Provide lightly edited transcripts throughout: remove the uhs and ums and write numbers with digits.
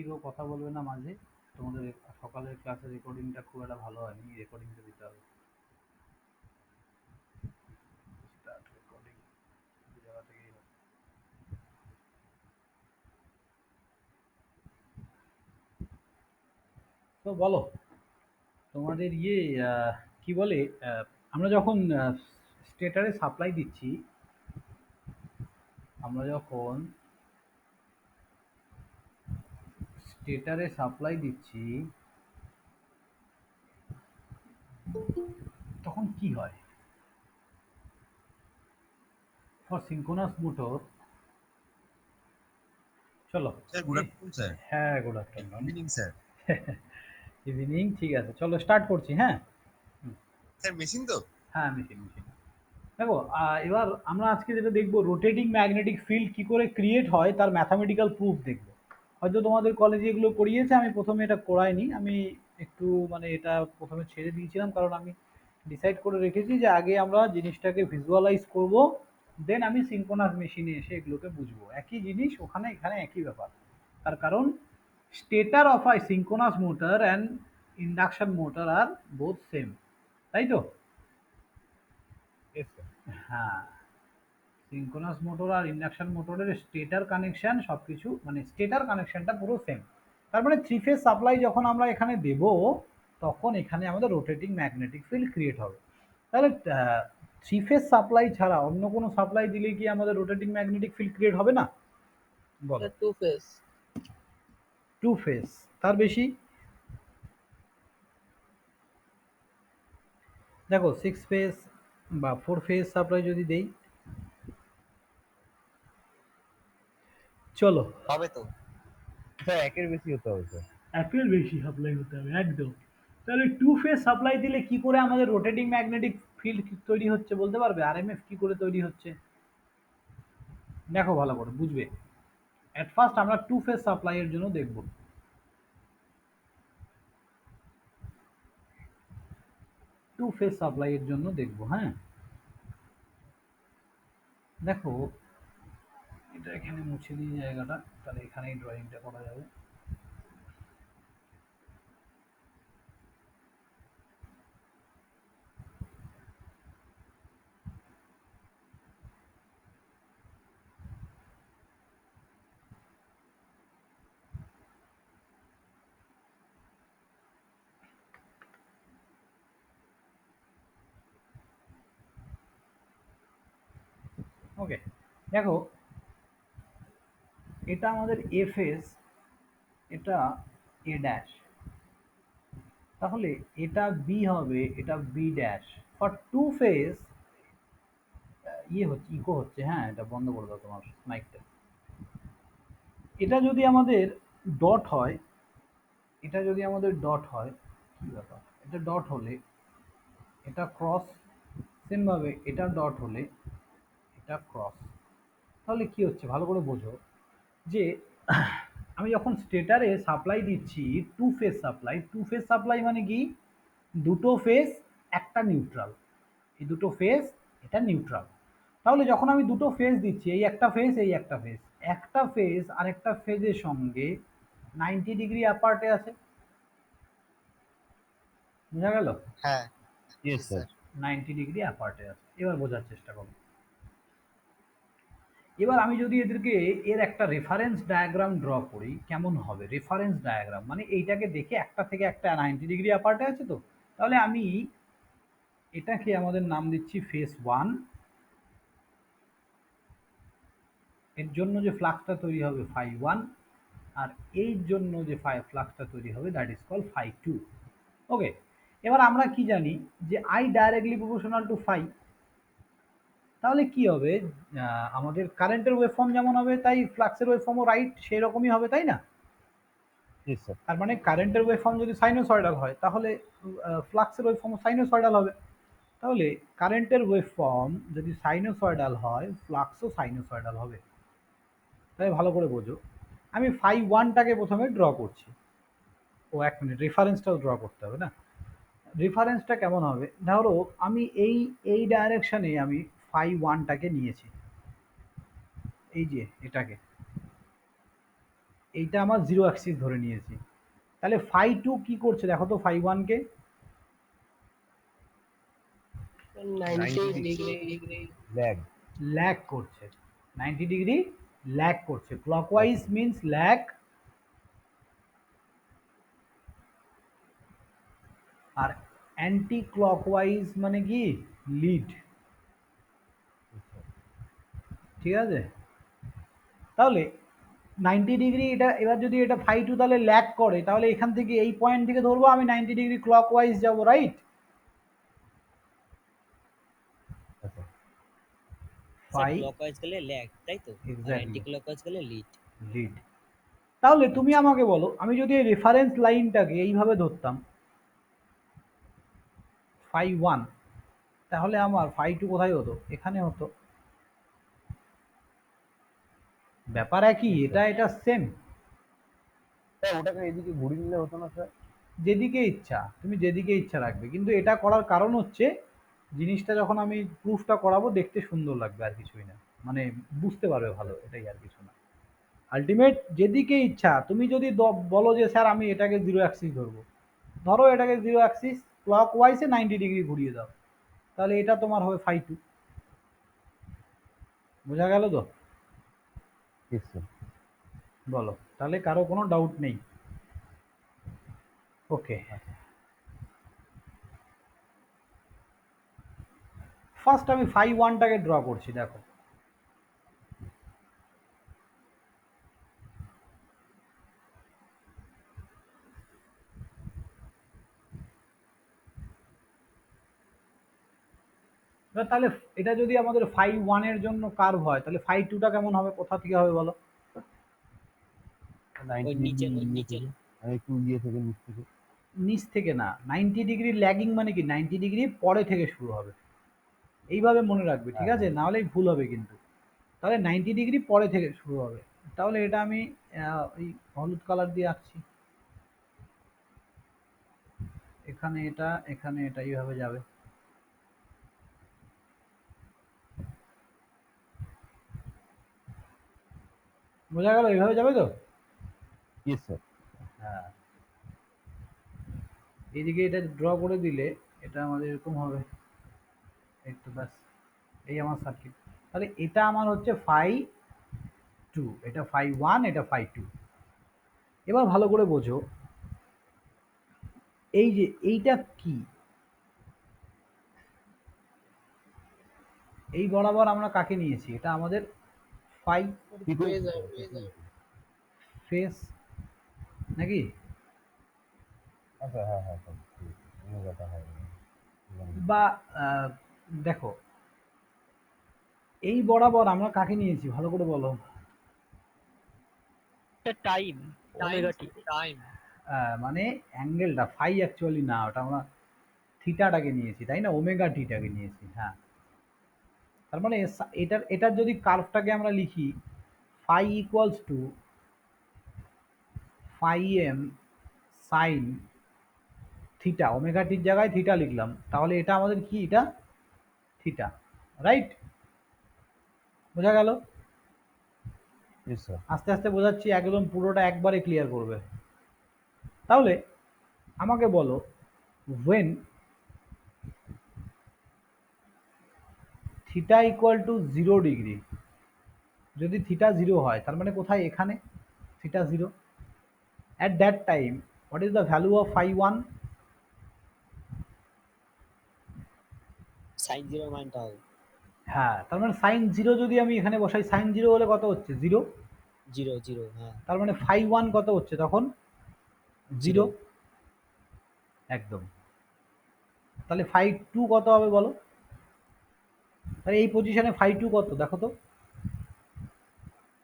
কেউ কথা বলবে না মাঝে? তোমাদের সকালের ক্লাসের রেকর্ডিংটা খুব একটা ভালো হয়নি, রেকর্ডিংটা দিতে হবে। স্টার্ট রেকর্ডিং এই জায়গা থেকেই হবে। তো বলো তোমাদের কি বলে, আমরা যখন স্টেটারে সাপ্লাই দিচ্ছি, আমরা যখন স্টেটারে সাপ্লাই দিচ্ছি তখন কি হয়? ফর সিঙ্ক্রোনাস মোটর, চলো। Sir good afternoon sir. হ্যাঁ, good afternoon. Evening sir. Evening, ঠিক আছে, চলো স্টার্ট করছি। হ্যাঁ। স্যার মেশিন তো? হ্যাঁ, মেশিন মেশিন। দেখো, এবার আমরা আজকে যেটা দেখবো, রোটেটিং ম্যাগনেটিক ফিল্ড কি করে ক্রিয়েট হয় তার ম্যাথামেটিক্যাল প্রুফ দেখবো। হয়তো তোমাদের কলেজে এগুলো করিয়েছে, আমি প্রথমে এটা করাইনি, আমি একটু মানে এটা প্রথমে ছেড়ে দিয়েছিলাম, কারণ আমি ডিসাইড করে রেখেছি যে আগে আমরা জিনিসটাকে ভিজুয়ালাইজ করব, দেন আমি সিনক্রোনাস মেশিনে এসে এগুলোকে বুঝবো। একই জিনিস ওখানে, এখানে একই ব্যাপার। তার কারণ stator of I synchronous motor and induction motor আর বোথ সেম, তাই তো? Yes sir. হ্যাঁ, সিনক্রোনাস মোটর আর ইন্ডাকশন মোটরের স্টেটার কানেকশন সবকিছু, মানে স্টেটার কানেকশনটা পুরো সেম। তার মানে থ্রি ফেজ সাপ্লাই যখন আমরা এখানে দেব, তখন এখানে আমাদের রোটেটিং ম্যাগনেটিক ফিল্ড ক্রিয়েট হবে। তাহলে থ্রি ফেজ সাপ্লাই ছাড়া অন্য কোনো সাপ্লাই দিলে কি আমাদের রোটেটিং ম্যাগনেটিক ফিল্ড ক্রিয়েট হবে না? বলো। To face. টু ফেজ, তার বেশি। দেখো, সিক্স ফেজ বা ফোর ফেজ সাপ্লাই যদি দেই, চলো। হবে তো স্যার, একের বেশি হতে হবে স্যার। একের বেশি সাপ্লাই হতে হবে, একদম। তাহলে টু ফেজ সাপ্লাই দিলে কি করে আমাদের রোটেটিং ম্যাগনেটিক ফিল্ড তৈরি হচ্ছে বলতে পারবে? আরএমএফ কি করে তৈরি হচ্ছে? দেখো ভালো করে বুঝবে। এট ফার্স্ট আমরা টু ফেজ সাপ্লাই এর জন্য দেখব। টু ফেজ সাপ্লাই এর জন্য দেখব, হ্যাঁ। দেখো, এটা এখানে মুছে দিই জায়গাটা, তাহলে এখানেই ড্রয়িংটা করা যাবে। ওকে, দেখো, এটা আমাদের এ ফেজ, এটা এ ড্যাশ, তাহলে এটা বি হবে, এটা B dash. For two phase, ইয়ে হচ্ছে, ইকো হচ্ছে, হ্যাঁ, এটা বন্ধ করে দাও তোমার মাইকটা। এটা যদি আমাদের ডট হয়, এটা যদি আমাদের ডট হয়, কি ব্যাপার, এটা ডট হলে এটা ক্রস, সেমভাবে এটা ডট হলে এটা ক্রস। তাহলে কি হচ্ছে ভালো করে বোঝো, যে আমি যখন স্টেটারে সাপ্লাই দিচ্ছি two phase supply, two phase supply মানে কি, দুটো ফেজ একটা নিউট্রাল, এই দুটো ফেজ এটা নিউট্রাল। তাহলে যখন আমি দুটো ফেজ দিচ্ছি, এই একটা ফেজ, এই একটা ফেজ, একটা ফেজ আরেকটা ফেজের সঙ্গে 90 ডিগ্রি অ্যাপার্টে আছে, বোঝা গেল? হ্যাঁ। Yes yes sir. Sir. 90 degree অ্যাপার্টে আছে, এবার বোঝার চেষ্টা করো। এবার আমি যদি এদেরকে এর একটা রেফারেন্স ডায়াগ্রাম ড্র করি, কেমন হবে রেফারেন্স ডায়াগ্রাম? মানে এইটাকে দেখে একটা থেকে একটা 90 ডিগ্রি অ্যাপার্টে আছে, তো তাহলে আমি এটাকে আমাদের নাম দিচ্ছি ফেস ওয়ান, এর জন্য যে ফ্লাক্সটা তৈরি হবে ফাই ওয়ান, আর এর জন্য যে ফ্লাক্সটা তৈরি হবে that is call phi two. Okay, এবার আমরা কি জানি যে I directly proportional to phi. তাহলে কি হবে, আমাদের কারেন্টের ওয়েভফর্ম যেমন হবে, তাই ফ্লাক্সের ওয়েভফর্মও রাইট সেরকমই হবে, তাই না? Yes sir. তার মানে কারেন্টের ওয়েভফর্ম যদি সাইনোসয়েডাল হয়, তাহলে ফ্লাক্সের ওয়েভফর্ম সাইনোসয়েডাল হবে। তাহলে কারেন্টের ওয়েভফর্ম যদি সাইনোসয়েডাল হয়, ফ্লাক্সও সাইনোসয়েডাল হবে। তাই ভালো করে বোঝো, আমি ফাই ওয়ানটাকে প্রথমে ড্র করছি। ও এক মিনিট, রেফারেন্সটাও ড্র করতে হবে না? রেফারেন্সটা কেমন হবে, ধরো আমি এই এই ডাইরেকশনে আমি ফাই ওয়ানটাকে নিয়েছি, এই যে এটাকে, এইটা আমার জিরো অ্যাক্সিস ধরে নিয়েছি। তাহলে ফাই টু কি করছে দেখো তো ফাই ওয়ানকে? 90 ডিগ্রি ল্যাগ। ল্যাগ করছে, 90 ডিগ্রি ল্যাগ করছে। ক্লকওয়াইজ মিন্স ল্যাগ, আর অ্যান্টি ক্লকওয়াইজ মানে কি লিড। ঠিক আছে, তাহলে 90 ডিগ্রি এটা, এবার যদি এটা ফাই টু তাহলে ল্যাগ করে, তাহলে এখান থেকে এই পয়েন্ট থেকে ধরবো আমি 90 ডিগ্রি ক্লকওয়াইজ যাবো, রাইট? আচ্ছা স্যার ফাই ক্লকওয়াইজ গেলে ল্যাগ তাই তো, আর এক্স্যাক্টলি অ্যান্টি ক্লকওয়াইজ গেলে লিড। লিড। তাহলে তুমি আমাকে বলো, আমি যদি এই রেফারেন্স লাইনটাকে এইভাবে ধরতাম ফাই ওয়ান, তাহলে আমার ফাই টু কোথায় হতো? এখানে হতো। ব্যাপার একই, এটা এটা সেম। স্যার ওটাকে এদিকে ঘুরিয়ে নিলে হতো না স্যার? যেদিকে ইচ্ছা, তুমি যেদিকে ইচ্ছা রাখবে, কিন্তু এটা করার কারণ হচ্ছে জিনিসটা যখন আমি প্রুফটা করাবো দেখতে সুন্দর লাগবে, আর কিছুই না, মানে বুঝতে পারবে ভালো, এটাই আর কিছু না। আলটিমেট যেদিকে ইচ্ছা, তুমি যদি বলো যে স্যার আমি এটাকে জিরো অ্যাক্সিস ধরবো, ধরো এটাকে জিরো অ্যাক্সিস ক্লক ওয়াইজে 90 ডিগ্রি ঘুরিয়ে দাও, তাহলে এটা তোমার হবে ফাই টু। বোঝা গেল তো? Yes sir. বলো, তাহলে কারো কোনো ডাউট নেই? ওকে, ফার্স্ট আমি ফাই ওয়ানটাকে ড্র করছি, দেখো। এবার তাহলে এটা যদি আমাদের ফাই ওয়ানের জন্য কার্ভ হয়, তাহলে ফাই টুটা কেমন হবে, কোথা থেকে হবে বলো? 90 ওই ডিগ্রি নিচের ইয়ে থেকে, আর একটু ইয়ে থেকে নিচ থেকে। নিচ থেকে না, 90 ডিগ্রি ল্যাগিং মানে কি 90 ডিগ্রি পরে থেকে শুরু হবে, এইভাবে মনে রাখবে, ঠিক আছে? না হলেই ভুল হবে কিন্তু। তাহলে 90 ডিগ্রি পরে থেকে শুরু হবে। তাহলে এটা আমি ওই হলুদ কালার দিয়ে আঁকছি, এখানে এটা, এখানে এটা, এইভাবে যাবে। বোঝা গেল? এইভাবে যাবে তো? Yes sir. হ্যাঁ, এইদিকে এটা ড্র করে দিলে এটা আমাদের এরকম হবে, এই তো ব্যাস, এই আমার সার্কিট। তাহলে এটা আমার হচ্ছে ফাই টু, এটা ফাই ওয়ান, এটা ফাই টু। এবার ভালো করে বোঝো, এই যে এইটা কি, এই বরাবর আমরা কাকে নিয়েছি? এটা আমাদের ফাই ফেস নাকি? আচ্ছা হ্যাঁ হ্যাঁ স্যার, ওমেগাটা হয়। বা দেখো, এই বরাবর আমরা কাকে নিয়েছি ভালো করে বলো? Time, omega t. মানে অ্যাঙ্গেলটা ফাই অ্যাকচুয়ালি না, ওটা আমরা থিটাটাকে নিয়েছি, তাই না? ওমেগা টিটাকে নিয়েছি, হ্যাঁ। তার মানে এটার এটার যদি কার্ভটাকে আমরা লিখি phi equals to phi M sine theta, omega টির জায়গায় থিটা লিখলাম, তাহলে এটা আমাদের কি? এটা থিটা, রাইট? বোঝা গেল? Yes sir. আস্তে আস্তে বোঝাচ্ছি, একদম পুরোটা একবারে ক্লিয়ার করবে। তাহলে আমাকে বলো, when theta equal to 0 degree, যদি থিটা 0 হয় তার মানে কোথায়? এখানে theta 0। At that time what is the value of phi one? Sine zero মানটা হবে হ্যাঁ, তার মানে সাইন 0 যদি আমি এখানে বসাই, সাইন 0 হলে কত হচ্ছে? 0। জিরো জিরো, হ্যাঁ তার মানে ফাই ওয়ান কত হচ্ছে তখন? 0। একদম। তাহলে ফাই টু কত হবে বলো? তাহলে এই পজিশনে ফাই টু কত দেখো তো,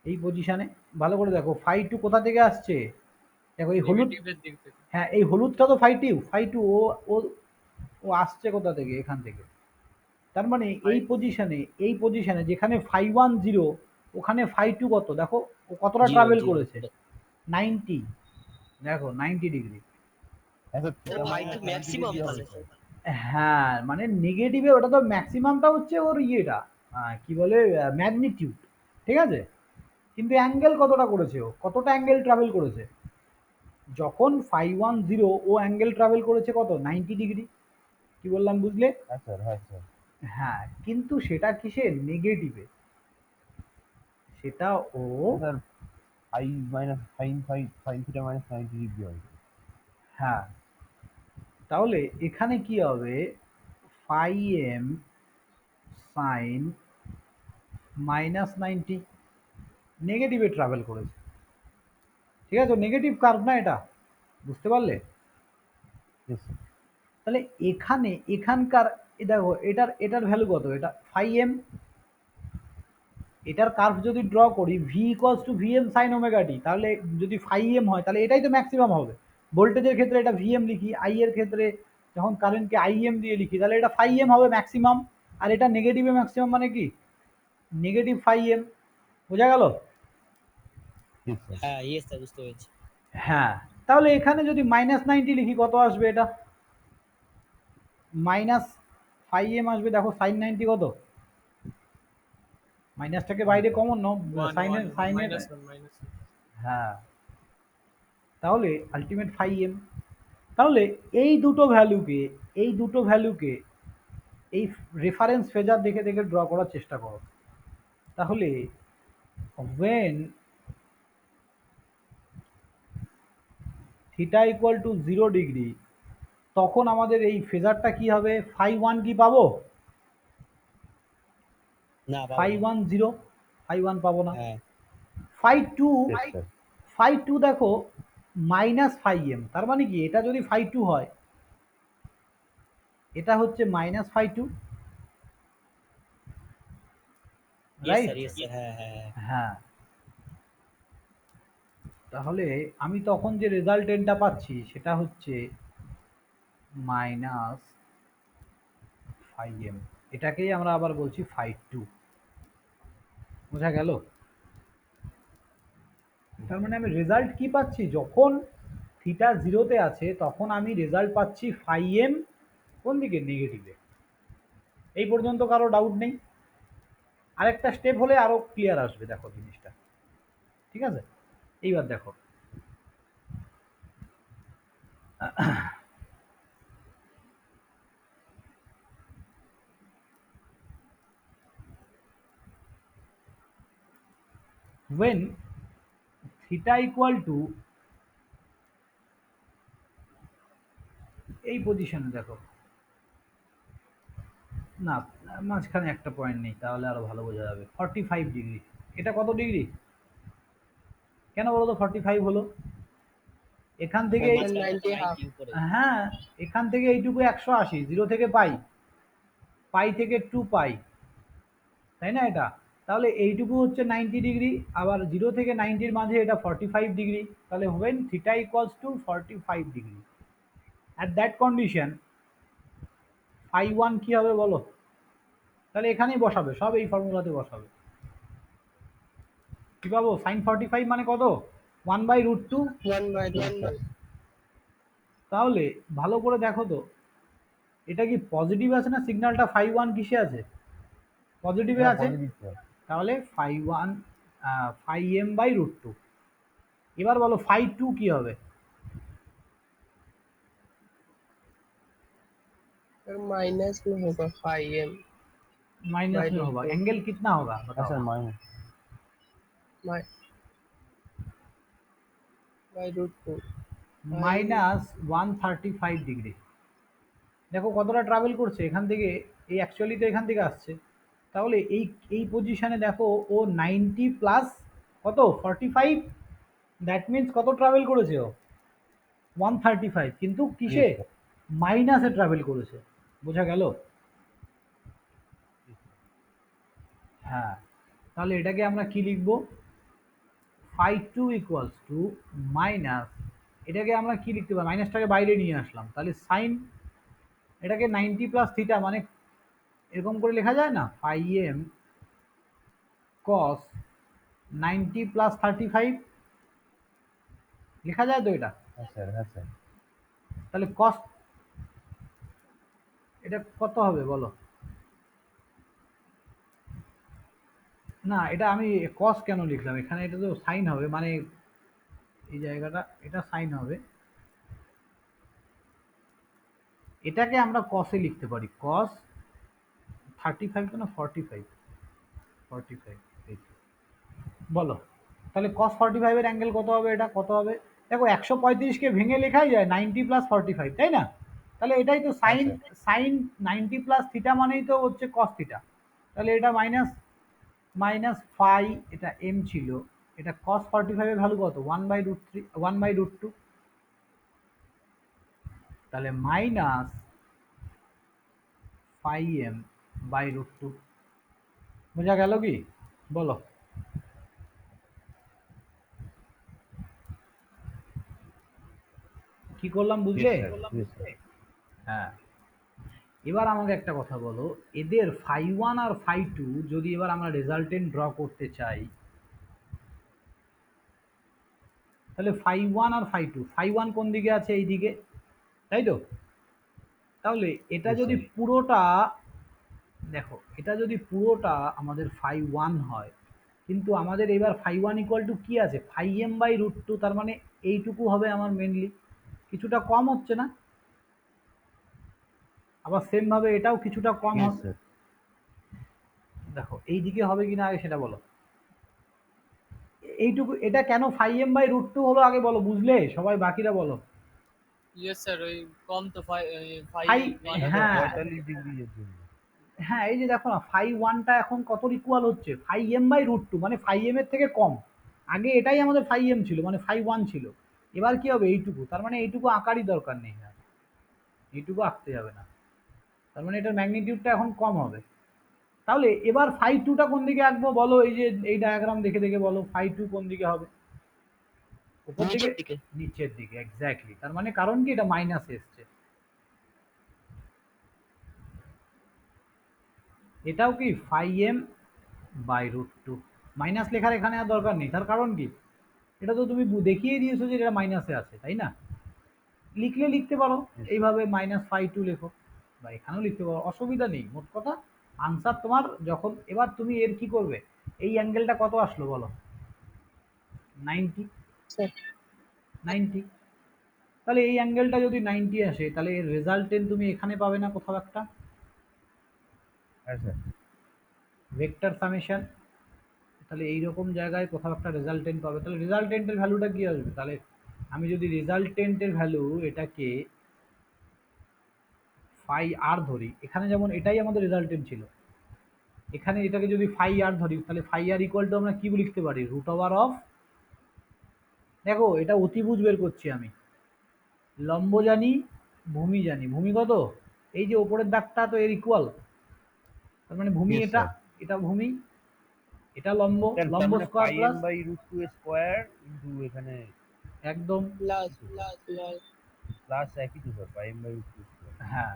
এই পজিশনে ভালো করে দেখো, ফাই টু কোথা থেকে আসছে? দেখো এই হলুদ, হ্যাঁ এই হলুদটা তো ফাই টু, ফাই টু ও ও ও আসছে কোথা থেকে? এখান থেকে। তার মানে এই পজিশনে, এই পজিশনে যেখানে ফাই ওয়ান 0, ওখানে ফাই টু কত দেখো, ও কতটা জিরো ট্রাভেল জিরো। করেছে? 90, দেখো 90 ডিগ্রি। ফাই টু ম্যাক্সিমাম তাহলে। হ্যাঁ, মানে নেগেটিভে ওটা তো ম্যাক্সিমামটা হচ্ছে ওর ইয়েটা, কি বলে, ম্যাগনিটিউড, ঠিক আছে? কিন্তু অ্যাঙ্গেল কতটা করেছে, ও কতটা অ্যাঙ্গেল ট্রাভেল করেছে? যখন 510 ও অ্যাঙ্গেল ট্রাভেল করেছে কত, 90 ডিগ্রি। কি বললাম বুঝলে? হ্যাঁ স্যার, হ্যাঁ স্যার। হ্যাঁ, কিন্তু সেটা কিসে, নেগেটিভে। সেটা ও sir five minus sine theta minus 90 degree হয়। হ্যাঁ, তাহলে এখানে কি হবে, ফাই এম সাইন -90 নেগেটিভে ট্রাভেল করেছে। ঠিক আছে, নেগেটিভ কার্ভ না এটা, বুঝতে পারলে? Yes, sir. তাহলে এখানে এখানকার দেখো, এটার এটার ভ্যালু কত, এটা ফাই এম। এটার কার্ভ যদি ড্র করি V equals to VM sine omega T, তাহলে যদি ফাই এম হয় তাহলে এটাই তো ম্যাক্সিমাম হবে। ভোল্টেজের ক্ষেত্রে এটা ভিএম লিখি, আই এর ক্ষেত্রে যখন কারেন্টকে আই এম দিয়ে লিখি তাহলে এটা ফাই এম হবে ম্যাক্সিমাম। আর এটা নেগেটিভে ম্যাক্সিমাম মানে কি, নেগেটিভ ফাই এম। বোঝা গেল? Yes, sir. হ্যাঁ ইয়েস স্যার বুঝতে পেরেছি। হ্যাঁ, তাহলে এখানে যদি -90 লিখি কত আসবে, এটা মাইনাস ফাই এম আসবে। দেখো সাইন 90 কত, মাইনাসটাকে বাইরে কমন নাও, সাইনের সাইনের হ্যাঁ, তাহলে আলটিমেট ফাই এম। তাহলে এই দুটো ভ্যালুকে এই রেফারেন্স ফেজার দেখে দেখে ড্র করার চেষ্টা করো। তাহলে when theta equal to 0 degree, তখন আমাদের এই ফেজারটা কি হবে, ফাই ওয়ান কি পাবো, না পাবো ফাই না। ওয়ান জিরো, ফাই ওয়ান পাবো না। হ্যাঁ phi two, Yes, sir. Phi two দেখো মাইনাস ফাই এম, তার মানে কি, এটা যদি ফাই টু হয় এটা হচ্ছে minus phi two, yes right? Sir yes sir হ্যাঁ হ্যাঁ হ্যাঁ। হ্যাঁ, তাহলে আমি তখন যে রেজাল্টেন্টটা পাচ্ছি সেটা হচ্ছে মাইনাস ফাই এম, এটাকেই আমরা আবার বলছি ফাই টু। বোঝা গেল? তার মানে আমি রেজাল্ট কি পাচ্ছি, যখন থিটা জিরোতে আছে তখন আমি রেজাল্ট পাচ্ছি ফাই এম কোন দিকে, নেগেটিভে। এই পর্যন্ত কারো ডাউট নেই? আরেকটা স্টেপ হলে আরো ক্লিয়ার আসবে, দেখো জিনিসটা। ঠিক আছে, এইবার দেখো, when theta equal to এই পজিশনে দেখো, না মাঝখানে একটা পয়েন্ট নেই, তাহলে আরো ভালো বোঝা যাবে। 45 ডিগ্রি, এটা কত ডিগ্রি, কেন বলো তো 45 হলো? এখান থেকে মাঝখানে 90 উপরে। হ্যাঁ, এখান থেকে এইটুকু 180, 0 থেকে পাই, পাই থেকে 2 পাই, তাই না এটা? তাহলে এইটুকু হচ্ছে 90 ডিগ্রি, আবার 0 থেকে 90-র মাঝে এটা 45 ডিগ্রি। তাহলে when theta equals to 45 degree, at that condition phi one কি হবে বলো? তাহলে এখানেই বসাবে, সব এই ফর্মুলাতে বসাবে। কি পাবো, সাইন 45 মানে কত, 1/√2। 1/2। তাহলে ভালো করে দেখো তো, এটা কি পজিটিভ আছে না, সিগন্যালটা ফাই ওয়ান কিসে আছে, পজিটিভে হ্যাঁ, আছে। positive, sir. তাহলে phi one phi M by root two. এবার বলো ফাই টু কি হবে, माइनस में होगा 5m माइनस में √2। होगा, एंगल कितना होगा हाँ बताओ? Sir, minus. By √2 -135 degree. দেখো কতটা ট্রাভেল করছে এখান থেকে, এই অ্যাকচুয়ালি তো এখান থেকে আসছে। তাহলে এই এই পজিশনে দেখো ও 90 প্লাস কত 45, দ্যাট মিন্স কত ট্রাভেল করেছে ও, 135, কিন্তু কিসে, Yes, sir. মাইনাসে ট্রাভেল করেছে। বোঝা গেল? হ্যাঁ, তাহলে এটাকে আমরা কি লিখবো, phi two equals to minus, এটাকে আমরা কি লিখতে পারি, মাইনাসটাকে বাইরে নিয়ে আসলাম, তাহলে সাইন, এটাকে 90 প্লাস থিটা মানে এরকম করে লেখা যায় না, ফাই এম কস 90 প্লাস 35, লেখা যায় তো এটা? हाँ सर, हाँ सर। তাহলে কস এটা কত হবে বলো, না, এটা আমি কস কেন লিখলাম এখানে? এটা তো সাইন হবে, মানে এই জায়গাটা এটা সাইন হবে। এটাকে আমরা কসে লিখতে পারি, কস 35 তো না 45, 45 বলো। তাহলে cos 45 এর অ্যাঙ্গেল কত হবে? এটা কত হবে? দেখো 135 কে ভেঙে লেখাই যায় 90 প্লাস 45, তাই না? তাহলে এটাই তো সাইন, আচ্ছা। সাইন 90 প্লাস থিটা মানেই তো হচ্ছে cos থিটা। তাহলে এটা মাইনাস মাইনাস ফাই, এটা এম ছিল, এটা cos 45 এর ভ্যালু কত? 1/√3, 1/√2। তাহলে মাইনাস ফাই এম বাই √2। বোঝা গেল কি? বলো। কি করলাম বুঝলে? Yes, sir. Yes, sir. হ্যাঁ। এবার আমাকে একটা কথা বলো, এদের ফাই ওয়ান আর ফাই টু যদি এবার আমরা রেজাল্টেন্ট ড্র করতে চাই, তাহলে ফাই ওয়ান আর ফাই টু, ফাই ওয়ান কোন দিকে আছে? এই দিকে, তাই তো? তাহলে এটা Yes, যদি sir. পুরোটা, দেখো এটা যদি পুরোটা আমাদের ফাই ওয়ান হয়, কিন্তু আমাদের এবার ফাই ওয়ান ইকুয়াল টু কি আছে? ফাই এম বাই √2, তার মানে এইটুকু হবে আমার মেনলি, কিছুটা কম হচ্ছে না? আবার সেম ভাবে এটাও কিছুটা কম Yes, হবে। sir. দেখো এই দিকে হবে কিনা আগে সেটা বলো। এইটুকু, এটা কেন ফাই এম বাই √2 হলো আগে বলো, বুঝলে? সবাই বাকিরা বলো। ইয়েস স্যার, ওই কম তো ফাই ফাই, ওয়ান হ্যাঁ 45 ডিগ্রি এর জন্য। হ্যাঁ, এই যে দেখো না, ফাই ওয়ানটা এখন কত ইকুয়াল হচ্ছে? ফাই এম বাই √2, মানে ফাই এম এর থেকে কম। আগে এটাই আমাদের ফাই এম ছিল, মানে ফাই ওয়ান ছিল। এবার কি হবে? এইটুকু, তার মানে এইটুকু আঁকারই দরকার নেই আর, এইটুকু আঁকতে যাবে না। তার মানে এটার ম্যাগনিটিউডটা এখন কম হবে। তাহলে এবার ফাই টুটা কোন দিকে আঁকবো বলো? এই যে এই ডায়াগ্রাম দেখে দেখে বলো, ফাই টু কোন দিকে হবে? উপর দিকে? নিচের দিকে। নিচের দিকে, এক্স্যাক্টলি। তার মানে কারণ কি? এটা মাইনাস এসছে। এটাও কি ফাই এম বাই √2। মাইনাস লেখার এখানে আর দরকার নেই, তার কারণ কি? এটা তো তুমি দেখিয়ে দিয়েছো যে এটা মাইনাসে আছে, তাই না? লিখলে লিখতে পারো Yes, sir. এইভাবে, মাইনাস ফাই টু লেখো, বা এখানেও লিখতে পারো, অসুবিধা নেই। মোট কথা আনসার তোমার যখন, এবার তুমি এর কি করবে? এই অ্যাঙ্গেলটা কত আসলো বলো? 90, স্যার 90। তাহলে এই অ্যাঙ্গেলটা যদি 90 আসে, তাহলে এর রেজাল্টেন্ট তুমি এখানে পাবে না কোথাও একটা? হ্যাঁ স্যার। ভেক্টর সামেশন, তাহলে এইরকম জায়গায় কোথাও একটা রেজাল্টেন্ট পাবে। তাহলে রেজাল্টেন্টের ভ্যালুটা কি আসবে? তাহলে আমি যদি রেজাল্টেন্টের ভ্যালু এটাকে ফাই আর ধরি, এখানে যেমন এটাই আমাদের রেজাল্টেন্ট ছিল, এখানে এটাকে যদি ফাই আর ধরি, তাহলে ফাই আর ইকুয়াল টু আমরা কি লিখতে পারি? √ওভার অফ, দেখো এটা অতিভুজ বের করছি আমি, লম্ব জানি, ভূমি জানি। ভূমি কত? এই যে ওপরের দাগটা তো এর ইকুয়াল, তার মানে ভূমি Yes, এটা, sir. এটা ভূমি, এটা লম্ব, স্যার তার লম্ব মানে square pi plus, M by √2 square into এখানে একদম, প্লাস প্লাস প্লাস প্লাস একই তো sir, pi M by √2 square. হ্যাঁ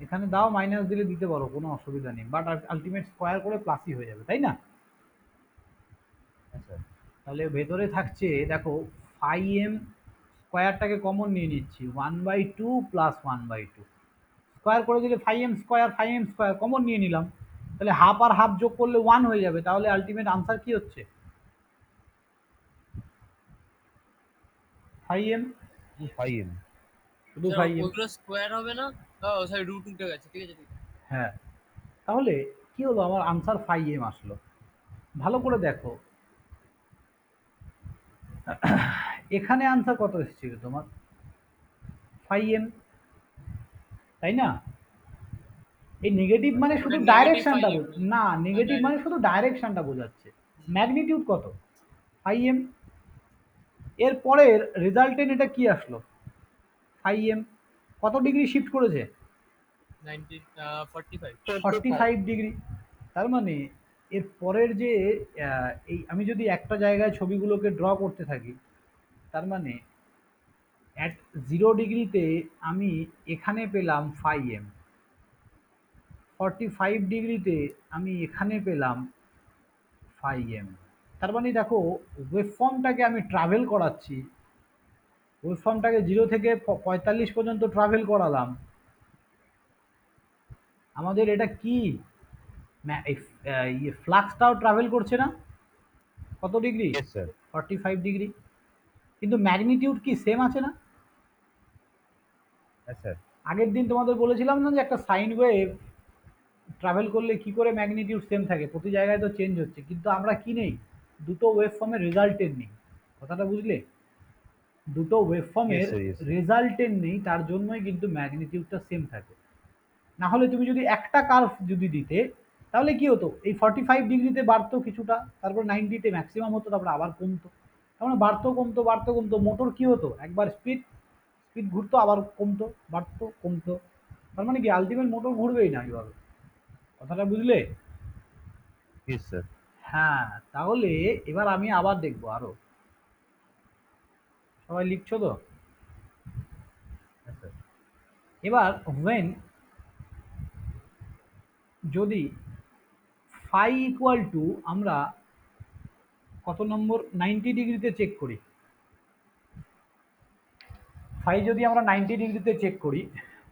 এখানে দাও, মাইনাস দিলে দিতে পারো, কোনো অসুবিধা নেই, বাট আলটিমেট স্কোয়ার করে প্লাসই হয়ে যাবে, তাই না? হ্যাঁ স্যার। তাহলে ভেতরে থাকছে, দেখো ফাই এম স্কোয়ারটাকে কমন নিয়ে নিচ্ছি, 1/2 প্লাস 1/2 স্কোয়ার করে দিলে ফাই এম স্কোয়ার কমন নিয়ে নিলাম, তাহলে হাফ আর হাফ যোগ করলে 1 হয়ে যাবে। তাহলে আলটিমেট আনসার কি হচ্ছে? ফাই এম, পাই এম। শুধু স্যার ফাই এম। ওইগুলো স্কোয়ার হবে না? ও সরি, রুট উঠে গেছে, ঠিক আছে ঠিক আছে। হ্যাঁ, তাহলে কি হলো? আমার আনসার ফাই এম আসলো। ভালো করে দেখো, এখানে আনসার কত এসেছিল তোমার? ফাই এম, তাই না? এই নেগেটিভ মানে শুধু ওটা নেগেটিভ ডাইরেকশনটা, ফাই এম। না নেগেটিভ মানে শুধু ডাইরেকশনটা বোঝাচ্ছে, ম্যাগনিটিউড কত? Phi M. এর পরের রেজাল্টেন্ট এটা কি আসলো? Phi M. কত ডিগ্রি শিফট করেছে? 45। 45 ডিগ্রি। তার মানে এর পরের যে এই আমি যদি একটা জায়গায় ছবিগুলোকে ড্র করতে থাকি, তার মানে অ্যাট 0 ডিগ্রিতে আমি এখানে পেলাম ফাই এম, 45 ডিগ্রিতে আমি এখানে পেলাম ফাই এম। তার মানে দেখো, ওয়েভ ফর্মটাকে আমি ট্রাভেল করাচ্ছি, ওয়েভ ফর্মটাকে 0 থেকে 45 পর্যন্ত ট্রাভেল করালাম। আমাদের এটা কি? ইয়ে ফ্লাক্সটাও ট্রাভেল করছে না কত ডিগ্রি? Yes, sir. 45 ডিগ্রি। কিন্তু ম্যাগনিটিউড কি সেম আছে না? Yes, sir. আগের দিন তোমাদের বলেছিলাম না যে একটা সাইন ওয়েভ ট্রাভেল করলে কি করে ম্যাগনিটিউড সেম থাকে, প্রতি জায়গায় তো চেঞ্জ হচ্ছে, কিন্তু আমরা কি নেই, দুটো ওয়েভ ফর্মের রেজাল্টের নেই। কথাটা বুঝলে? দুটো ওয়েভ ফর্মের Yes, sir, yes, sir. রেজাল্টের নেই, তার জন্যই কিন্তু ম্যাগনিটিউডটা সেম থাকে। না হলে তুমি যদি একটা কার্ভ যদি দিতে, তাহলে কি হতো, এই 45 ডিগ্রিতে বাড়তো কিছুটা, তারপর 90-তে ম্যাক্সিমাম হতো, তারপর আবার কমতো। তার মানে বাড়তো কমতো বাড়তো কমতো, মোটর কি হতো, একবার স্পিড স্পিড ঘুরতো আবার কমতো, বাড়তো কমতো। তার মানে কি আলটিমেট মোটর ঘুরবেই না এইভাবে। কথাটা বুঝলে? Yes, sir. হ্যাঁ, তাহলে এবার আমি আবার দেখবো আরো। সবাই লিখছো তো? Yes, sir. এবার when যদি ফাই ইকুয়াল টু আমরা কত নম্বর 90 ডিগ্রিতে চেক করি, ফাই যদি আমরা 90 ডিগ্রিতে চেক করি,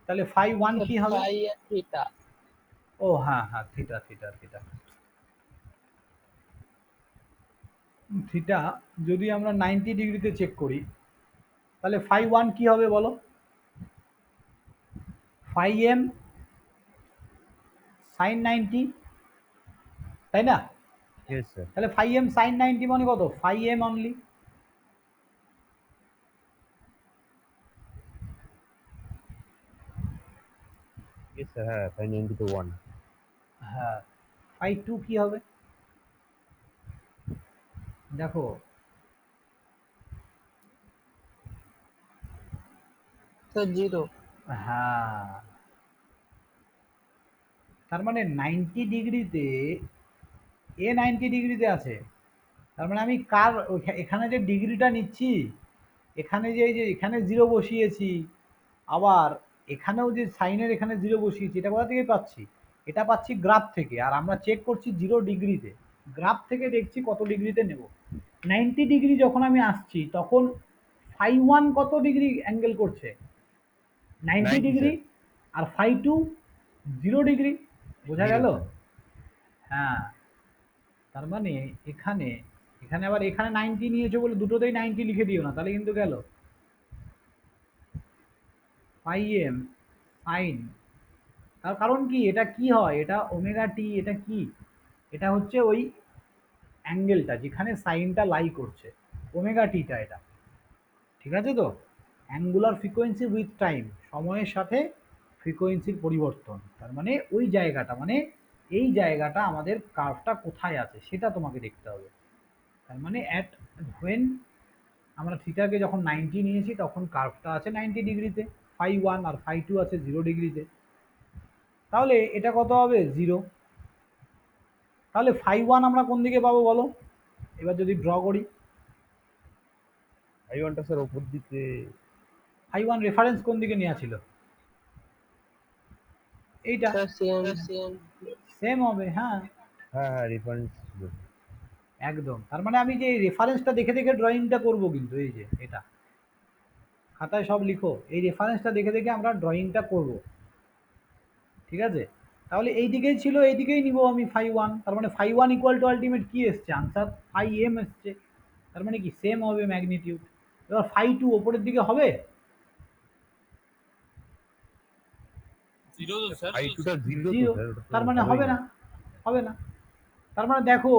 তাহলে ফাই ওয়ান কি হবে? phi and theta. ও হ্যাঁ হ্যাঁ, থিটা থিটা থিটা থিটা যদি আমরা 90 ডিগ্রিতে চেক করি, তাহলে ফাই ওয়ান কি হবে বলো? ফাই এম সাইন 90, তাই না? Yes, sir. তাহলে ফাই এম সাইন 90 মানে কত? Phi M only. Yes, sir. হ্যাঁ, sin 90 to 1. হ্যাঁ, ফাই টু কি হবে দেখো? So 0. হ্যাঁ, তার মানে 90 ডিগ্রিতে এ 90 ডিগ্রিতে আছে, তার মানে আমি কার এখানে যে ডিগ্রিটা নিচ্ছি, এখানে যে এই যে এখানে জিরো বসিয়েছি, আবার এখানেও যে সাইনের এখানে জিরো বসিয়েছি, এটা কোথা থেকে পাচ্ছি? এটা পাচ্ছি গ্রাফ থেকে, আর আমরা চেক করছি 0 ডিগ্রিতে। গ্রাফ থেকে দেখছি কত ডিগ্রিতে নেব। 90 ডিগ্রি যখন আমি আসছি, তখন ফাই ওয়ান কত ডিগ্রি অ্যাঙ্গেল করছে? 90 90, ডিগ্রি। sir. আর ফাই টু 0 ডিগ্রি। বোঝা Zero, গেল? sir. হ্যাঁ, তার মানে এখানে এখানে আবার এখানে 90 নিয়েছো বলে দুটোতেই 90 লিখে দিও না, তাহলে কিন্তু গেল। ফাই এম সাইন, তার কারণ কি, এটা কি হয়, এটা ওমেগা টি, এটা কি, এটা হচ্ছে ওই অ্যাঙ্গেলটা যেখানে সাইনটা লাই করছে, ওমেগা টিটা এটা। ঠিক আছে তো? অ্যাঙ্গুলার ফ্রিকোয়েন্সি উইথ টাইম, সময়ের সাথে ফ্রিকোয়েন্সির পরিবর্তন, তার মানে ওই জায়গাটা, মানে এই জায়গাটা আমাদের কার্ভটা কোথায় আছে সেটা তোমাকে দেখতে হবে। তার মানে অ্যাট হোয়েন আমরা থিটাকে যখন 90 নিয়েছি, তখন কার্ভটা আছে 90 ডিগ্রিতে, ফাই ওয়ান, আর ফাই টু আছে 0 ডিগ্রিতে। তাহলে এটা কত হবে? 0। তাহলে ফাই ওয়ান আমরা কোন দিকে পাবো বলো? এবার যদি ড্র করি, I1 টা স্যার উপর দিকে। ফাই ওয়ান রেফারেন্স কোন দিকে নেওয়া ছিল? এইটা So same. সেম হবে। হ্যাঁ, হ্যাঁ, হ্যাঁ, রেফারেন্স ছিল। একদম। তার মানে আমি যে রেফারেন্সটা দেখে দেখে ড্রয়িংটা করব, কিন্তু এই যে এটা খাতায় সব লিখো, এই রেফারেন্সটা দেখে দেখে আমরা ড্রয়িংটা করব। ঠিক আছে? তাহলে এই দিকেই ছিল, এই দিকেই নিব আমি ফাই ওয়ান। তার মানে phi one equal to ultimate কি এসছে আনসার? ফাই এম এসছে। তার মানে কি সেম হবে ম্যাগনিটিউড। এবার ফাই টু ওপরের দিকে হবে? জিরো তো স্যার। I2 টা 0 তো জিরো। স্যার, ওটা তো তার মানে হবেই হবে না, হবে না। তার মানে দেখো,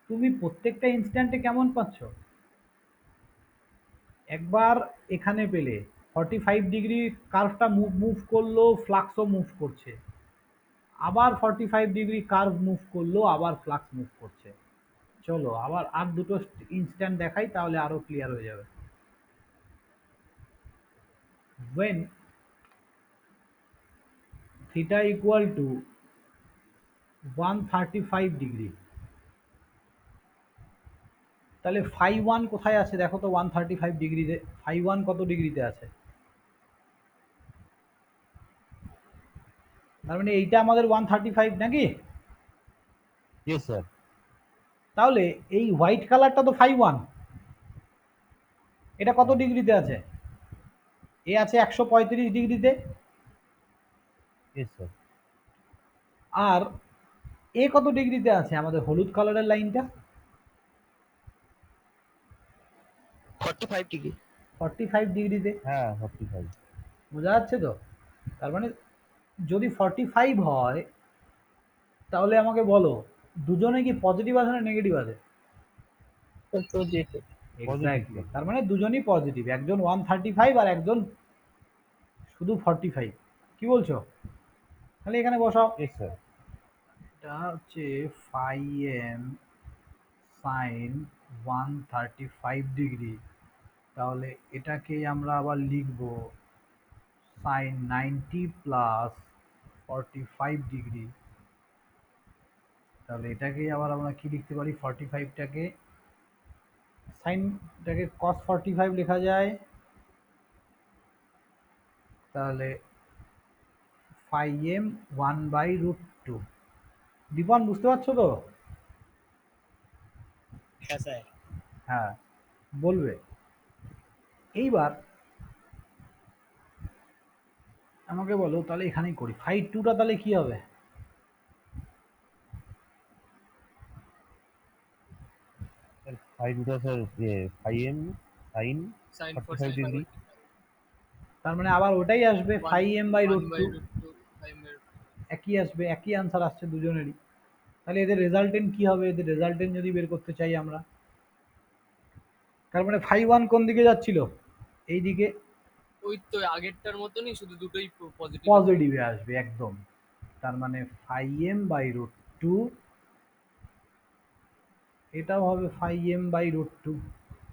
তুমি প্রত্যেকটা ইনস্ট্যান্টে কেমন পাচ্ছ? একবার এখানে পেলে 45 ডিগ্রি কার্ভটা মুভ করলো, ফ্লাক্সও মুভ করছে। আবার 45 ডিগ্রি কার্ভ মুভ করলো, আবার ফ্লাক্স মুভ করছে। চলো আবার আর দুটো ইনস্ট্যান্ট দেখাই, তাহলে আরো ক্লিয়ার হয়ে যাবে। when theta equal to 135 degree, তাহলে ফাই ওয়ান কোথায় আছে দেখো তো? 135 ডিগ্রিতে ফাই ওয়ান কত ডিগ্রিতে আছে? তার মানে এইটা আমাদের 135 নাকি? Yes sir. তাহলে এই হোয়াইট কালারটা তো ফাই ওয়ান, এটা কত ডিগ্রিতে আছে? এ আছে 135 ডিগ্রিতে। Yes sir. আর এ কত ডিগ্রিতে আছে আমাদের হলুদ কালারের লাইনটা? 45 ডিগ্রি। 45 ডিগ্রিতে। হ্যাঁ 45। বোঝা যাচ্ছে তো? তার মানে যদি 45 হয় তাহলে আমাকে বলো দুজনে কি পজিটিভ আছে না নেগেটিভ আছে? পজিটিভ। এক্স্যাক্টলি, তার মানে দুজনই পজিটিভ, একজন 135 আর একজন শুধু 45। কি বলছো? তাহলে এখানে বসাও। Yes sir. এটা হচ্ছে ফাই এম সাইন 135 ডিগ্রি, তাহলে এটাকেই আমরা আবার লিখব সাইন 90 প্লাস 45 ডিগ্রি। তাহলে এটাকেই আবার আমরা কি লিখতে পারি, 45টাকে সাইনটাকে কস 45 লেখা যায়। তাহলে ফাই এম 1/√2। দীপন বুঝতে পারছো তো? হ্যাঁ স্যার। হ্যাঁ, বলবে। এইবার আমাকে বলো তাহলে এখানেই করি, ফাই টুটা তাহলে কি হবে? স্যার ফাই দুটো sir phi M sine sine 45 degree. তার মানে আবার ওটাই আসবে, phi M by root two, 1/√2 একই আসবে, একই আনসার আসছে দুজনেরই। তাহলে এদের রেজাল্টেন্ট কি হবে? এদের রেজাল্টেন্ট যদি বের করতে চাই আমরা, তার মানে ফাই ওয়ান কোন দিকে যাচ্ছিল? এই দিকে ওই তো আগেরটার মতনই, শুধু দুটোই পজিটিভ। পজিটিভে আসবে একদম। তার মানে phi M by root two, এটাও হবে phi M by root two.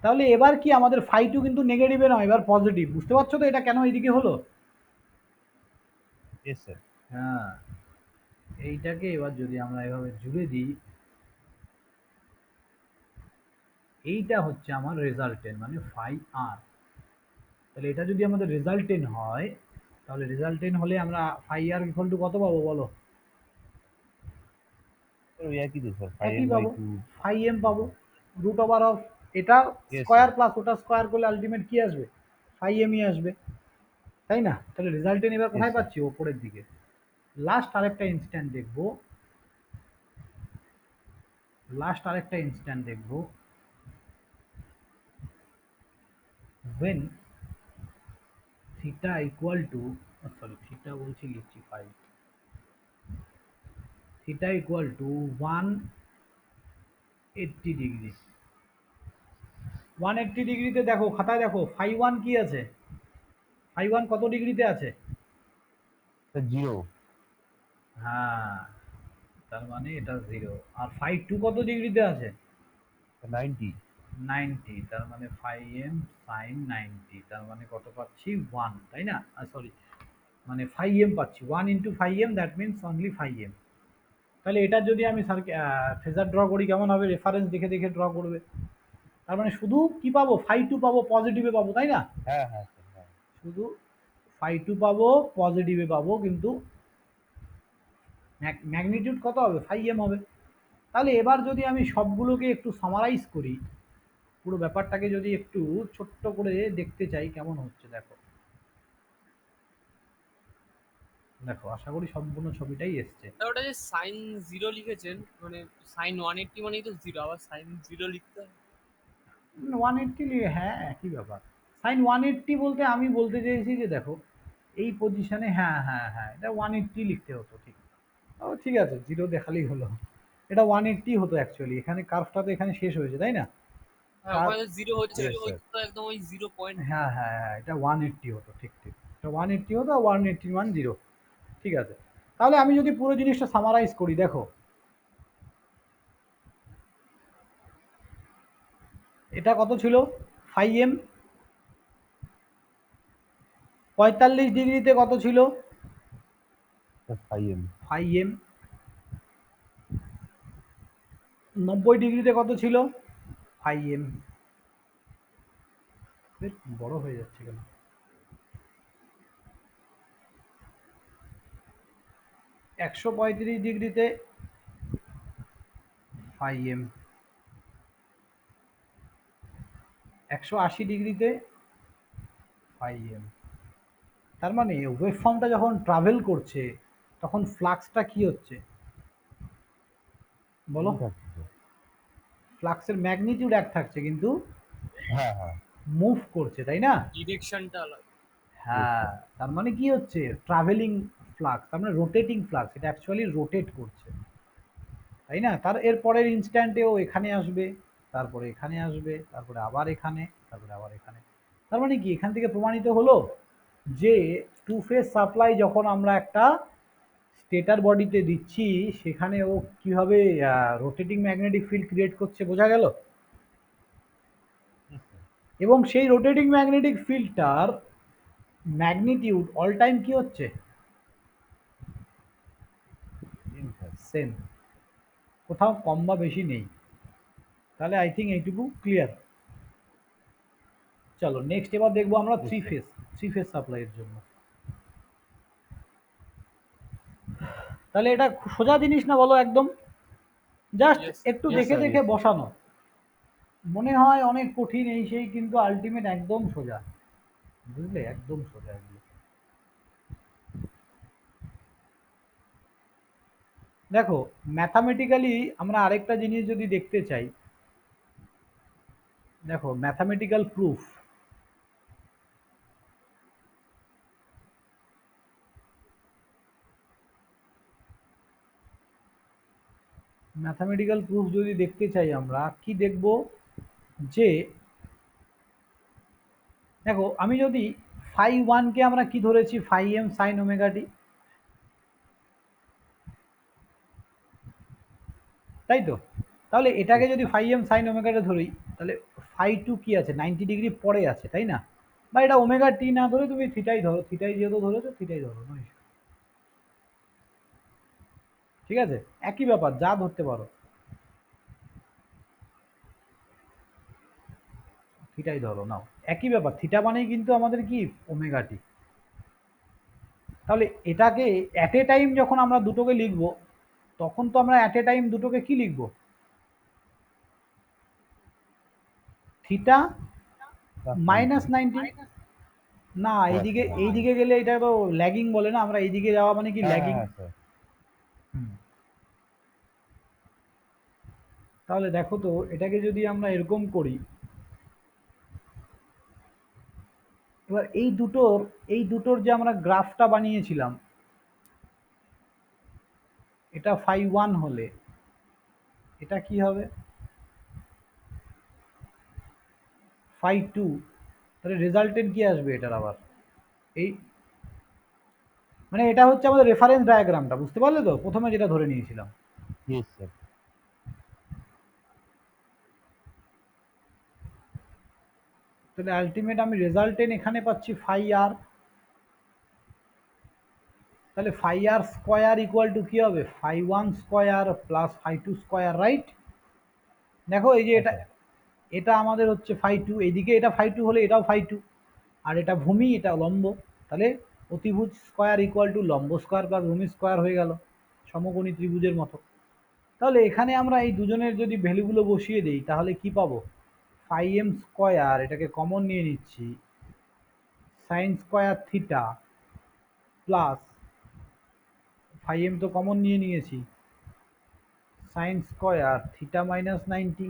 তাহলে এবার কি আমাদের ফাই টু কিন্তু নেগেটিভে নয়, এবার পজিটিভ। বুঝতে পারছো তো এটা কেন এইদিকে হলো? Yes sir. হ্যাঁ, এইটাকে এবার যদি আমরা এভাবে জুড়ে দিই, এইটা হচ্ছে আমার রেজাল্টেন্ট মানে ফাই আর। তাহলে এটা যদি আমাদের রেজাল্টেন্ট হয়, তাহলে রেজাল্টেন্ট হলে আমরা ফাই আর ইকুয়াল টু কত পাবো বলো? স্যার ওই একই তো স্যার ফাই একই এম বাই পাবো, টু। ফাই এম পাবো, রুট ওভার অফ এটা Yes, স্কোয়ার sir. প্লাস ওটা স্কোয়ার করলে আলটিমেট কি আসবে? ফাই এমই আসবে, তাই না? তাহলে রেজাল্টেন্ট এবার Yes, কোথায় sir. পাচ্ছি? ওপরের দিকে। লাস্ট আরেকটা ইনস্ট্যান্ট দেখবো when theta equal to, sorry theta বলছি লিখছি phi, theta equal to 180 degree. 180 ডিগ্রিতে দেখো, খাতায় দেখো ফাই ওয়ান কি আছে, ফাই ওয়ান কত ডিগ্রিতে আছে? স্যার 0। হ্যাঁ, তার মানে এটা 0। আর ফাই টু কত ডিগ্রিতে আছে? 90। 90, তার মানে ফাই এম সাইন 90, তার মানে কত পাচ্ছি? 1, তাই না? সরি, মানে ফাই এম পাচ্ছি, 1 into phi M, that means only phi M. তাহলে এটা যদি আমি ফেজার ড্র করি কেমন হবে? রেফারেন্স দেখে দেখে ড্র করবে। তার মানে শুধু কি পাবো? ফাই টু পাবো, পজিটিভে পাবো, তাই না? হ্যাঁ হ্যাঁ স্যার হ্যাঁ। শুধু ফাই টু পাবো, পজিটিভে পাবো, কিন্তু ম্যাগনিটিউড কত হবে? ফাই এম হবে। তাহলে এবার যদি আমি সবগুলোকে একটু সামারাইজ করি, পুরো ব্যাপারটাকে যদি একটু ছোট্ট করে দেখতে চাই কেমন হচ্ছে, দেখো দেখো আশা করি সম্পূর্ণ ছবিটাই এসছে। তা ওটা যে সাইন 0 লিখেছেন, মানে সাইন 180 মানেই তো 0, আবার সাইন 0 লিখতে হয়। 180, হ্যাঁ একই ব্যাপার। সাইন 180 বলতে আমি বলতে চাইছি যে দেখো এই পজিশনে, হ্যাঁ হ্যাঁ হ্যাঁ, এটা 180 লিখতে হতো, ঠিক। ও ঠিক আছে, জিরো দেখালেই হলো। এটা 180 হতো অ্যাকচুয়ালি, এখানে কার্ভটা তো এখানে শেষ হয়েছে, তাই না? হ্যাঁ, কার্ভ, ওখানে 0 হচ্ছে, Yes, ওই sir. তো একদম ওই 0 পয়েন্ট। হ্যাঁ হ্যাঁ হ্যাঁ, এটা 180 হতো, ঠিক ঠিক, এটা 180 হতো, আর 181 জিরো। ঠিক আছে, তাহলে আমি যদি পুরো জিনিসটা সামারাইজ করি, দেখো এটা কত ছিল? ফাই এম 45 ডিগ্রিতে কত ছিল? Sir phi M. Phi M 90 ডিগ্রিতে কত ছিল? Phi M. বড় হয়ে যাচ্ছে কেন? 135 ডিগ্রিতে ফাই এম, 180 ডিগ্রিতে ফাই এম। তার মানে ওয়েভ ফর্মটা যখন ট্রাভেল করছে তখন ফ্লাক্সটা কি হচ্ছে? বলো। কি থাকছে স্যার? ফ্লাক্সের ম্যাগনিটিউড এক থাকছে কিন্তু হ্যাঁ হ্যাঁ মুভ করছে, তাই না? ডিরেকশনটা আলাদা। হ্যাঁ, তার মানে কি হচ্ছে, ট্রাভেলিং ফ্লাক্স, তার মানে রোটেটিং ফ্লাক্স, এটা অ্যাকচুয়ালি রোটেট করছে, তাই না? তার এর পরের ইনস্ট্যান্টেও এখানে আসবে, তারপরে এখানে আসবে, তারপরে আবার এখানে, তারপরে আবার এখানে। তার মানে কি এখান থেকে প্রমাণিত হলো যে টু ফেজ সাপ্লাই যখন আমরা একটা স্টেটার বডিতে দিচ্ছি সেখানে ও কিভাবে রোটেটিং ম্যাগনেটিক ফিল্ড ক্রিয়েট করছে, বোঝা গেল? এবং সেই রোটেটিং ম্যাগনেটিক ফিল্ডটার ম্যাগনিটিউড অল টাইম কি হচ্ছে, সেম স্যার। সেম, কোথাও কম বা বেশি নেই। তাহলে আই থিঙ্ক এইটুকু ক্লিয়ার। চলো নেক্সট এবার দেখবো আমরা থ্রি ফেজ সাপ্লাইয়ের জন্য। তাহলে এটা সোজা জিনিস না বলো, একদম জাস্ট Yes, একটু yes, দেখে sir, দেখে yes, sir. বসানো, মনে হয় অনেক কঠিন এই সেই, কিন্তু আলটিমেট একদম সোজা, বুঝলে, একদম সোজা এগুলো। দেখো ম্যাথামেটিক্যালি আমরা আরেকটা জিনিস যদি দেখতে চাই, দেখো ম্যাথামেটিক্যাল প্রুফ, ম্যাথামেটিক্যাল প্রুফ যদি দেখতে চাই আমরা কি দেখব, যে দেখো আমি যদি ফাই ওয়ানকে আমরা কি ধরেছি, ফাই এম সাইন ওমেগা টি, তাই তো? তাহলে এটাকে যদি ফাই এম সাইন ওমেগাটা ধরি, তাহলে ফাই টু কি আছে, 90 ডিগ্রি পরে আছে, তাই না? বা এটা ওমেগা টি না ধরে তুমি থিটাই ধরো, থিটাই যেহেতু ধরেছো থিটাই ধরো, নয়, ঠিক আছে, একই ব্যাপার, যা ধরতে পারো থিটাই ধরো, নাও একই ব্যাপার, থিটা মানেই কিন্তু আমাদের কি ওমেগা টি। তাহলে এটাকে অ্যাট এ টাইম যখন আমরা দুটোকে লিখবো, তখন তো আমরা অ্যাট এ টাইম দুটোকে কি লিখবো, থিটা Plus মাইনাস 90. 90। না, ও এইদিকে আচ্ছা, এইদিকে গেলে এটা তো ল্যাগিং বলে না, আমরা এইদিকে যাওয়া মানে কি হ্যাঁ ল্যাগিং। হ্যাঁ স্যার। তাহলে দেখো তো এটাকে যদি আমরা এরকম করি, এবার এই দুটোর যে আমরা গ্রাফটা বানিয়েছিলাম, এটা ফাই ওয়ান হলে এটা কি হবে, ফাই টু, তাহলে রেজাল্টেন্ট কি আসবে এটার আবার, এই মানে এটা হচ্ছে আমাদের রেফারেন্স ডায়াগ্রামটা, বুঝতে পারলে তো, প্রথমে যেটা ধরে নিয়েছিলাম। Yes sir. তাহলে আলটিমেট আমি রেজাল্টেন্ট এখানে পাচ্ছি ফাই আর, তাহলে phi R square equal to কি হবে, phi one square plus phi two square, right? দেখো এই যে এটা, আচ্ছা। এটা আমাদের হচ্ছে ফাই টু, এইদিকে এটা ফাই টু হলে এটাও ফাই টু, আর এটা ভূমি, এটা লম্ব, তাহলে অতিভুজ স্কোয়ার ইকুয়াল টু লম্ব স্কোয়ার প্লাস ভূমি স্কোয়ার হয়ে গেল, সমকোণী ত্রিভুজের মতো। তাহলে এখানে আমরা এই দুজনের যদি ভ্যালুগুলো বসিয়ে দিই তাহলে কি পাবো, ফাই এম স্কোয়ার, এটাকে কমন নিয়ে নিচ্ছি, sine square theta plus, phi M তো কমন নিয়ে নিয়েছি, সাইন স্কোয়ার থিটা মাইনাস 90,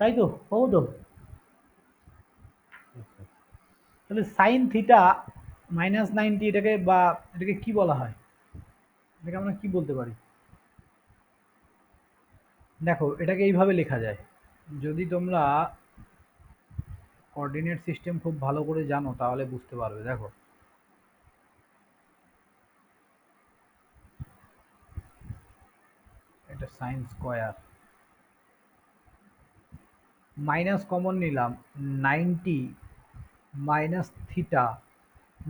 তাই তো, পাবো তো? তাহলে সাইন থিটা মাইনাস 90, এটাকে বা এটাকে কি বলা হয়, এটাকে আমরা কি বলতে পারি, দেখো এটাকে এইভাবে লেখা যায়, যদি তোমরা কোঅর্ডিনেট সিস্টেম খুব ভালো করে জানো তাহলে বুঝতে পারবে। দেখো এটা সাইন স্কোয়ার, মাইনাস কমন নিলাম, 90 মাইনাস থিটা,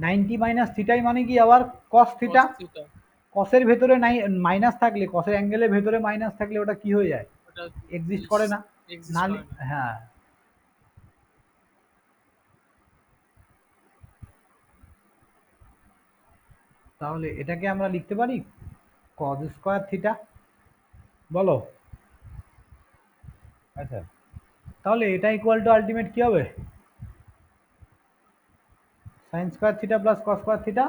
90 মাইনাস থিটাই মানে কি আবার কস থিটা, cos theta, কসের ভেতরে নাই মাইনাস থাকলে, কসের অ্যাঙ্গেলের ভেতরে মাইনাস থাকলে ওটা কি হয়ে যায়, ওটা এক্সিস্ট করে না, exist না করে না। হ্যাঁ। তাহলে এটাকে আমরা লিখতে পারি কজ স্কোয়ার থিটা, বলো? আচ্ছা। তাহলে এটা ইকুয়াল টু আলটিমেট কি হবে, sine square theta plus cos square theta,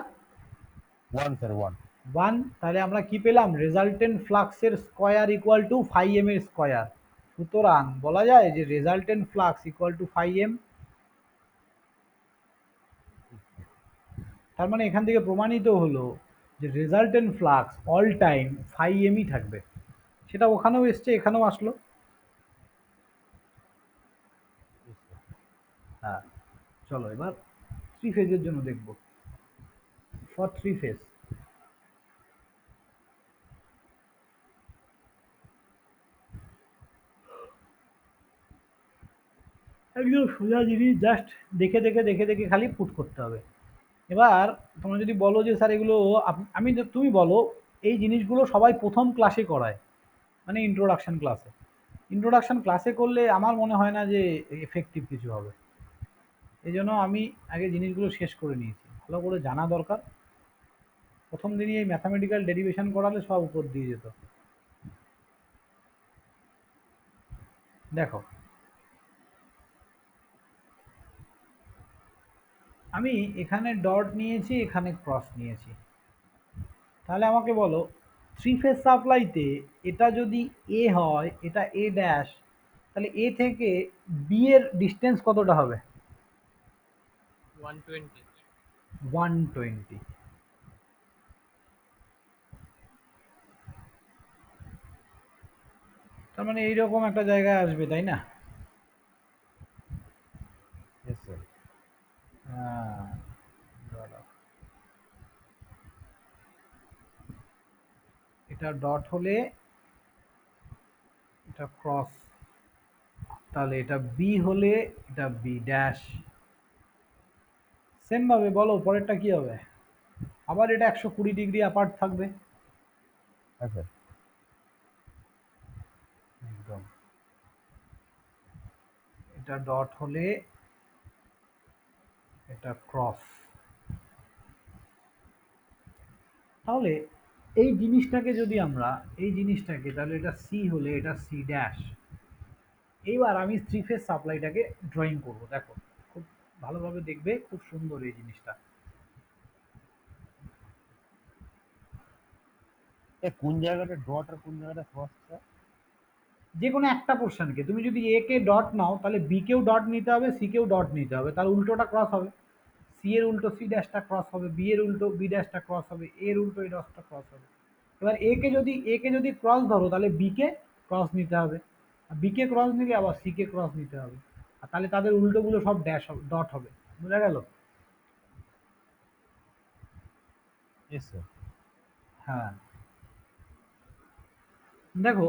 1 sir 1। 1, তাহলে আমরা কি পেলাম? রেজাল্টেন্ট ফ্লাক্সের square equal to phi M এর স্কয়ার। সুতরাং বলা যায় যে resultant flux equal to phi M. তার মানে এখান থেকে প্রমাণিত হলো যে resultant flux all time phi এমই থাকবে। সেটা ওখানেও এসছে, এখানেও আসলো। হ্যাঁ, চলো এবার থ্রি ফেজের জন্য দেখব। ফর থ্রি ফেজ একদম সোজা জিনিস, জাস্ট দেখে দেখে দেখে দেখে খালি পুট করতে হবে। এবার তোমরা যদি বলো যে স্যার এগুলো তুমি বলো এই জিনিসগুলো সবাই প্রথম ক্লাসে করায়, মানে ইন্ট্রোডাকশন ক্লাসে। ইন্ট্রোডাকশন ক্লাসে করলে আমার মনে হয় না যে এফেক্টিভ কিছু হবে। এই জন্য আমি আগে জিনিসগুলো শেষ করে নিয়েছি, ভালো করে জানা দরকার। প্রথম দিনই এই ম্যাথামেটিক্যাল ডেরিভেশন করালে সব উপর দিয়ে যেত। দেখো, আমি এখানে ডট নিয়েছি, এখানে ক্রস নিয়েছি। তাহলে আমাকে বলো থ্রি ফেজ সাপ্লাইতে এটা যদি এ হয়, এটা এ ড্যাশ, তাহলে এ থেকে বি এর ডিস্টেন্স কতটা হবে? 120। 120। তার মানে এইরকম একটা জায়গায় আসবে, তাই না? Yes sir. হ্যাঁ, দাঁড়াও। এটা ডট হলে এটা ক্রস, তাহলে এটা বি হলে এটা বি ড্যাশ। সেম ভাবে বলো পরেরটা কি হবে? আবার এটা 120 ডিগ্রি অ্যাপার্ট থাকবে। হ্যাঁ স্যার। একদম। এটা ডট হলে এটা ক্রস। তাহলে এই জিনিসটাকে যদি আমরা এই জিনিসটাকে, তাহলে এটা সি হলে এটা সি ড্যাশ। এইবার আমি থ্রি ফেজ সাপ্লাইটাকে ড্রয়িং করব। দেখো, খুব ভালোভাবে দেখবে, খুব সুন্দর এই জিনিসটা। কোন জায়গাটা ডট আর কোন জায়গাটা ক্রস স্যার? যে কোনো একটা পোর্শনকে তুমি যদি এ কে ডট নাও, তাহলে বি কেও ডট নিতে হবে, সি কেও ডট নিতে হবে, তার উল্টোটা ক্রস হবে। সি এর উল্টো সি ড্যাশটা ক্রস হবে, বি এর উল্টো বি ড্যাশটা ক্রস হবে, এর উল্টো এই ডটটা ক্রস হবে। এবার এ কে যদি ক্রস ধরো, তাহলে বি কে ক্রস নিতে হবে, আর বি কে ক্রস নিলে আবার সি কে ক্রস নিতে হবে, আর তাহলে তাদের উল্টোগুলো সব ড্যাশ হবে, ডট হবে। বোঝা গেল? Yes sir. হ্যাঁ, দেখো।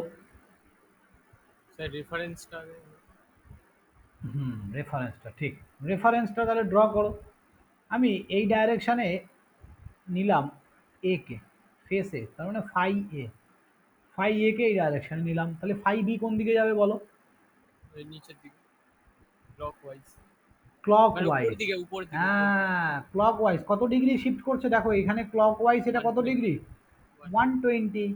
স্যার রেফারেন্সটা রেফারেন্সটা ঠিক। রেফারেন্সটা তাহলে ড্র করো। আমি এই ডাইরেকশানে নিলাম এ কে, ফেস এ, তার মানে ফাই এ। ফাই এ কে এই ডাইরেকশানে নিলাম, তাহলে ফাই বি কোন দিকে যাবে বলো? ওই নিচের দিকে ক্লকওয়াইজ, ক্লক মানে উপর ওয়াইজ। দিকে উপর দিকে উপর দিকে। হ্যাঁ, ক্লক ওয়াইজ। কত ডিগ্রি শিফট করছে দেখো, এখানে ক্লক ওয়াইজ এটা কত 120, ডিগ্রি? 120।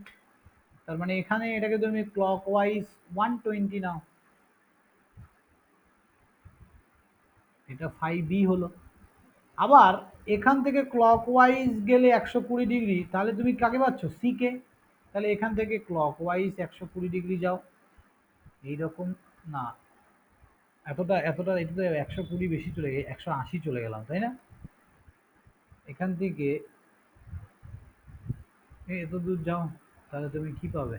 তার মানে এখানে এটাকে তুমি ক্লক ওয়াইজ 120 নাও, এটা ফাই বি হলো। আবার এখান থেকে ক্লক ওয়াইজ গেলে 120 ডিগ্রি, তাহলে তুমি কাকে পাচ্ছ? C K. তাহলে এখান থেকে ক্লক ওয়াইজ 120 ডিগ্রি যাও, এইরকম। না, এতটা এতটা, এটা তো 120 বেশি চলে গেছে, 180 চলে গেলাম, তাই না? এখান থেকে এত দূর যাও, তাহলে তুমি কি পাবে?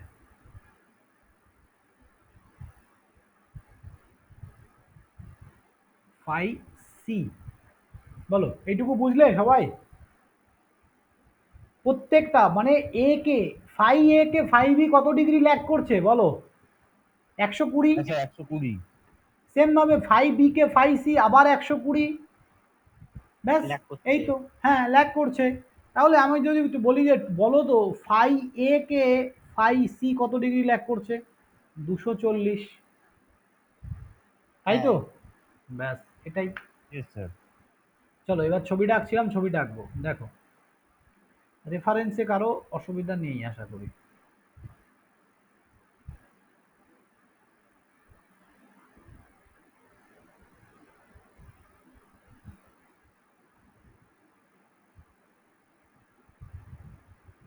Phi C. বলো, এইটুকু বুঝলে সবাই? প্রত্যেকটা মানে এ কে, ফাই এ কে ফাই বি কত ডিগ্রি ল্যাগ করছে বলো? 120। হ্যাঁ স্যার 120। সেম ভাবে ফাই বি কে ফাই সি আবার 120। ব্যাস, ল্যাগ এই করছে। তো। হ্যাঁ, ল্যাগ করছে। তাহলে আমি যদি একটু বলি যে বলো তো ফাই এ কে ফাই সি কত ডিগ্রি ল্যাগ করছে? 240, তাই তো? হ্যাঁ। ব্যাস, এটাই। Yes sir. চলো এবার ছবিটা আঁকছিলাম, ছবিটা আঁকবো। দেখো, রেফারেন্সে কারো অসুবিধা নেই আশা করি।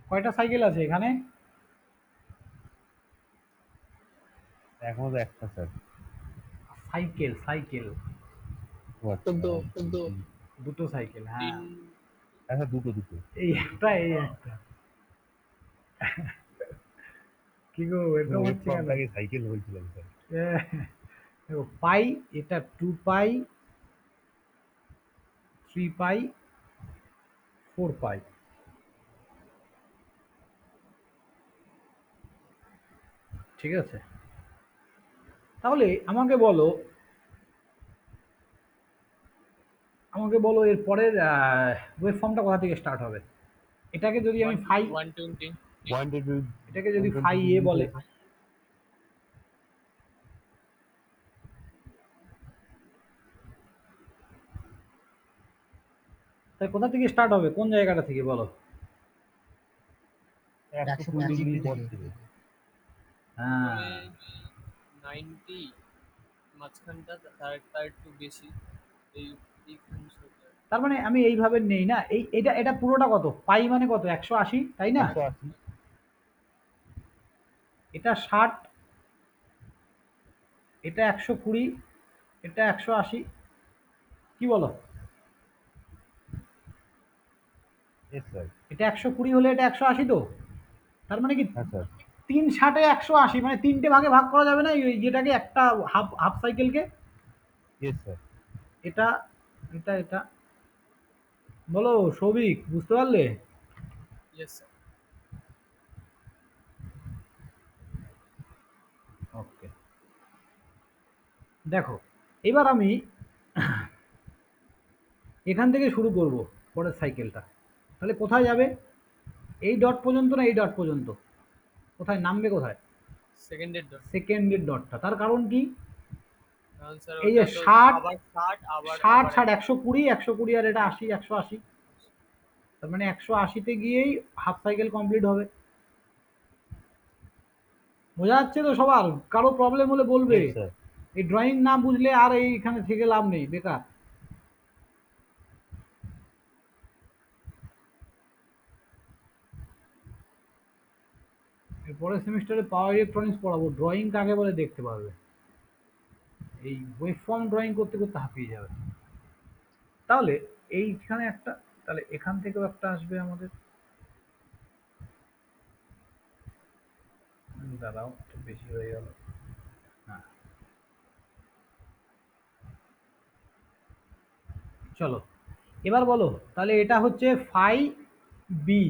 কয়টা সাইকেল আছে এখানে? এখনো তো একটা স্যার। সাইকেল সাইকেল ও আচ্ছা, চোদ্দ চোদ্দ দুটো সাইকেল, হ্যাঁ। তিন আচ্ছা দুটো দুটো। এই একটা এই একটা। কি গো এরকম ওয়েব হচ্ছে কেন? ফর্মটাকে সাইকেল বলছিলাম স্যার। দেখো পাই, এটা 2 পাই, 3 পাই, 4 পাই। ঠিক আছে, তাহলে আমাকে বলো এর পরের ওয়েভ ফর্মটা কোথা থেকে স্টার্ট হবে? এটাকে যদি আমি ফাই, 120 এটাকে যদি ফাই এ বলে, তাহলে কোথা থেকে স্টার্ট হবে, কোন জায়গাটা থেকে বলো? 120 ডিগ্রি পর থেকে। হ্যাঁ, 90 মাঝখানটা তার একটু বেশি এই এইখান থেকে। তার মানে আমি এইভাবে নেই না, এটা এটা পুরোটা কত, পাই মানে কত, 180, তাই না? 180। এটা 60, এটা 120, এটা 180, কি বলো? Yes sir. এটা 120 হলে এটা 180, তো তার মানে কি হ্যাঁ স্যার। 3 60 180, মানে 3টে ভাগে ভাগ করা যাবে না যেটাকে, একটা হাফ হাফ সাইকেলকে? Yes sir. এটা এটা এটা বলো সৌভিক, বুঝতে পারলে? Yes sir. ওকে, দেখো এবার আমি এখান থেকে শুরু করব পরের সাইকেলটা। তাহলে কোথায় যাবে? এই ডট পর্যন্ত না এই ডট পর্যন্ত? কোথায় নামবে, কোথায়? সেকেন্ডের ডট। সেকেন্ডের ডটটা, তার কারণ কি? কারণ স্যার এই যে ওটা তো 60, আবার 60 আবার 60 আবার 60 120, 120 আর এটা 80, 180, তার মানে 180-তে গিয়েই হাফ সাইকেল কমপ্লিট হবে। বোঝা যাচ্ছে তো সবার? কারো প্রবলেম হলে বলবে। Yes sir. এই ড্রয়িং না বুঝলে আর এইখানে থেকে লাভ নেই, বেকার। পরের সেমিস্টারে পাওয়ার ইলেকট্রনিক্স পড়াবো, ড্রয়িং কাকে বলে দেখতে পারবে। এই ওয়েব ফর্ম ড্রয়িং করতে করতে হাঁপিয়ে যাবে। তাহলে এইখানে একটা, তাহলে এখান থেকেও একটা আসবে আমাদের। দাঁড়াও, একটু বেশি হয়ে গেল। হ্যাঁ, চলো এবার বলো, তাহলে এটা হচ্ছে ফাই বি,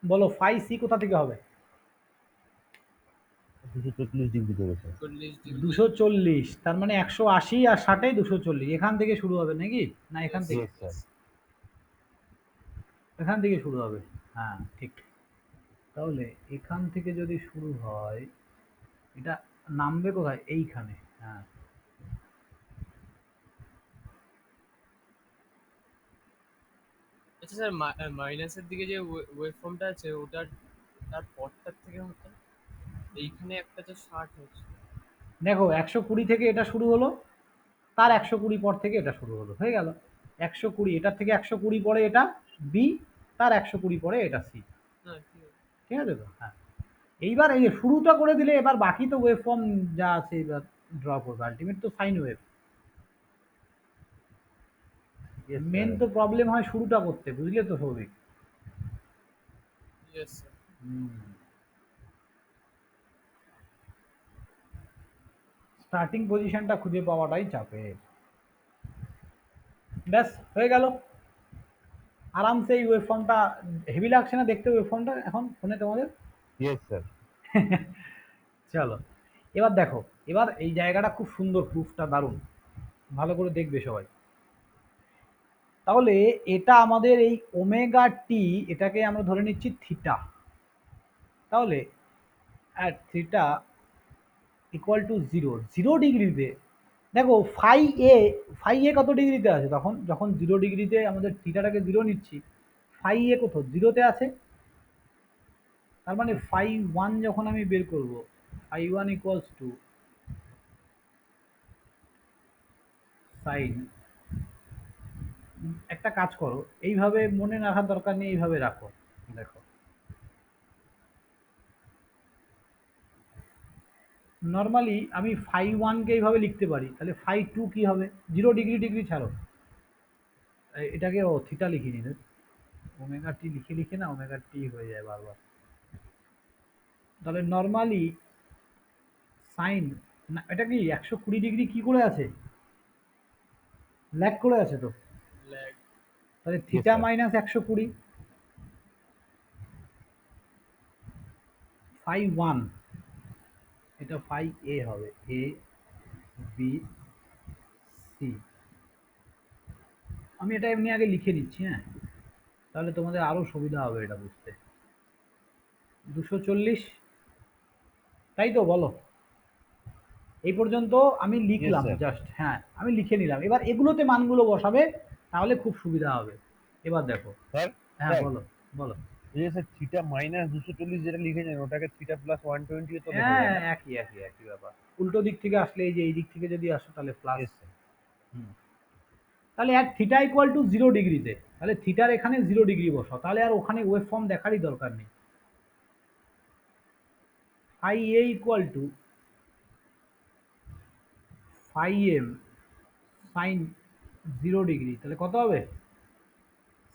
বলো ফাই সি কোথা থেকে হবে? 240 ডিগ্রি থেকে স্যার। 40 ডিগ্রি। 240, তার মানে 180 আর 60 240, এখান থেকে শুরু হবে নাকি? না এখান থেকে? Yes sir. এখান থেকে শুরু হবে, হ্যাঁ ঠিক। তাহলে এখান থেকে যদি শুরু হয়, এটা নামবে কোথায়? এইখানে, হ্যাঁ। আচ্ছা স্যার, মাইনাসের দিকে যে ওয়েভ ফর্মটা আছে ওটার তার পরটার থেকে হতো এইখানে একটা তো 60 হচ্ছে। দেখো 120 থেকে এটা শুরু হলো, তার 120 পর থেকে এটা শুরু হলো, হয়ে গেল 120, এটার থেকে 120 পরে এটা বি, তার 120 পরে এটা সি। হ্যাঁ ঠিক আছে। ঠিক আছে তো? হ্যাঁ, এইবার এই যে শুরুটা করে দিলে, এবার বাকি তো ওয়েভ ফর্ম যা আছে এবার ড্র করবে, আলটিমেট তো সাইন ওয়েভ। ইয়েস মেন স্যার। তো প্রবলেম হয় শুরুটা করতে, বুঝলে তো সৌভিক? Yes sir. স্টার্টিং পজিশনটা খুঁজে পাওয়াটাই চাপের। ব্যাস হয়ে গেল, আরামসে এই ওয়েভ ফর্মটা। হেভি লাগছে না দেখতে ওয়েভ ফর্মটা এখন ফোনে তোমাদের? Yes sir. চলো এবার দেখো, এবার এই জায়গাটা খুব সুন্দর, প্রুফটা দারুণ, ভালো করে দেখবে সবাই। তাহলে এটা আমাদের এই ওমেগা টি, এটাকে আমরা ধরে নিচ্ছি থিটা। তাহলে অ্যাট থিটা ইকুয়াল টু 0 ডিগ্রিতে, দেখো ফাই এ কত ডিগ্রিতে আছে? তখন যখন 0 ডিগ্রিতে আমাদের থিটাটাকে 0 নিচ্ছি, ফাই এ কত? 0-তে আছে। তার মানে ফাই 1 যখন আমি বের করব, ফাই 1 ইকুয়ালস টু সাইন একটা কাজ করো, এইভাবে মনে রাখার দরকার নেই, এইভাবে রাখো। দেখো, নর্মালি আমি ফাই ওয়ানকে এইভাবে লিখতে পারি, তাহলে ফাই টু কি হবে? 0 ডিগ্রি ডিগ্রি ছাড়ো, এটাকে ও থিটা লিখিনি রে, ওমেগা টি লিখে লিখে না ওমেগা টি হয়ে যায় বারবার। তাহলে নর্মালি সাইন, না এটা কি 120 ডিগ্রি কি করে আছে? ল্যাগ করে আছে তো। ল্যাগ। তাহলে theta sir. Minus 120, phi one, এটা ফাই এ হবে, এ বি সি। আমি এটা এমনি আগে লিখে নিচ্ছি, হ্যাঁ, তাহলে তোমাদের আরো সুবিধা হবে এটা বুঝতে। 240, তাই তো বলো? এই পর্যন্ত আমি লিখলাম sir. জাস্ট, হ্যাঁ আমি লিখে নিলাম, এবার এগুলোতে মানগুলো বসাবে, তাহলে খুব সুবিধা হবে। এবার দেখো, স্যার হ্যাঁ স্যার, বলো বলো। এই যে স্যার থিটা মাইনাস 240 যেটা লিখেছেন ওটাকে থিটা প্লাস 120 তো লেখা হ্যাঁ যায় না? একই একই একই ব্যাপার, উল্টো দিক থেকে আসলে এই যে এই দিক থেকে যদি আসো তাহলে প্লাস। Yes, sir. তাহলে আর থিটা ইকুয়াল টু 0 ডিগ্রিতে, তাহলে থিটার এখানে 0 ডিগ্রি বসাও, তাহলে আর ওখানে ওয়েভ ফর্ম দেখারই দরকার নেই। Phi A equal to phi M sine 0 degree, তাহলে কত হবে?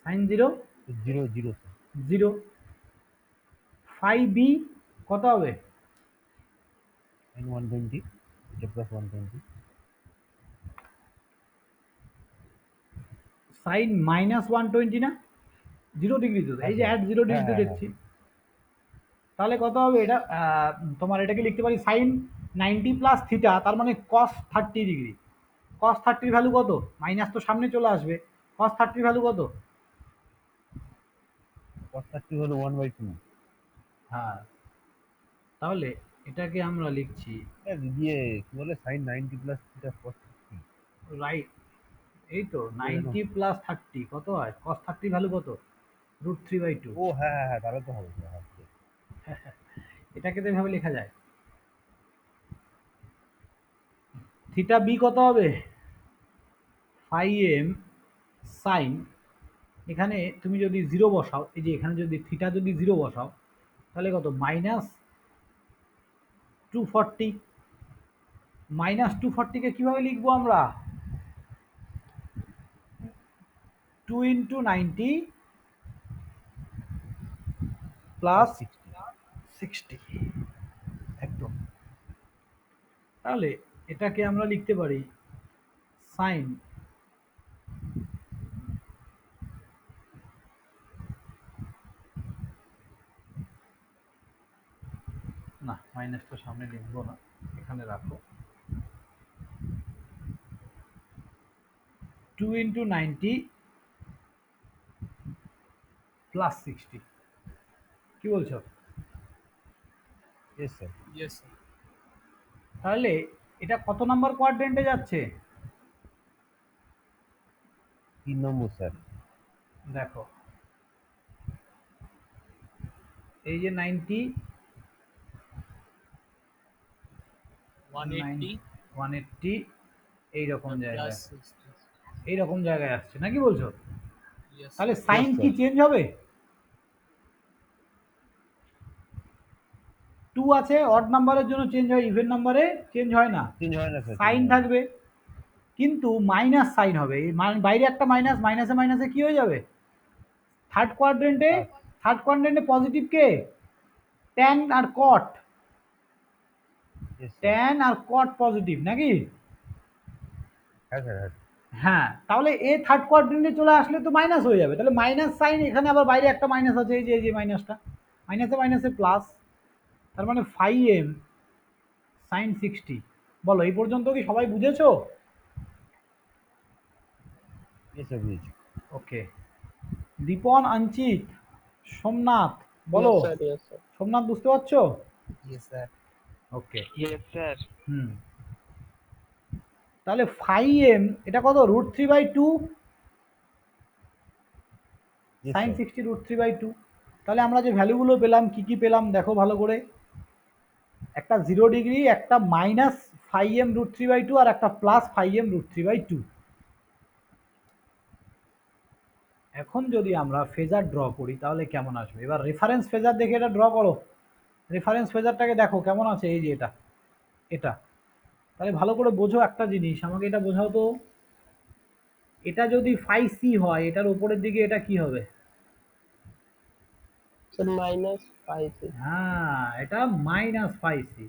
Sign 0 0 0 sir. 0। ফাই বি কত হবে? sin 120 theta plus 120 sine minus 120 না, 0 ডিগ্রি তো, এই যে হ্যাঁ, অ্যাট 0 ডিগ্রি তো হ্যাঁ, দেখছি। তাহলে কত হবে এটা? তোমার এটাকে লিখতে পারি সাইন 90 প্লাস থিটা, তার মানে কস 30 ডিগ্রি। কস 30 ভ্যালু কত? মাইনাস তো সামনে চলে আসবে, কস 30 ভ্যালু কত? cos 30 হলো 1/2। হ্যাঁ, তাহলে এটাকে আমরা লিখছি স্যার দিয়ে কি বলে sin 90 plus theta cos 30 right, এই তো বলে না। 90 প্লাস 30 কত হয়? কস 30 ভ্যালু কত? √3/2। ও হ্যাঁ হ্যাঁ হ্যাঁ, তাহলে তো হবে স্যার, হ্যাঁ। এটাকে তো এভাবে লেখা যায়। থিটা বি কত হবে? ফাই এম সাইন, এখানে তুমি যদি 0 বসাও, এই যে এখানে যদি থিটা যদি 0 বসাও, তাহলে কত? মাইনাস 240। মাইনাস 240কে কিভাবে লিখবো আমরা? 2 ইন্টু 90 প্লাস 60, একদম। তাহলে এটাকে আমরা লিখতে পারি সাইন না, মাইনাসটা সামনে লিখবো না, এখানে রাখো। 2 ইন্টু 90 প্লাস 60, কি বলছো? Yes, sir. Yes sir. তাহলে এটা কত নাম্বার কোয়াড্রেন্টে যাচ্ছে? 3 নম্বর স্যার। দেখো, এই যে 90 180 180 এইরকম জায়গায়, প্লাস 60। এইরকম জায়গায় আসছে নাকি বলছো? ইয়েস তাহলে সাইন Yes, কি sir. চেঞ্জ হবে? 2 আছে, অড নাম্বারের জন্য চেঞ্জ হয়, ইভেন নাম্বারে চেঞ্জ হয় না, চেঞ্জ হয় না স্যার। সাইন থাকবে, কিন্তু মাইনাস সাইন হবে। এই বাইরে একটা মাইনাস, মাইনাসে মাইনাসে কি হয়ে যাবে? থার্ড কোয়াড্রেন্টে, থার্ড কোয়াড্রেন্টে পজিটিভ কে? ট্যান আর কট, Yes, sir. ট্যান আর কট পজিটিভ নাকি? হ্যাঁ স্যার, হ্যাঁ। হ্যাঁ, তাহলে এ থার্ড কোয়াড্রেন্টে চলে আসলে তো মাইনাস হয়ে যাবে, তাহলে মাইনাস সাইন, এখানে আবার বাইরে একটা মাইনাস আছে, এই যে মাইনাসটা, মাইনাসে মাইনাসে প্লাস, তার মানে ফাই এম সাইন 60। বলো এই পর্যন্ত কি সবাই বুঝেছো? Yes, sir, বুঝেছি। ওকে, দীপন, অঞ্চিত, সোমনাথ, বলো। Yes, sir. Yes, sir. Somnath বুঝতে পারছো? Yes sir. Okay, yes sir. হুম, তাহলে ফাই এম এটা কত? √3/2 Yes, সাইন sir. 60 √3/2। তাহলে আমরা যে ভ্যালুগুলো পেলাম, কি কি পেলাম দেখো ভালো করে। একটা 0 ডিগ্রি, একটা মাইনাস ফাই এম √3/2 আর একটা প্লাস ফাই এম √3/2। এখন যদি আমরা ফেজার ড্র করি তাহলে কেমন আসবে? এবার রেফারেন্স ফেজার দেখে এটা ড্র করো। রেফারেন্স ফেজারটাকে দেখো কেমন আছে, এই যে এটা, এটা। তাহলে ভালো করে বোঝো একটা জিনিস, আমাকে এটা বোঝাও তো, এটা যদি ফাই সি হয় এটার উপরের দিকে এটা কি হবে? স্যার -5 হ্যাঁ, এটা minus phi C.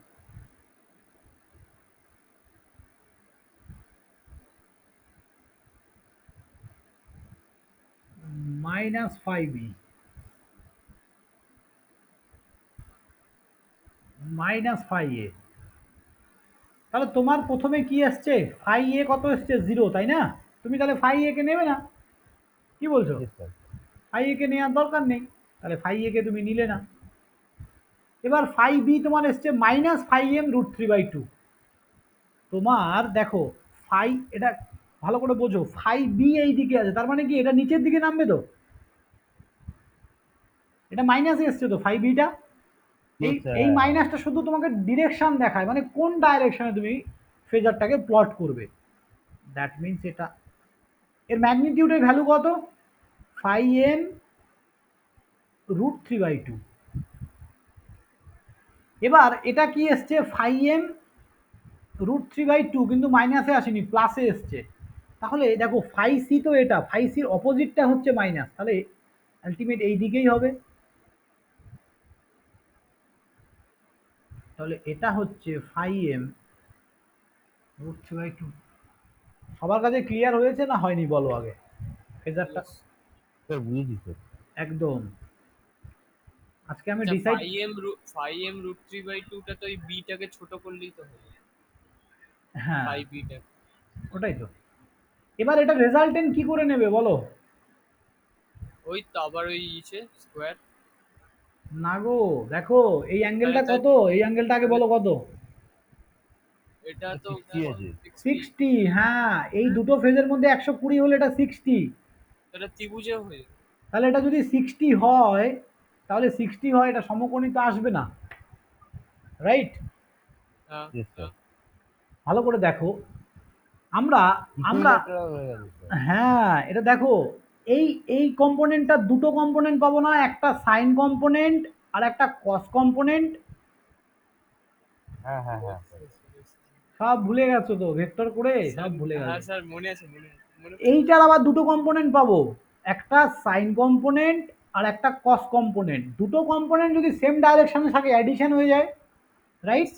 Minus phi B, minus phi A. তাহলে তোমার প্রথমে কি আসছে? ফাই এ কত এসছে? 0, তাই না? তুমি তাহলে ফাই এ কে নেবে না, কি বলছো? Yes, sir. ফাই এ কে নেওয়ার দরকার নেই, তাহলে ফাই এ কে তুমি নিলে না। এবার ফাই বি তোমার এসছে -5m√3/2। তোমার দেখো ফাই, এটা ভালো করে বোঝো, ফাই বি এই দিকে আছে, তার মানে কি এটা নিচের দিকে নামবে তো? এটা মাইনাসে এসছে তো ফাই বিটা। এই Yes, sir. এই মাইনাসটা শুধু তোমাকে ডিরেকশন দেখায়, মানে কোন ডাইরেকশনে তুমি ফেজারটাকে প্লট করবে। দ্যাট মিনস এটা, এর ম্যাগনিটিউডের ভ্যালু কত? 5m√3/2। এবার এটা কি এসছে? 5m√3/2, কিন্তু মাইনাসে আসেনি, প্লাসে এসছে। তাহলে দেখো ফাই সি তো এটা, ফাই সির অপোজিটটা হচ্ছে মাইনাস, তাহলে আলটিমেট এই দিকেই হবে। তাহলে এটা হচ্ছে 5m√3/2। সবার কাছে ক্লিয়ার হয়েছে না হয়নি বলো আগে ফেজারটা? Sir, বুঝেছি স্যার। একদম। আজকে আমি আচ্ছা, ডিসাইড, 5m√3/2টা তো এই বিটাকে ছোট করলেই তো হবে, হ্যাঁ 5bটা। ওটাই তো। এবার এটা রেজাল্টেন্ট কি করে নেবে বলো? ওই তো আবার ওই স্কোয়ার। না গো, দেখো এই অ্যাঙ্গেলটা তাহলে কত, এই অ্যাঙ্গেলটা আগে বলো কত? এটা তো 60 আছে। 60। হ্যাঁ, এই দুটো ফেজের মধ্যে 120 হলে এটা 60। এটা ত্রিভুজে হয়ে যাবে। তাহলে এটা যদি 60 হয়, তাহলে 60 হয়, এটা সমকোণী তো আসবে না, রাইট? হ্যাঁ Yes, sir. ভালো করে দেখো, আমরা আমরা Equilateral হয়ে গেছে স্যার। হ্যাঁ এটা দেখো, এই এই কম্পোনেন্টটা দুটো কম্পোনেন্ট পাবো না, একটা সাইন কম্পোনেন্ট আর একটা কস কম্পোনেন্ট। হ্যাঁ, হ্যাঁ, হ্যাঁ। সব ভুলে গেছো তো, ভেক্টর করে সব ভুলে হ্যাঁ গেছো। স্যার, মনে আছে মনে আছে মনে এইটার আবার দুটো কম্পোনেন্ট পাবো, একটা সাইন কম্পোনেন্ট আর একটা কস কম্পোনেন্ট। দুটো কম্পোনেন্ট যদি সেম ডাইরেকশনে থাকে অ্যাডিশন হয়ে যায়, রাইট?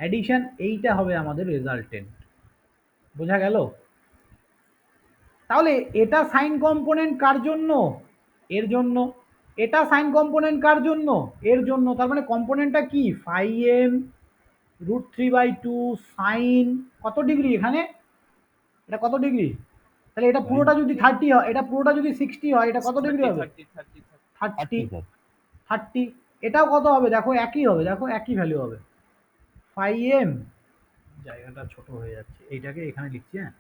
অ্যাডিশন, এইটা হবে আমাদের রেজাল্টেন্ট। বোঝা গেল? তাহলে এটা সাইন কম্পোনেন্ট কার জন্য? এর জন্য। এটা সাইন কম্পোনেন্ট কার জন্য? এর জন্য। তার মানে কম্পোনেন্টটা কি? 5m√3/2 সাইন কত ডিগ্রি এখানে? এটা কত ডিগ্রি? তাহলে এটা পুরোটা যদি 30 হয়, এটা পুরোটা যদি 60 হয়, এটা কত ডিগ্রি হবে? 30 30। 30 স্যার। 30। এটাও কত হবে? দেখো একই হবে, দেখো একই ভ্যালু হবে। 5m, জায়গাটা ছোট হয়ে যাচ্ছে, এইটাকে এখানে লিখছি, হ্যাঁ।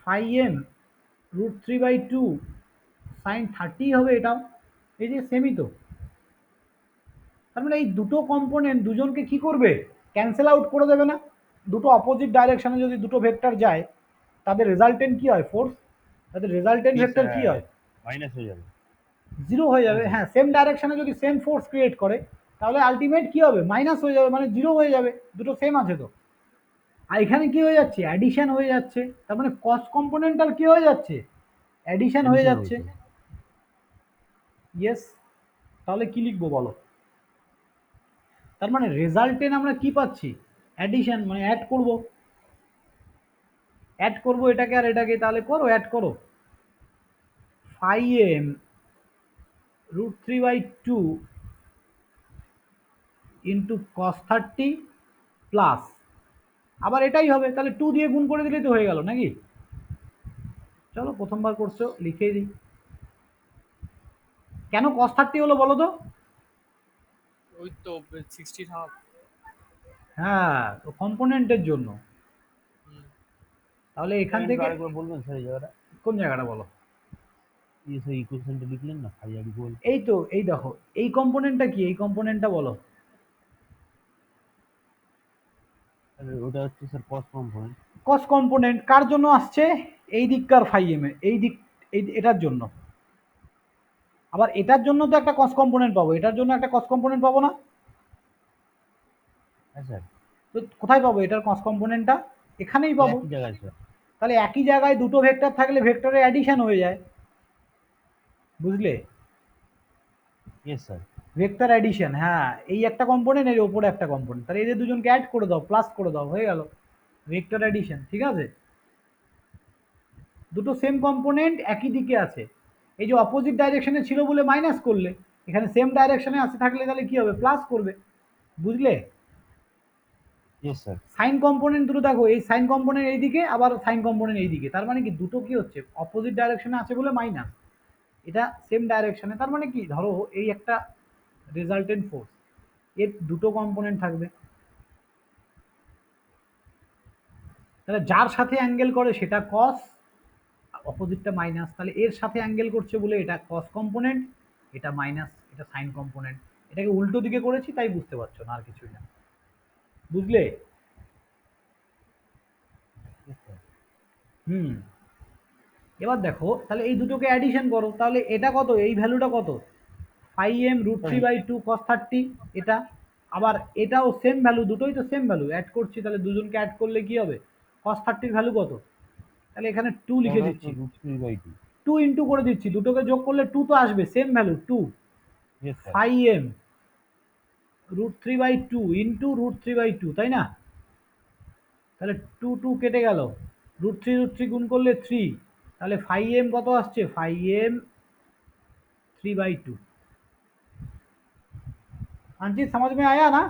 5m√3/2 সাইন 30 হবে এটাও, এই যে সেমই তো। তার মানে এই দুটো কম্পোনেন্ট দুজনকে কি করবে? ক্যান্সেল আউট করে দেবে না? দুটো অপোজিট ডাইরেকশনে যদি দুটো ভেক্টর যায়, তাদের রেজাল্টেন্ট কি হয়? ফোর্স। তাদের রেজাল্টেন্ট ভেক্টর কি হয়? মাইনাস হয়ে যাবে। 0 হয়ে যাবে। হ্যাঁ, সেম ডাইরেকশনে যদি সেম ফোর্স ক্রিয়েট করে, তাহলে আলটিমেট কি হবে? মাইনাস হয়ে যাবে, মানে 0 হয়ে যাবে। দুটো সেম আছে তো। আর এখানে কি হয়ে যাচ্ছে? অ্যাডিশন হয়ে যাচ্ছে। তার মানে কস কম্পোনেন্টাল কি হয়ে যাচ্ছে? অ্যাডিশন হয়ে Addition যাচ্ছে। হয়েছে। ইয়েস। তাহলে কি লিখবো বলো? তার মানে রেজাল্টেন আমরা কি পাচ্ছি? অ্যাডিশন, মানে অ্যাড করব। অ্যাড করব এটাকে আর এটাকে, তাহলে করো, অ্যাড করো। 5m√3/2 ইন্টু cos 30 প্লাস, আবার এটাই হবে, তাহলে 2 দিয়ে গুণ করে দিলেই তো হয়ে গেল নাকি? চলো প্রথমবার করছো, লিখেই দিই। কেন cos 30 হলো বলো তো? ওই তো 60 হাফ। হ্যাঁ, তো কম্পোনেন্টের জন্য। তাহলে এখান স্যার, একটু থেকে আরেকবার বলবেন স্যার এই জায়গাটা? কোন জায়গাটা বলো? এই স্যার ইকুয়েশনটা লিখলেন না, ফাই আর ইকুয়াল। এই তো, এই দেখো, এই কম্পোনেন্টটা কি? এই কম্পোনেন্টটা বলো। ওটা হচ্ছে স্যার কস কম্পোনেন্ট। কস কম্পোনেন্ট কার জন্য আসছে? এই দিককার ফাই এম এর, এই দিক, এটার জন্য। আবার এটার জন্য তো একটা কস কম্পোনেন্ট পাবো, এটার জন্য একটা কস কম্পোনেন্ট পাবো না? হ্যাঁ স্যার, তো কোথায় পাবো এটার কস কম্পোনেন্টটা? এখানেই পাবো। একই জায়গায় স্যার। তাহলে একই জায়গায় দুটো ভেক্টর থাকলে ভেক্টরের অ্যাডিশন হয়ে যায়, বুঝলে? Yes sir. ভেক্টর অ্যাডিশন, হ্যাঁ, এই একটা কম্পোনেন্ট, এর ওপরে একটা কম্পোনেন্ট, তাহলে এদের দুজনকে অ্যাড করে দাও, প্লাস করে দাও, হয়ে গেল ভেক্টর অ্যাডিশন। ঠিক আছে, দুটো সেম কম্পোনেন্ট একই দিকে আছে, এই যে অপোজিট ডাইরেকশনে ছিল বলে মাইনাস করলে, এখানে সেম ডাইরেকশনে আসে থাকলে তাহলে কি হবে? প্লাস করবে, বুঝলে? Yes sir. সাইন কম্পোনেন্ট দুটো দেখো, এই সাইন কম্পোনেন্ট এইদিকে, আবার সাইন কম্পোনেন্ট এইদিকে, তার মানে কি দুটো কি হচ্ছে? অপোজিট ডাইরেকশনে আছে বলে মাইনাস, এটা সেম ডাইরেকশনে, তার মানে কি ধরো এই একটা রেজাল্টেন্ট ফোর্স, এর দুটো কম্পোনেন্ট থাকবে, তাহলে যার সাথে অ্যাঙ্গেল করে সেটা কস, অপোজিটটা মাইনাস, তাহলে এর সাথে অ্যাঙ্গেল করছে বলে এটা কস কম্পোনেন্ট, এটা মাইনাস, এটা সাইন কম্পোনেন্ট। এটাকে উল্টো দিকে করেছি তাই বুঝতে পারছো না, আর কিছুই না, বুঝলে? হুম, এবার দেখো তাহলে এই দুটোকে অ্যাডিশন করো, তাহলে এটা কত? এই ভ্যালুটা কত? 5m√3/2 cos 30, এটা। আবার এটাও সেম ভ্যালু, দুটোই তো সেম ভ্যালু, অ্যাড করছি, তাহলে দুজনকে অ্যাড করলে কি হবে? cos 30 ভ্যালু কত? তাহলে এখানে 2 লিখে দিচ্ছি, √3/2। 2 ইন্টু করে দিচ্ছি, দুটোকে যোগ করলে 2 তো আসবে, same value 2, yes sir. 5m√3/2 into √3/2, তাই না? তাহলে 2 2 কেটে গেল, √3 গুণ করলে 3, তাহলে 5m কত আসছে? 5m/3/2। अंकित समझ में आया ना?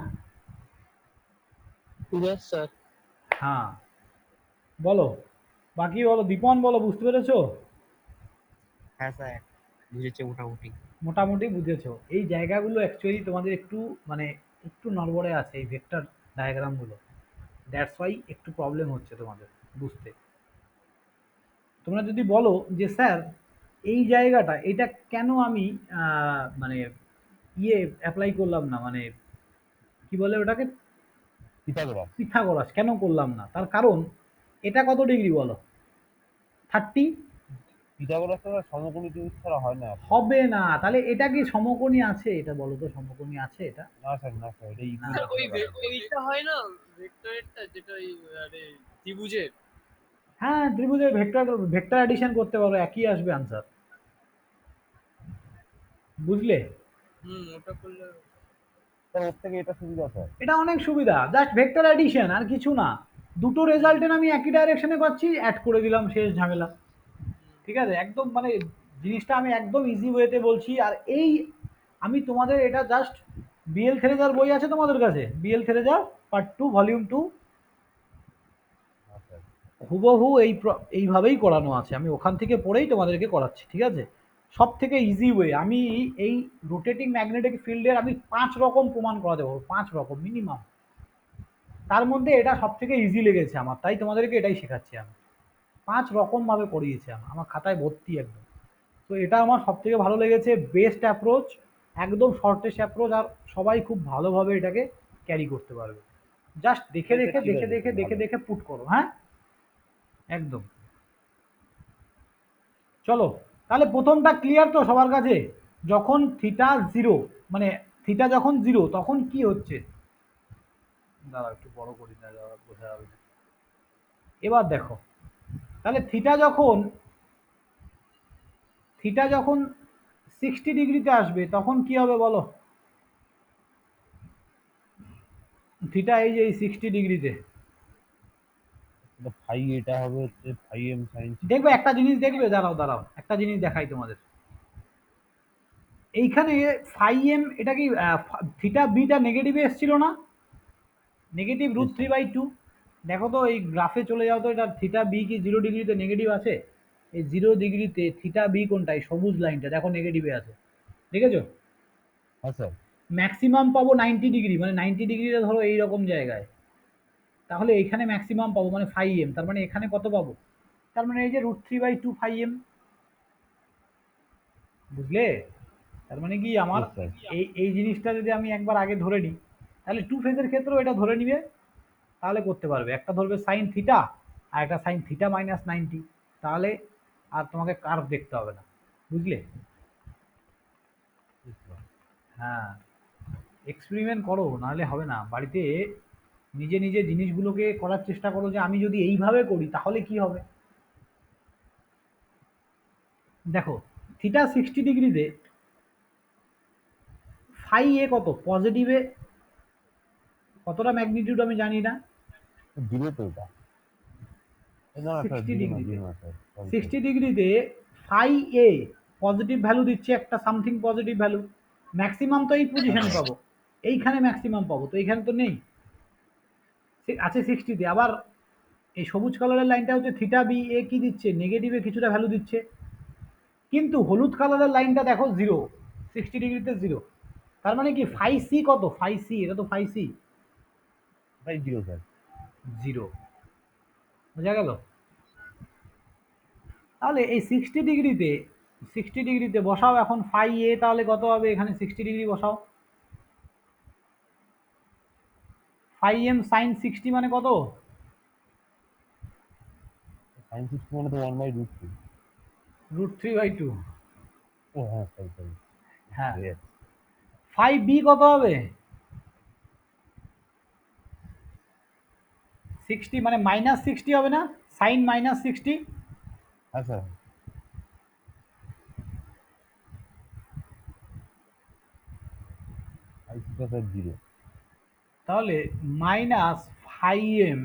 Yes sir. হ্যাঁ, বলো, বাকি বলো, দীপন বলো, বুঝতে পেরেছো? হ্যাঁ স্যার, বুঝেছি মোটামুটি। মোটামুটি বুঝেছো। এই জায়গাগুলো অ্যাকচুয়ালি তোমাদের একটু মানে একটু নড়বড়ে আছে, এই ভেক্টর ডায়াগ্রামগুলো, দ্যাটস ওয়াই একটু প্রবলেম হচ্ছে তোমাদের বুঝতে। তোমরা যদি বলো যে স্যার এই জায়গাটা এটা কেন আমি মানে ইয়ে অ্যাপ্লাই করলাম না, মানে কি বলে ওটাকে, পিথাগোরাস। পিথাগোরাস কেন করলাম না, তার কারণ এটা কত ডিগ্রি বলো? 30। পিথাগোরাস সমকোণী ত্রিভুজ ছাড়া হয় না। হবে না, তাহলে এটা কি সমকোণী আছে? এটা বলো তো, সমকোণী আছে এটা? না স্যার, না স্যার, এটা না। স্যার ওই ইকুইল্যাটারাল। ওইটা হয় না, ভেক্টরেরটা যেটা ওই আরে ত্রিভুজের। হ্যাঁ, ত্রিভুজের ভেক্টর, ভেক্টর অ্যাডিশন করতে পারো, একই আসবে আনসার, বুঝলে? ওটা করলে স্যার ওর থেকে এটা সুবিধা স্যার। এটা অনেক সুবিধা, জাস্ট ভেক্টর অ্যাডিশন আর কিছু না, দুটো রেজাল্টের আমি একই ডাইরেকশনে পাচ্ছি, অ্যাড করে দিলাম, শেষ ঝামেলা। ঠিক আছে, একদম মানে জিনিসটা আমি একদম ইজি ওয়েতে বলছি। আর এই আমি তোমাদের এটা জাস্ট বিএল থেরেজার বই আছে তোমাদের কাছে, বিএল থেরেজার পার্ট 2 ভলিউম 2, হ্যাঁ স্যার। হুবহু এইভাবেই করানো আছে, আমি ওখান থেকে পড়েই তোমাদেরকে করাচ্ছি। ঠিক আছে, সব থেকে ইজি ওয়ে, আমি এই রোটেটিং ম্যাগনেটিক ফিল্ডের আমি 5 রকম প্রমাণ করাতে পারবো, 5 রকম মিনিমাম, তার মধ্যে এটা সব থেকে ইজি লেগেছে আমার, তাই তোমাদেরকে এটাই শেখাচ্ছি আমি। 5 রকম ভাবে করিয়েছি আমার খাতায় ভর্তি একদম। তো এটা আমার সব থেকে ভালো লেগেছে, বেস্ট অ্যাপ্রোচ, একদম শর্টেস্ট অ্যাপ্রোচ, আর সবাই খুব ভালোভাবে এটাকে ক্যারি করতে পারবে। জাস্ট দেখে দেখে ঠিক দেখে আছে দেখে স্যার, দেখে ভালো। দেখে পুট করো, হ্যাঁ, একদম। চলো, তাহলে প্রথমটা ক্লিয়ার তো সবার কাছে? যখন থিটা জিরো, মানে থিটা যখন জিরো তখন কি হচ্ছে, দাঁড়া একটু বড় করি না, বোঝা যাবে না। এবার দেখো, তাহলে থিটা যখন 60 ডিগ্রিতে আসবে তখন কি হবে বলো? থিটা এই যে এই 60 ডিগ্রিতে, এটা হবে হচ্ছে 5m sin 60। দেখবে একটা জিনিস দেখবে, দাঁড়াও দাঁড়াও, একটা জিনিস দেখাই তোমাদের। এইখানে 5m, এটা কি থিটা বিটা নেগেটিভে এসেছিল না, নেগেটিভ √3/2। দেখো তো এই গ্রাফে চলে যাও তো, এটা থিটা বি কি 0 ডিগ্রিতে নেগেটিভ আছে? এই 0 ডিগ্রিতে থিটা বি কোনটা? এই সবুজ লাইনটা দেখো নেগেটিভে আছে, দেখেছো? হ্যাঁ স্যার। ম্যাক্সিমাম পাবো 90 ডিগ্রি, মানে 90 ডিগ্রিটা ধরো এইরকম জায়গায়, তাহলে এখানে ম্যাক্সিমাম পাবো মানে 5m, তার মানে এখানে কত পাবো? তার মানে এই যে √3/2 5m, বুঝলে? তার মানে কি আমার Yes, sir. এই এই জিনিসটা যদি আমি একবার আগে ধরে নিই, তাহলে টু ফেজের ক্ষেত্রেও এটা ধরে নিবে, তাহলে করতে পারবে। একটা ধরবে সাইন থিটা আর একটা সাইন থিটা মাইনাস 90, তাহলে আর তোমাকে কার্ভ দেখতে হবে না, বুঝলে? হ্যাঁ, এক্সপেরিমেন্ট করো, নাহলে হবে না। বাড়িতে নিজে নিজে জিনিসগুলোকে করার চেষ্টা করো যে আমি যদি এইভাবে করি তাহলে কি হবে। দেখো থিটা 60 ডিগ্রিতে ফাই এ কত, পজিটিভে কতটা ম্যাগনিটিউড আমি জানি না। জিরো তো এটা না স্যার, 60 জিরো না, ডিগ্রিতে জিরো না স্যার, 60 ডিগ্রিতে ফাই এ পজিটিভ ভ্যালু দিচ্ছে, একটা সামথিং পজিটিভ ভ্যালু। ম্যাক্সিমাম তো এই পজিশনে পাবো, এইখানে ম্যাক্সিমাম পাবো, তো এইখানে তো নেই, আছে 60-তে। আবার এই সবুজ কালারের লাইনটা হচ্ছে থিটা বি এ, কি দিচ্ছে, নেগেটিভে কিছুটা ভ্যালু দিচ্ছে। কিন্তু হলুদ কালারের লাইনটা দেখো জিরো, 60 ডিগ্রিতে জিরো। তার মানে কি ফাই সি কত, ফাই সি, এটা তো ফাই সি তাই জিরো স্যার। জিরো, বোঝা গেল? তাহলে এই 60 ডিগ্রিতে বসাও এখন ফাই এ, তাহলে কত হবে, এখানে 60 ডিগ্রি বসাও। ফাই এম সাইন 60 মানে কত, সাইন 60 মানে তো 1/√3। √3/2। ও হ্যাঁ, সরি সরি। হ্যাঁ, ফাই বি কত হবে, 60 মানে মাইনাস 60 হবে না, সাইন মাইনাস 60। হ্যাঁ স্যার। Sine theta sir zero. তাহলে মাইনাস ফাই এম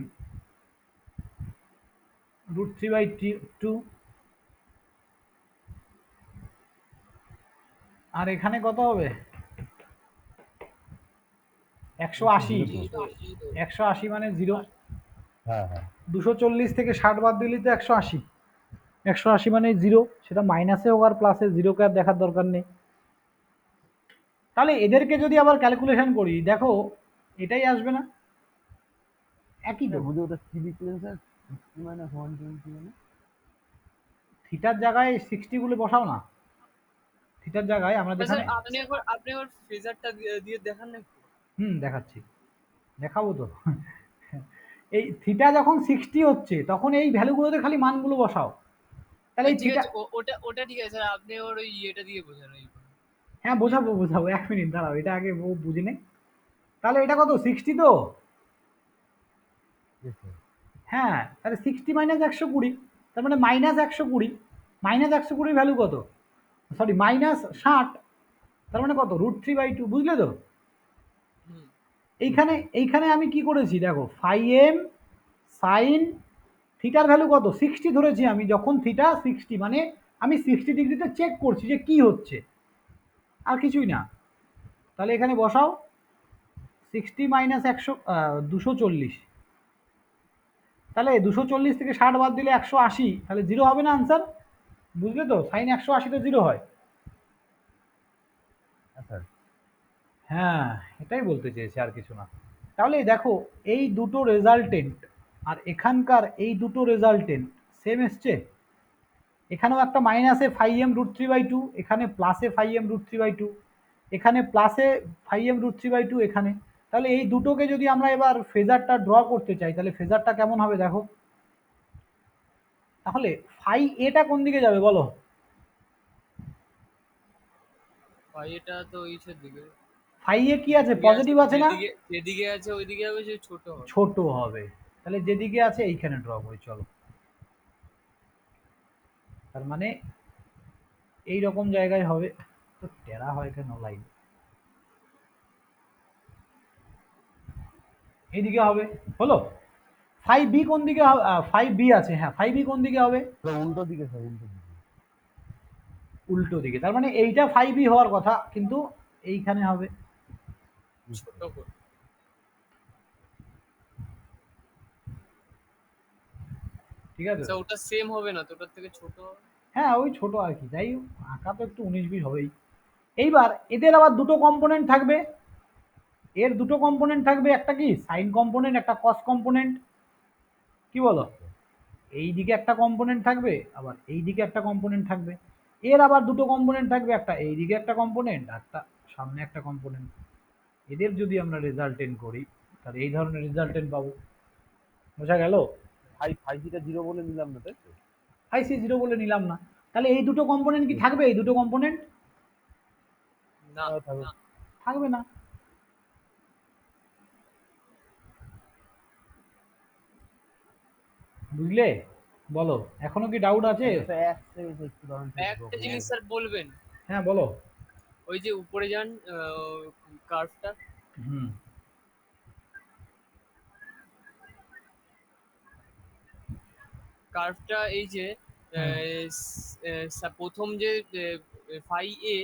√3/2, আর এখানে কত হবে, 180। 180 মানে জিরো। হ্যাঁ হ্যাঁ 240 থেকে 60 বাদ দিলে তো 180, 180 মানে জিরো, সেটা মাইনাসে হোক আর প্লাসে, জিরোকে আর দেখার দরকার নেই। তাহলে এদেরকে যদি আবার ক্যালকুলেশন করি, দেখো এটাই আসবে না, একই তো। বুঝে ওটা কি লিখলেন স্যার, 60 মাইনাস 120 মানে? থিটার জায়গায় 60 গুলো বসাও না, থিটার জায়গায় আমরা স্যার যেখানে, আপনি একবার ফেজারটা দিয়ে দেখান না একটু। দেখাচ্ছি, দেখাবো তো। এই থিটা যখন 60 হচ্ছে তখন এই ভ্যালুগুলোতে খালি মানগুলো বসাও, তাহলে এই ঠিক থিটা, আছে, ওটা ঠিক আছে স্যার, আপনি ওর ওই ইয়েটা দিয়ে বোঝান ওই। হ্যাঁ বোঝাবো বোঝাবো, 1 মিনিট দাঁড়াও, এটা আগে ও বুঝে নে। তাহলে এটা কত, 60 তো, Yes, sir. হ্যাঁ, তাহলে 60 মাইনাস 120, তার মানে মাইনাস 120, মাইনাস 120 ভ্যালু কত, সরি মাইনাস 60, তার মানে কত, √3/2, বুঝলে তো? হুম। এইখানে এইখানে আমি কি করেছি দেখো, ফাই এম সাইন থিটার ভ্যালু কত, 60 ধরেছি আমি, যখন থিটা 60 মানে আমি 60 ডিগ্রিতে চেক করছি যে কি হচ্ছে, আর কিছুই না। তাহলে এখানে বসাও 60 মাইনাস 240, তাহলে 240 থেকে 60 বাদ দিলে 180, তাহলে জিরো হবে না আনসার, বুঝলে তো? সাইন 180 তে জিরো হয়। হ্যাঁ স্যার। হ্যাঁ, এটাই বলতে চেয়েছি, আর কিছু না। তাহলে দেখো এই দুটো রেজাল্টেন্ট আর এখানকার এই দুটো রেজাল্টেন্ট সেম এসছে। এখানেও একটা মাইনাসে ফাই এম √3/2, এখানে প্লাসে ফাই এম √3/2, এখানে প্লাসে ফাই এম √3/2 এখানে। তাহলে এই দুটোকে যদি আমরা এবার ফেজারটা ড্র করতে চাই, তাহলে ফেজারটা কেমন হবে দেখো। তাহলে ফাই এটা কোন দিকে যাবে বলো, ভাই এটা তো ইসের দিকে, ফাই এ কি আছে, পজিটিভ আছে না, যেদিকে আছে ওইদিকে হবে, সে ছোট হবে। ছোট হবে। তাহলে যেদিকে আছে এইখানে ড্র করি চলো। তার মানে এই রকম জায়গায় হবে, তো টেরা হয় কেন লাইন, এইদিকে হবে, হলো। ফাই বি কোন দিকে হবে, ফাই বি আছে, হ্যাঁ ফাই বি কোন দিকে হবে, স্যার উল্টো দিকে স্যার, উল্টো দিকে। উল্টো দিকে। তার মানে এইটা ফাই বি হওয়ার কথা, কিন্তু এইখানে হবে। ছোট করে। ঠিক আছে, আচ্ছা ওটা সেম হবে না তো, ওটার থেকে ছোট হবে। হ্যাঁ ওই ছোট আর কি, যাই হোক, আঁকা তো একটু 19-20 হবেই। এইবার এদের আবার দুটো কম্পোনেন্ট থাকবে, এর দুটো কম্পোনেন্ট থাকবে, একটা কি সাইন কম্পোনেন্ট, একটা কস কম্পোনেন্ট, কি বলো? এই দিকে একটা কম্পোনেন্ট থাকবে, আবার এই দিকে একটা কম্পোনেন্ট থাকবে। এর আবার দুটো কম্পোনেন্ট থাকবে, একটা এই দিকে একটা কম্পোনেন্ট, আর একটা সামনে একটা কম্পোনেন্ট। এদের যদি আমরা রেজাল্টেন্ট করি তাহলে এই ধরনের রেজাল্টেন্ট পাবো। বোঝা গেল? ফাই সিটা 0 বলে নিলাম না, তাই তো? ফাই সি জিরো বলে নিলাম না, তাহলে এই দুটো কম্পোনেন্ট কি থাকবে? এই দুটো কম্পোনেন্ট না, থাকবে। থাকবে না। বুঝলে? বলো, এখনো কি ডাউট আছে? তো এক সেকেন্ড একটু দাঁড়ান তো, একটা জিনিস স্যার বলবেন, হ্যাঁ বলো। ওই যে উপরে যান কার্ভটা, হুম। কার্ভটা এই যে প্রথম যে ফাই এ,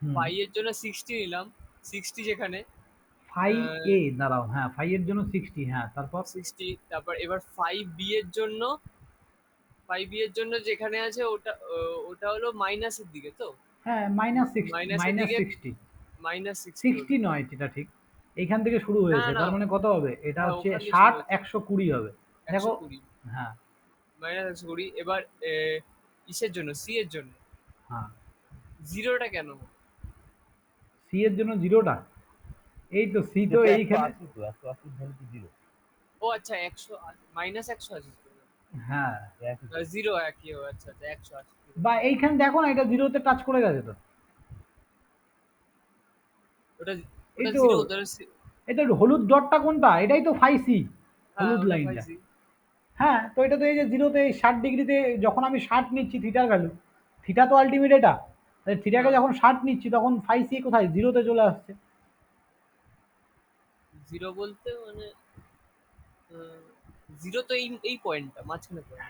হুম। ফাই এর জন্য 60 নিলাম, 60 যেখানে ফাই এ দাঁড়াও, হ্যাঁ ফাই এর জন্য 60, হ্যাঁ তারপর 60, তারপর এবার 5 বি এর জন্য, 5 বি এর জন্য যেখানে আছে ওটা ওটা হলো মাইনাসের দিকে তো, হ্যাঁ মাইনাস 60, মাইনাসের মাইনাস দিকে 60। মাইনাস 60 60 নয়, এটা ঠিক এইখান থেকে শুরু না হয়েছে, না, তার মানে কত হবে? এটা হ্যাঁ হচ্ছে ওখান দিয়ে শুরু 60, হয়েছে 120 হবে। দেখো, 120, হ্যাঁ মাইনাস 120। এবার ইসের জন্য, সি এর জন্য হ্যাঁ, জিরোটা কেন? সি এর জন্য জিরোটা, এই তো সি তো এইখানে। 180 তো 180 ভ্যালু তো 0। ও আচ্ছা, 100 মাইনাস 180, হ্যাঁ, একই তো। জিরো একই হবে, আচ্ছা আচ্ছা 180। বা এইখানে দেখো না, এটা জিরোতে টাচ করে গেছে তো। ওটা এই ওটা তো, জিরো, তাহলে এই তো হলুদ ডটটা কোনটা? এটাই তো ফাই সি, হ্যাঁ হলুদ ওটা লাইনটা। পাইছি। হ্যাঁ, তো এটা তো এই যে জিরোতে 60 ডিগ্রিতে যখন আমি 60 নিচ্ছি থিটার ভ্যালু, থিটা তো আলটিমেট এটা, তাহলে থিটাকে হ্যাঁ যখন 60 নিচ্ছি তখন ফাই সি কোথায়? জিরোতে চলে আসছে। জিরো বলতে মানে জিরো তো এই এই পয়েন্টটা মাঝখানে পয়েন্ট।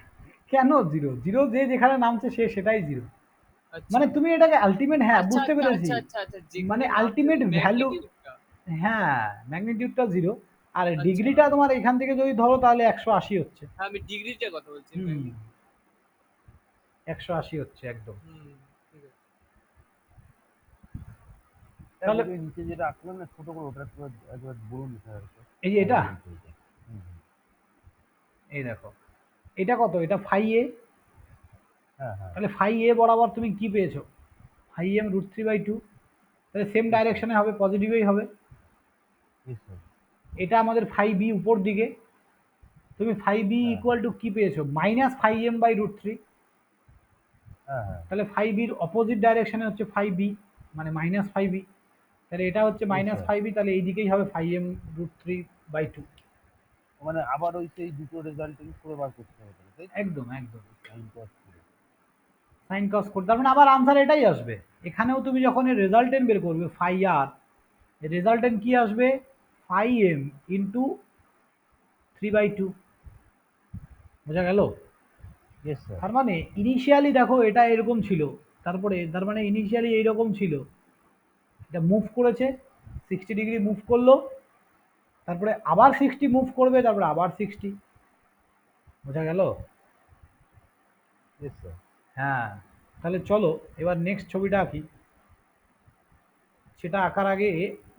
কেন জিরো? জিরো যে যেখানে নামছে সে সেটাই জিরো। আচ্ছা মানে তুমি এটাকে আলটিমেট, হ্যাঁ আচ্ছা বুঝতে আচ্ছা পেরেছি। আচ্ছা আচ্ছা আচ্ছা, মানে যেখানে নামছে আলটিমেট ভ্যালু, ম্যাগনিটিউডটা। হ্যাঁ ম্যাগনিটিউডটা জিরো, আর আচ্ছা, ডিগ্রিটা তোমার এখান থেকে যদি ধরো তাহলে 180 হচ্ছে। হ্যাঁ আমি ডিগ্রিটার কথা বলছি, হুম, ম্যাগনিটিউড। 180 হচ্ছে একদম। হুম, ঠিক আছে। তাহলে ওই নিচে যেটা আঁকলাম না ছোট করে, ওটা একটু একবার বলুন স্যার। এই যে এটা, এই দেখো এটা কত? এটা ফাই এ। হ্যাঁ হ্যাঁ। তাহলে ফাই এ বরাবর তুমি কি পেয়েছো? ফাই এম √3/2, তাহলে সেম ডাইরেকশনে হবে, পজিটিভই হবে। Yes, sir. এটা আমাদের ফাই বি উপর দিকে, তুমি ফাই বি হ্যাঁ। ইকুয়াল টু কি পেয়েছো? -5m/√3। হ্যাঁ হ্যাঁ। তাহলে ফাই বির অপোজিট ডাইরেকশনে হচ্ছে ফাই বি, মানে -5b। তাহলে এটা হচ্ছে Yes, sir. -5b, তাহলে এই দিকেই হবে 5m√3/2। মানে আবার ওই সেই দুটো রেজাল্টিং করে বার করতে হবে, তাই তো? একদম একদম, Sin cos করে। সাইন কস করতে, তার মানে আবার আনসার এটাই আসবে। এখানেও তুমি যখন এর রেজাল্টেন্ট বের করবে ফাই আর, রেজাল্টেন্ট কি আসবে? 5m into 3/2। বোঝা গেল? Yes, sir. তার মানে ইনিশিয়ালি দেখো এটা এরকম ছিল, তারপরে তার মানে ইনিশিয়ালি এইরকম ছিল, এটা মুভ করেছে 60 ডিগ্রি মুভ করলো, তারপরে আবার 60 মুভ করবে, তারপরে আবার 60। বোঝা গেল? Yes, sir. হ্যাঁ, তাহলে চলো এবার নেক্সট ছবিটা আঁকি। সেটা আঁকার আগে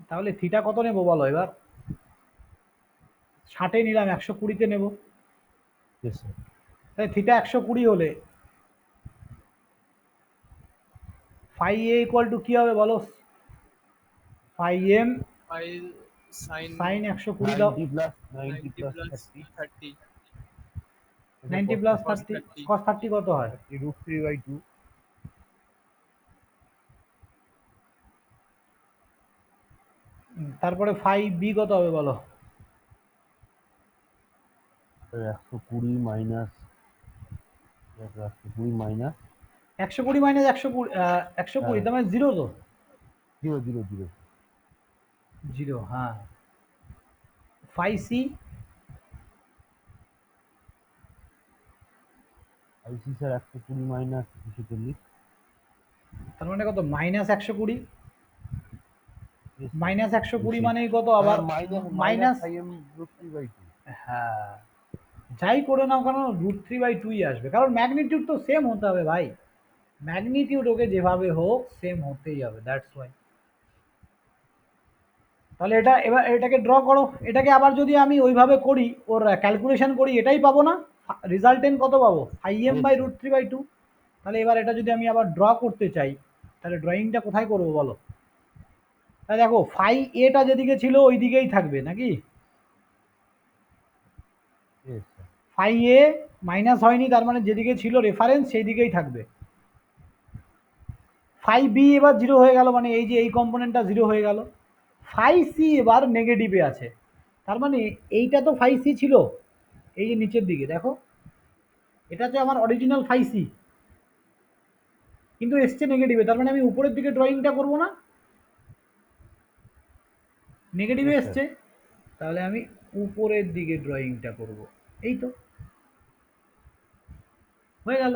তাহলে থিটা কত নেব বলো এবার? 60-এ নিলাম, 120-তে নেব। Yes, sir. তাহলে থিটা 120 হলে ফাই এ ইকুয়াল টু কি হবে বলো? Phi M phi sine sine 120 দাও, 90 plus 90 plus plus 30. 30, 90 plus cos 30, 30, cos 30 কত হয়? √3/2. তারপরে ফাই বি কত হবে বলো? 120 minus 120 minus 120 মাইনাস 120, 120 তার মানে জিরো তো, 0 0 0. জিরো, হ্যাঁ। Phi C IC sir 120 minus 240. তার মানে কত? -120। Yes, sir. -120 মানেই কত আবার? Minus minus, √3/2. হ্যাঁ যাই করে নাও কেন √3/2ই আসবে, কারণ ম্যাগনিটিউড তো সেম হতে হবে ভাই। ম্যাগনিটিউড ওকে যেভাবে হোক সেম হতেই হবে, দ্যাটস ওয়াই। তাহলে এটা এবার এটাকে ড্র করো, এটাকে আবার যদি আমি ওইভাবে করি, ওর ক্যালকুলেশন করি, এটাই পাবো না? রেজাল্টেন্ট কত পাবো? 5m/√3/2। তাহলে এবার এটা যদি আমি আবার ড্র করতে চাই, তাহলে ড্রয়িংটা কোথায় করবো বলো? তাহলে দেখো ফাই এটা যেদিকে ছিল ওই দিকেই থাকবে নাকি? Yes. ফাই এ মাইনাস হয়নি, তার মানে যেদিকে ছিল রেফারেন্স সেই দিকেই থাকবে। ফাই বি এবার জিরো হয়ে গেল, মানে এই যে এই কম্পোনেন্টটা জিরো হয়ে গেল। ফাই সি এবার নেগেটিভে আছে, তার মানে এইটা তো ফাই সি ছিল, এই যে নিচের দিকে দেখো, এটা তো আমার অরিজিনাল ফাই সি, কিন্তু এসছে নেগেটিভে, তার মানে আমি উপরের দিকে ড্রয়িংটা করব না, নেগেটিভে Yes, এসছে, তাহলে আমি উপরের দিকে ড্রয়িংটা করব, এই তো হয়ে গেল।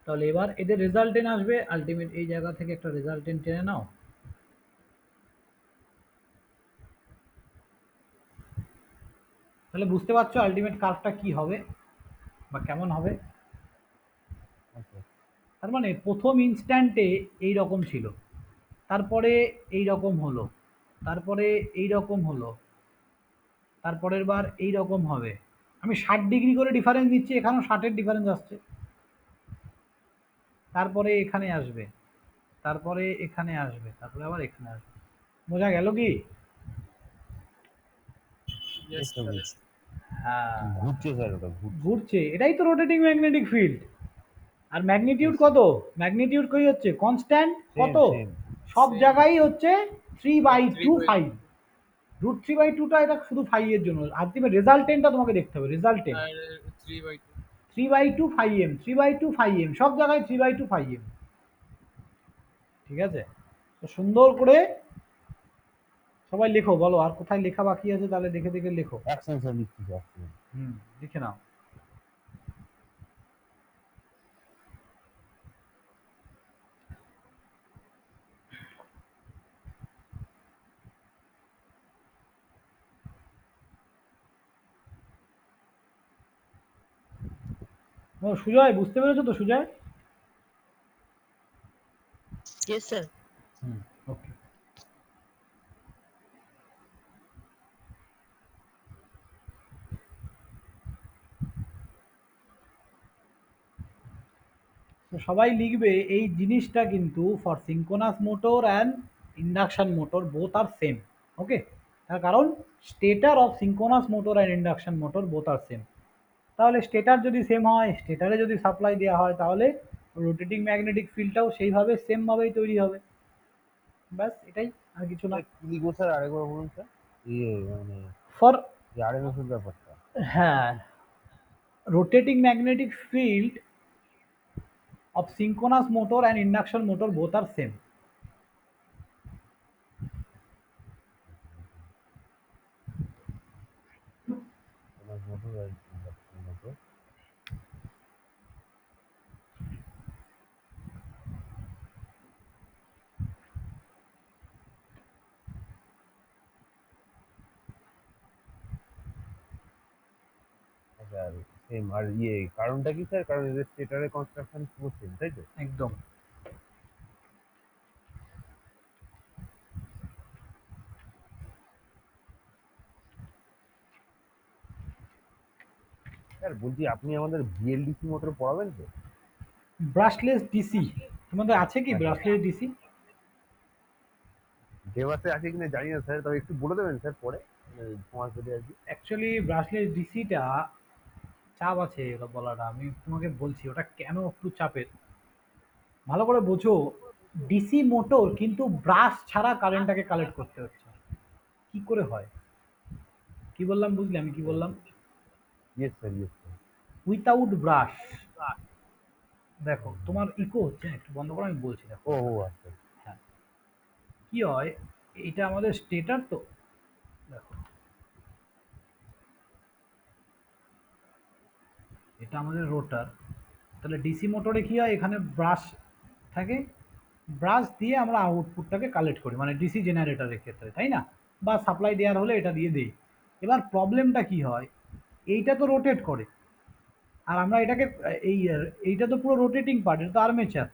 তাহলে এবার এদের রেজাল্টেন্ট আসবে আলটিমেট, এই জায়গা থেকে একটা রেজাল্টেন্ট টেনে নাও। তাহলে বুঝতে পারছো আলটিমেট কার্ভটা কি হবে বা কেমন হবে। আচ্ছা তার মানে প্রথম ইনস্ট্যান্টে এই রকম ছিল, তারপরে এই রকম হলো, তারপরে এই রকম হলো, তারপরের বার এই রকম হবে। আমি 60 ডিগ্রি করে ডিফারেন্স দিচ্ছি, এখানেও 60-এর ডিফারেন্স আসছে, তারপরে এখানে আসবে, তারপরে এখানে আসবে, তারপরে আবার এখানে আসবে। বোঝা গেল কি? Yes, চেষ্টা sir. করছি। হ্যাঁ, ঘুরছে স্যার, ওটা ঘুরছে। ঘুরছে, এটাই তো রোটেটিং ম্যাগনেটিক ফিল্ড। আর ম্যাগনিটিউড কত? ম্যাগনিটিউড কই হচ্ছে কনস্ট্যান্ট, কত? সেম সব Same. জায়গায় হচ্ছে 3/2 3/2 ফাই। √3/2টা এটা শুধু ফাই এর জন্য, আলটিমেট রেজাল্টেন্টটা তোমাকে দেখতে হবে, রেজাল্টেন্ট আর 3/2 3/2 ফাই এম, 3/2 ফাই এম, সব জায়গায় 3/2 ফাই এম। ঠিক আছে, তো সুন্দর করে সবাই লেখো, বলো আর কোথায় লেখা বাকি আছে, তাহলে দেখে দেখে লেখো। অ্যাকশন স্যার লিখছি স্যার। লিখে নাও। ও সুজয়, বুঝতে পেরেছো তো সুজয়? Yes, sir. ওকে। তো সবাই লিখবে এই জিনিসটা কিন্তু for synchronous motor and induction motor both are same. Okay, তার কারণ stator of synchronous motor and induction motor both are same. তাহলে স্টেটার যদি সেম হয়, স্টেটারে যদি সাপ্লাই দেওয়া হয়, তাহলে রোটেটিং ম্যাগনেটিক ফিল্ডটাও সেইভাবে সেমভাবেই তৈরি হবে। ব্যাস এটাই, আর কিছু না। কি লিখবো স্যার আরেকবার বলুন স্যার, মানে ফর, যে আরএমএস এর ব্যাপারটা। হ্যাঁ, rotating magnetic field of synchronous motor and induction motor both are same. Motor আর ইন্ডাকশন মোটর। আচ্ছা, আর সেম, আর কারণটা কি স্যার? কারণ এদের স্টেটারের কনস্ট্রাকশন পুরো সেম, তাই তো? একদম। স্যার বলছি, আপনি আমাদের বিএলডিসি মোটর পড়াবেন তো? ব্রাশলেস ডিসি তোমাদের আছে কি? আচ্ছা। ব্রাশলেস ডিসি ডেভাসে আছে কিনা জানি না স্যার, তবে একটু বলে দেবেন স্যার পরে, তোমার যদি আর কি। অ্যাকচুয়ালি ব্রাশলেস ডিসিটা চাপ আছে ওটা বলাটা, আমি তোমাকে বলছি ওটা কেন একটু চাপের। ভালো করে বোঝো, ডিসি মোটর কিন্তু ব্রাশ ছাড়া কারেন্টটাকে কালেক্ট করতে হচ্ছে। কি করে হয়? কি বললাম বুঝলে আমি কি বললাম? Yes sir, yes sir. Without brush. দেখো তোমার ইকো হচ্ছে, একটু বন্ধ করো, আমি বলছি দেখো। ও আচ্ছা। হ্যাঁ, কি হয়, এটা আমাদের স্টেটার তো, দেখো এটা আমাদের রোটার। তাহলে ডিসি মোটরে কি হয়, এখানে ব্রাশ থাকে, ব্রাশ দিয়ে আমরা আউটপুটটাকে কালেক্ট করি, মানে ডিসি জেনারেটরের ক্ষেত্রে, তাই না? বা সাপ্লাই দেওয়ার হলে এটা দিয়ে দিই। এবার প্রবলেমটা কি হয়, এইটা তো রোটেট করে, আর আমরা এটাকে এই এইটা তো পুরো রোটেটিং পার্ট, এটা তো আর্মেচার।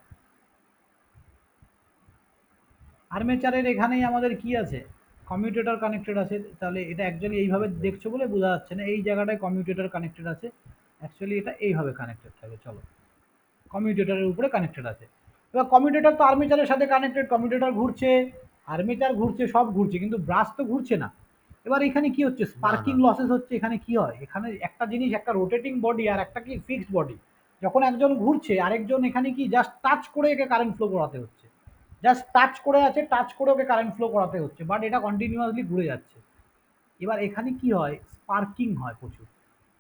আর্মেচারের এখানেই আমাদের কি আছে, কমিউটেটর কানেক্টেড আছে। তাহলে এটা অ্যাকচুয়ালি এইভাবে দেখছো বলে বোঝা যাচ্ছে না, এই জায়গাটায় কমিউটেটর কানেক্টেড আছে, অ্যাকচুয়ালি এটা এইভাবে কানেক্টেড থাকে। চলো, কমিউটেটরের উপরে কানেক্টেড আছে। এবার কমিউটেটর তো আর্মেচারের সাথে কানেক্টেড, কমিউটেটর ঘুরছে, আর্মেচার ঘুরছে, সব ঘুরছে, কিন্তু ব্রাশ তো ঘুরছে না। এবার এখানে কি হচ্ছে, স্পার্কিং লসেস হচ্ছে। এখানে কি হয়, এখানে একটা জিনিস, একটা রোটেটিং বডি আর একটা কি ফিক্সড বডি, যখন একজন ঘুরছে আরেকজন এখানে কি জাস্ট টাচ করে একে কারেন্ট ফ্লো করাতে হচ্ছে, জাস্ট টাচ করে আছে, টাচ করে ওকে কারেন্ট ফ্লো করাতে হচ্ছে, বাট এটা কন্টিনিউয়াসলি ঘুরে যাচ্ছে। এবার এখানে কি হয়, স্পার্কিং হয় প্রচুর।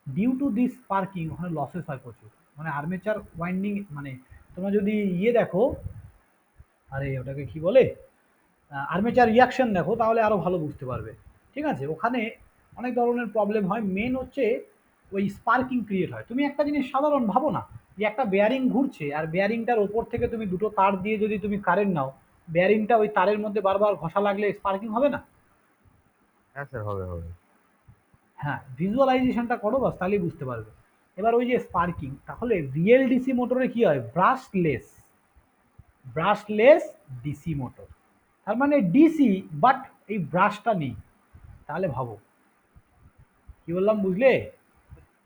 ডিউ টু দিস স্পার্কিং ওখানে লসেস হয় প্রচুর, মানে আর্মেচার ওয়াইন্ডিং, মানে তোমরা যদি ইয়ে দেখো, আরে ওটাকে কি বলে, আর্মেচার রিয়াকশন দেখো, তাহলে আরো ভালো বুঝতে পারবে। ঠিক আছে, ওখানে অনেক ধরনের প্রবলেম হয়, মেন হচ্ছে ওই স্পার্কিং ক্রিয়েট হয়। তুমি একটা জিনিস সাধারণ ভাবো না, যে একটা বেয়ারিং ঘুরছে আর বেয়ারিংটার ওপর থেকে তুমি দুটো তার দিয়ে যদি তুমি কারেন্ট নাও, বেয়ারিংটা ওই তারের মধ্যে বারবার ঘষা লাগলে স্পার্কিং হবে না? হ্যাঁ স্যার, হবে হবে। হ্যাঁ, ভিজুয়ালাইজেশনটা করো বাস, তাহলেই বুঝতে পারবে। এবার ওই যে স্পার্কিং, তাহলে রিয়েল ডিসি মোটরে কি হয়, ব্রাশলেস, ব্রাশলেস ডিসি মোটর, তার মানে ডিসি বাট এই ব্রাশটা নেই। তাহলে ভাবো, কি বললাম বুঝলে?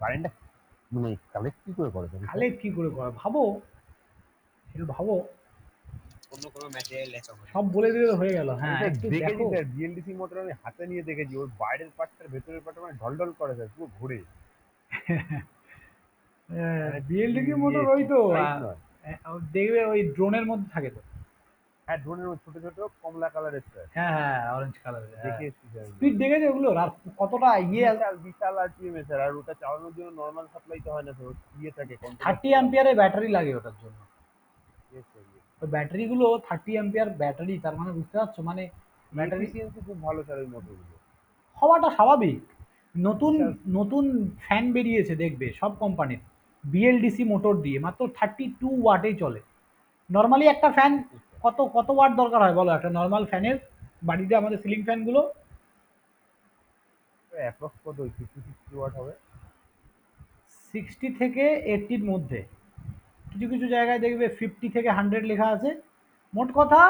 কারেন্টটা মানে কালেক্ট কি করে করে স্যার? কালেক্ট কি করে করে ভাবো, একটু ভাবো, অন্য কোনো ম্যাটেরিয়াল আছে সব বলে দিলে হয়ে গেল। হ্যাঁ, আমি একটু দেখেছি দেখো। স্যার, বিএলডিসি মোটর আমি হাতে নিয়ে দেখেছি, ওর বাইরের পার্টটার ভেতরের পার্টটা মানে ঢলঢল করে স্যার, পুরো ঘুরে। মানে বিএলডিসি মোটর ওই তো straight নয়। দেখবে ওই ড্রোনের মধ্যে থাকে তো। হ্যাঁ, ড্রোনের ছোট ছোট কমলা কালারের স্যার, হ্যাঁ হ্যাঁ, অরেঞ্জ কালার। দেখে এসেছি স্যার। স্পিড দেখেছে ওগুলোর, আর কতটা ইয়ে, বিশাল বিশাল আরপিএম স্যার, আর ওটা চালানোর জন্য নর্মাল সাপ্লাই তো হয় না স্যার, ইয়ে থাকে 30 অ্যাম্পিয়ারের ব্যাটারি লাগে ওটার জন্য। ওই ব্যাটারিগুলো 30 অ্যাম্পিয়ার ব্যাটারি, তার মানে বুঝতে পারছো, মানে ব্যাটারি এফিসিয়েন্সি খুব ভালো স্যার ওই মোটরগুলো। হওয়াটা স্বাভাবিক। নতুন বিশাল। নতুন ফ্যান বেরিয়েছে দেখবে সব কোম্পানির, বিএলডিসি মোটর দিয়ে মাত্র 32 ওয়াটেই চলে। নর্মালি একটা ফ্যান কত কত ওয়াট দরকার হয় বলো, একটা নর্মাল ফ্যানের বাড়িতে, আমাদের সিলিং ফ্যানগুলো অ্যাপ্রক্স কত 50-60 ওয়াট হবে? 60 থেকে 80-র মধ্যে, কিছু কিছু জায়গায় দেখবে 50 থেকে 100 লেখা আছে। মোট কথা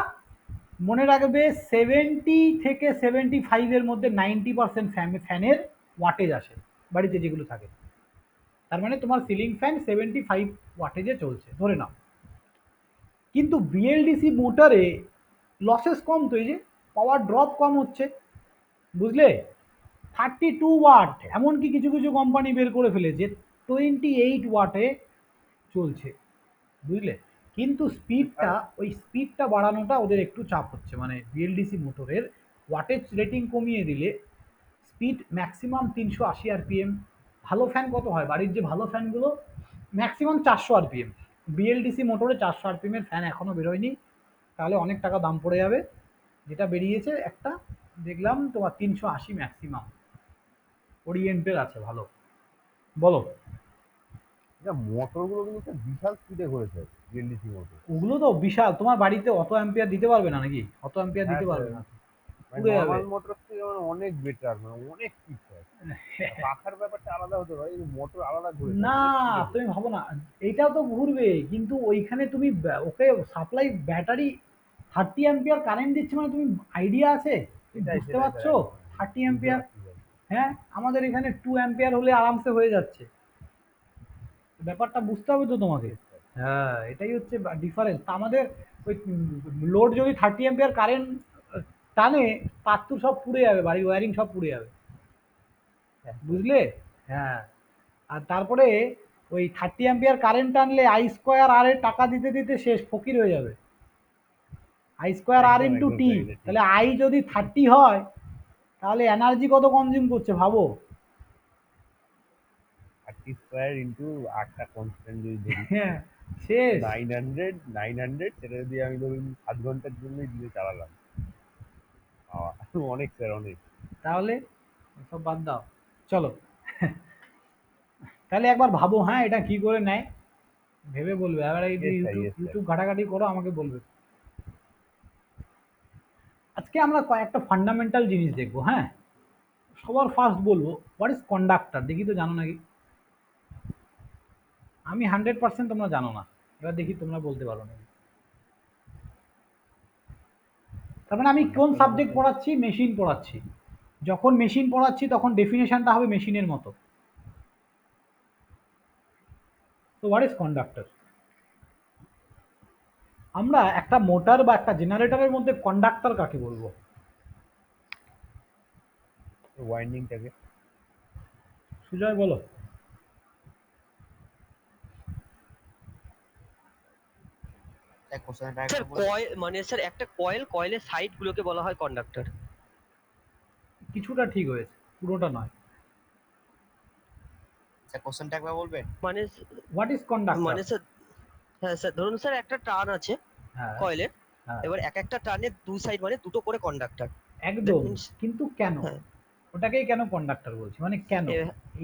মনে রাখবে, 70 থেকে 75-এর মধ্যে 90% ফ্যানের ওয়াটেজ আসে বাড়িতে যেগুলো থাকে। তার মানে তোমার সিলিং ফ্যান 75 ওয়াটেজে চলছে ধরে নাও। কিন্তু বিএলডিসি মোটরে লসেস কম, তো এই যে পাওয়ার ড্রপ কম হচ্ছে, বুঝলে? 32 ওয়াট, এমনকি কিছু কিছু কোম্পানি বের করে ফেলেছে 28 ওয়াটে চলছে, বুঝলে? কিন্তু স্পিডটা, ওই স্পিডটা বাড়ানোটা ওদের একটু চাপ হচ্ছে, মানে বিএলডিসি মোটরের ওয়াটেজ রেটিং কমিয়ে দিলে স্পিড ম্যাক্সিমাম 380 আরপিএম। ভালো ফ্যান কত হয়, বাড়ির যে ভালো ফ্যানগুলো ম্যাক্সিমাম 400 আরপিএম। বিএলডিসি মোটরে 400 আরপিএম এর ফ্যান এখনো বেরোয়নি, তাহলে অনেক টাকা দাম পড়ে যাবে। যেটা বেরিয়েছে একটা দেখলাম তোমার 380 ম্যাক্সিমাম, ওরিয়েন্টের আছে ভালো। বলো, এটা মোটরগুলো কিন্তু স্যার বিশাল স্পিডে ঘোরে স্যার, বিএলডিসি মোটর। ওগুলো তো বিশাল, তোমার বাড়িতে অত অ্যাম্পিয়ার দিতে পারবে না নাকি? অত অ্যাম্পিয়ার হ্যাঁ দিতে স্যার, পারবে না, মানে পুড়ে যাবে। নর্মাল মোটর থেকে মানে অনেক বেটার, মানে অনেক স্পিড স্যার। পাখার ব্যাপারটা আলাদা হতে পারে, কিন্তু মোটর আলাদা ঘুরে স্যার, না, অনেক speed এ তুমি ভাবো না, এইটাও তো ঘুরবে, কিন্তু ওইখানে তুমি ওকে সাপ্লাই ব্যাটারি 30 অ্যাম্পিয়ার কারেন্ট দিচ্ছে, মানে তুমি আইডিয়া আছে, তুমি সেটাই, বুঝতে সেটাই পারছো? স্যার, 30 বুঝতে অ্যাম্পিয়ার, পারছি স্যার। হ্যাঁ, আমাদের এখানে 2 অ্যাম্পিয়ার হলে আরামসে হয়ে যাচ্ছে। ব্যাপারটা বুঝতে হবে তো তোমাকে। Yes, sir. হ্যাঁ, এটাই হচ্ছে ডিফারেন্স। আমাদের ওই লোড যদি 30 অ্যাম্পিয়ার কারেন্ট টানে, তার তো সব পুড়ে যাবে, বাড়ি ওয়্যারিং সব পুড়ে যাবে, হ্যাঁ, বুঝলে? হ্যাঁ, আর তারপরে ওই 30 অ্যাম্পিয়ার কারেন্ট টানলে আই স্কোয়ার আর এর টাকা দিতে দিতে শেষ, ফকির হয়ে যাবে। আই স্কোয়ার আর একদম, ইন্টু একদম টি, স্যার, এটা ঠিক। তাহলে আই যদি 30 হয়, তাহলে এনার্জি কত কনজিউম করছে ভাবো। 30 স্কোয়ার ইন্টু 8টা কনস্ট্যান্ট যদি ধরি, হ্যাঁ, শেষ। 900 সেটা যদি আমি ধরুন 7 ঘন্টার জন্যই দিয়ে চালালাম, অনেক স্যার, অনেক। তাহলে সব বাদ দাও, চলো। তাহলে একবার ভাবো, হ্যাঁ, এটা কি করে নেয়, ভেবে বলবে। এবার এই যে Yes, sir, YouTube yes, sir. YouTube ঘাটাঘাটি করো, আমাকে বলবে। আজকে আমরা কয়েকটা ফান্ডামেন্টাল জিনিস দেখবো। হ্যাঁ, সবার ফার্স্ট বলবো, হোয়াট ইজ কন্ডাক্টর, দেখি তো জানো নাকি? আমি 100%, তোমরা জানো না, এবার দেখি তোমরা বলতে পারো নাকি। তার মানে আমি কোন সাবজেক্ট পড়াচ্ছি, মেশিন পড়াচ্ছি। যখন মেশিন পড়াচ্ছি তখন ডেফিনেশনটা হবে মেশিনের মতো। তো হোয়াট ইজ কন্ডাক্টর? আমরা একটা মোটর বা একটা জেনারেটরের মধ্যে কন্ডাক্টর কাকে বলবো? ওয়াইন্ডিংটাকে। সুজয় বলো। স্যার কোশ্চেনটা স্যার আরেকবার বলুন। কয়েল মানে স্যার একটা কয়েলের সাইড গুলোকে বলা হয় কন্ডাক্টর। কিছুটা ঠিক হয়েছে, পুরোটা নয়। স্যার কোশ্চেনটা একবার বলবেন। মানে হোয়াট ইজ কন্ডাক্টর? মানে স্যার, হ্যাঁ স্যার, ধরুন স্যার একটা টার্ন আছে হ্যাঁ কয়েলের, হ্যাঁ এবার এক একটা টার্নের দুই সাইড মানে দুটো করে কন্ডাক্টর। একদম। means- কিন্তু কেন? হ্যাঁ। ওটাকেই কেন কন্ডাক্টর বলছি, মানে কেন?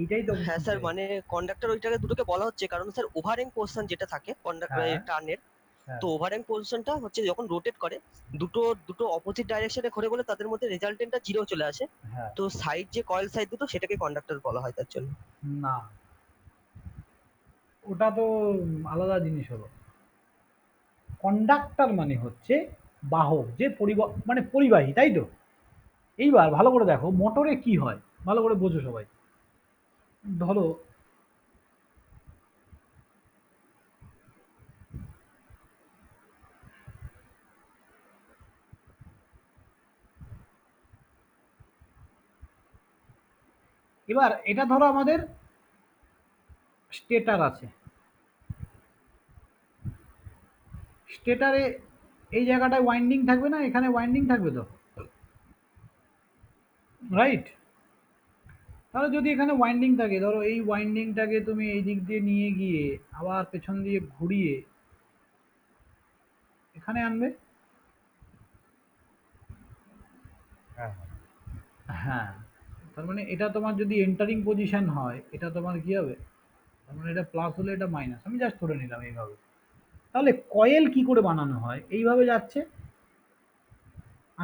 এইটাই তো আমি হ্যাঁ শুনতে স্যার, চাই। মানে কন্ডাক্টর ওইটাকে দুটোকে বলা হচ্ছে কারণ স্যার ওভারহ্যাং পোর্শন যেটা থাকে কন্ডাক্টর হ্যাঁ টার্নের, হ্যাঁ তো ওভারহ্যাং পোর্শনটা হচ্ছে যখন রোটেট করে দুটো দুটো অপোজিট ডাইরেকশনে ঘোরে বলে তাদের মধ্যে রেজাল্টেন্টটা জিরো চলে আসে। হ্যাঁ। তো সাইড যে কয়েল সাইড দুটো সেটাকে কন্ডাক্টর বলা হয় তার জন্য। না, ওটা তো আলাদা জিনিস হলো। কন্ডাক্টর মানে হচ্ছে বাহক, যে মানে পরিবাহী, তাই তো? এইবার ভালো করে দেখো মোটরে কি হয়, ভালো করে বোঝো সবাই। ধরো এবার এটা ধরো আমাদের স্টেটার আছে। স্টেটারে এই জায়গাটায় ওয়াইন্ডিং থাকবে না, এখানে ওয়াইন্ডিং থাকবে তো, রাইট? তাহলে যদি এখানে ওয়াইন্ডিং থাকে, ধরো এই ওয়াইন্ডিংটাকে তুমি এই দিক দিয়ে নিয়ে গিয়ে আবার পেছন দিয়ে ঘুরিয়ে এখানে আনবে। হ্যাঁ হ্যাঁ, তার মানে এটা তোমার যদি এন্টারিং পজিশন হয়, এটা তোমার কি হবে? তার মানে এটা প্লাস হলে এটা মাইনাস, আমি জাস্ট ধরে নিলাম এইভাবে। তাহলে কয়েল কি করে বানানো হয়? এইভাবে যাচ্ছে,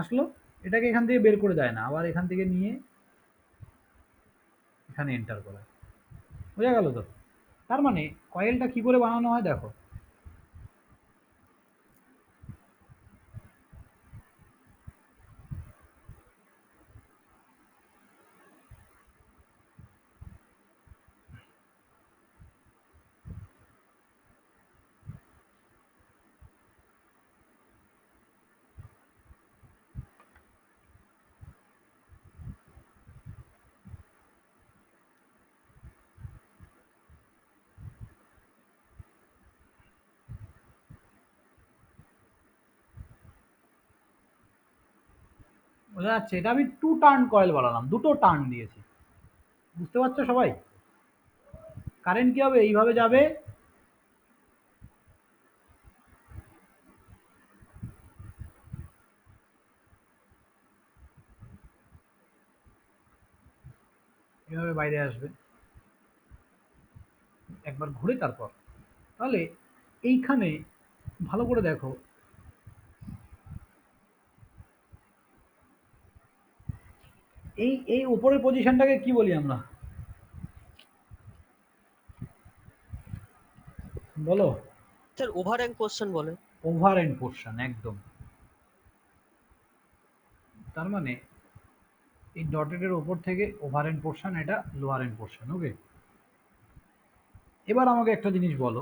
আসলো, এটাকে এখান থেকে বের করে দেয় না, আবার এখান থেকে নিয়ে এখানে এন্টার করা। বোঝা গেল তো? তার মানে কয়েলটা কি করে বানানো হয় দেখো। বোঝা যাচ্ছে? এটা আমি টু টার্ন কয়েল বানালাম, দুটো টার্ন দিয়েছি। বুঝতে পারছো সবাই? কারেন্ট কি হবে? এইভাবে যাবে, এভাবে বাইরে আসবে, একবার ঘুরে তারপর। তাহলে এইখানে ভালো করে দেখো, এই এই উপরের পজিশনটাকে কি বলি আমরা? বলো। স্যার ওভারহ্যাং পোর্শন বলে। ওভার এন্ড পোর্শন, একদম। তার মানে এই ডটেডের ওপর থেকে ওভার এন্ড পোর্শন, এটা লোয়ার এন্ড পোর্শন। ওকে, এবার আমাকে একটা জিনিস বলো,